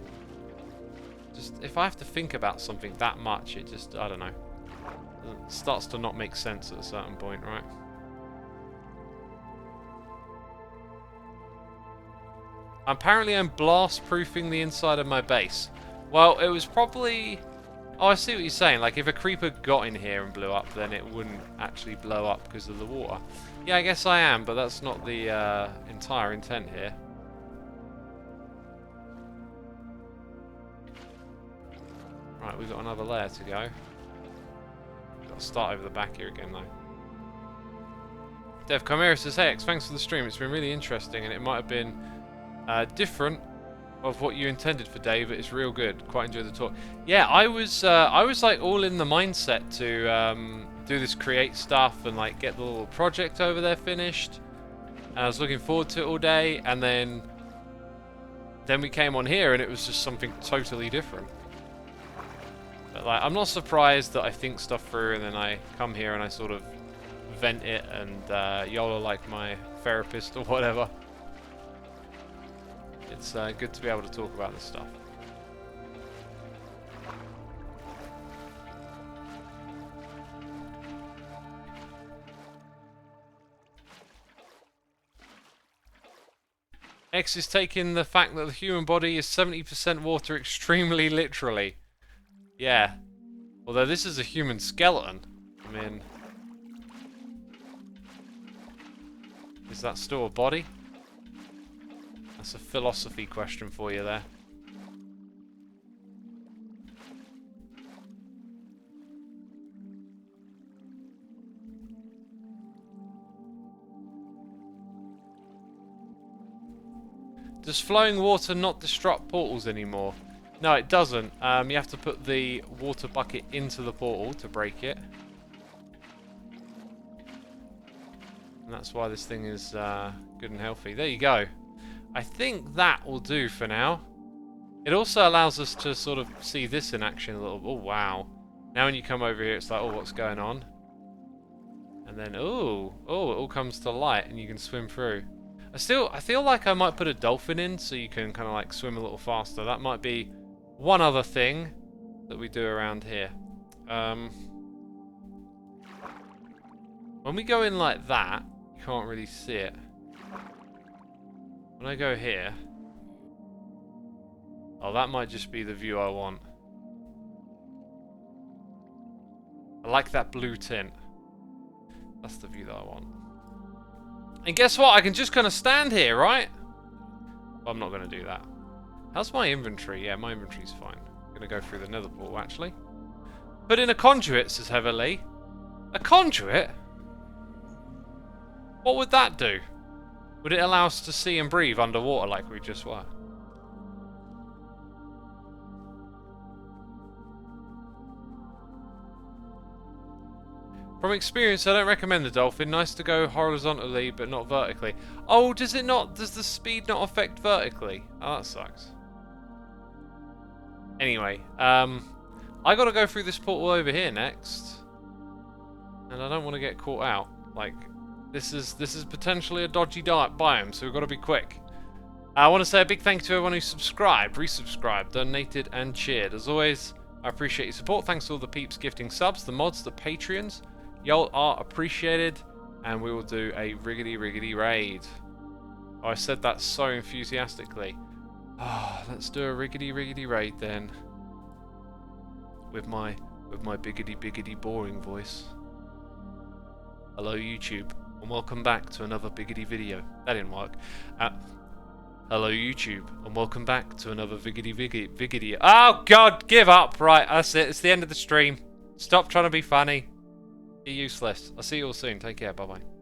Just, if I have to think about something that much, it just, I don't know. It starts to not make sense at a certain point, right? Apparently I'm blast-proofing the inside of my base. Well, it was probably... Oh, I see what you're saying. Like, if a creeper got in here and blew up, then it wouldn't actually blow up because of the water. Yeah, I guess I am, but that's not the entire intent here. Right, we've got another layer to go. Got to start over the back here again, though. Dev Chimera says, "Hey X, thanks for the stream. It's been really interesting, and it might have been different of what you intended for Dave, but it's real good. Quite enjoyed the talk." Yeah, I was like all in the mindset to do this create stuff and like get the little project over there finished. And I was looking forward to it all day, and then we came on here and it was just something totally different. But like, I'm not surprised that I think stuff through and then I come here and I sort of vent it, and y'all are like my therapist or whatever. It's good to be able to talk about this stuff. X is taking the fact that the human body is 70% water extremely literally. Yeah. Although this is a human skeleton. I mean... Is that still a body? That's a philosophy question for you there. Does flowing water not disrupt portals anymore? No, it doesn't. You have to put the water bucket into the portal to break it. And that's why this thing is good and healthy. There you go. I think that will do for now. It also allows us to sort of see this in action a little. Oh, wow. Now when you come over here, it's like, oh, what's going on? And then, oh, it all comes to light and you can swim through. I feel like I might put a dolphin in so you can kind of like swim a little faster. That might be one other thing that we do around here. When we go in like that, you can't really see it. When I go here... Oh, that might just be the view I want. I like that blue tint. That's the view that I want. And guess what? I can just kind of stand here, right? Well, I'm not going to do that. How's my inventory? Yeah, my inventory's fine. I'm going to go through the nether portal, actually. Put in a conduit, says Heatherly. A conduit? What would that do? Would it allow us to see and breathe underwater like we just were? From experience, I don't recommend the dolphin. Nice to go horizontally, but not vertically. Oh, does it not? Does the speed not affect vertically? Oh, that sucks. Anyway, I gotta go through this portal over here next. And I don't want to get caught out. Like, this is potentially a dodgy biome, so we've got to be quick. I want to say a big thank you to everyone who subscribed, resubscribed, donated, and cheered. As always, I appreciate your support. Thanks to all the peeps gifting subs, the mods, the Patreons. Y'all are appreciated, and we will do a riggedy raid. Oh, I said that so enthusiastically. Ah, oh, let's do a riggedy raid then. With my biggity boring voice. Hello YouTube, and welcome back to another biggity video. That didn't work. Hello YouTube, and welcome back to another biggity. Oh God, give up! Right, that's it. It's the end of the stream. Stop trying to be funny. You're useless. I'll see you all soon. Take care. Bye bye.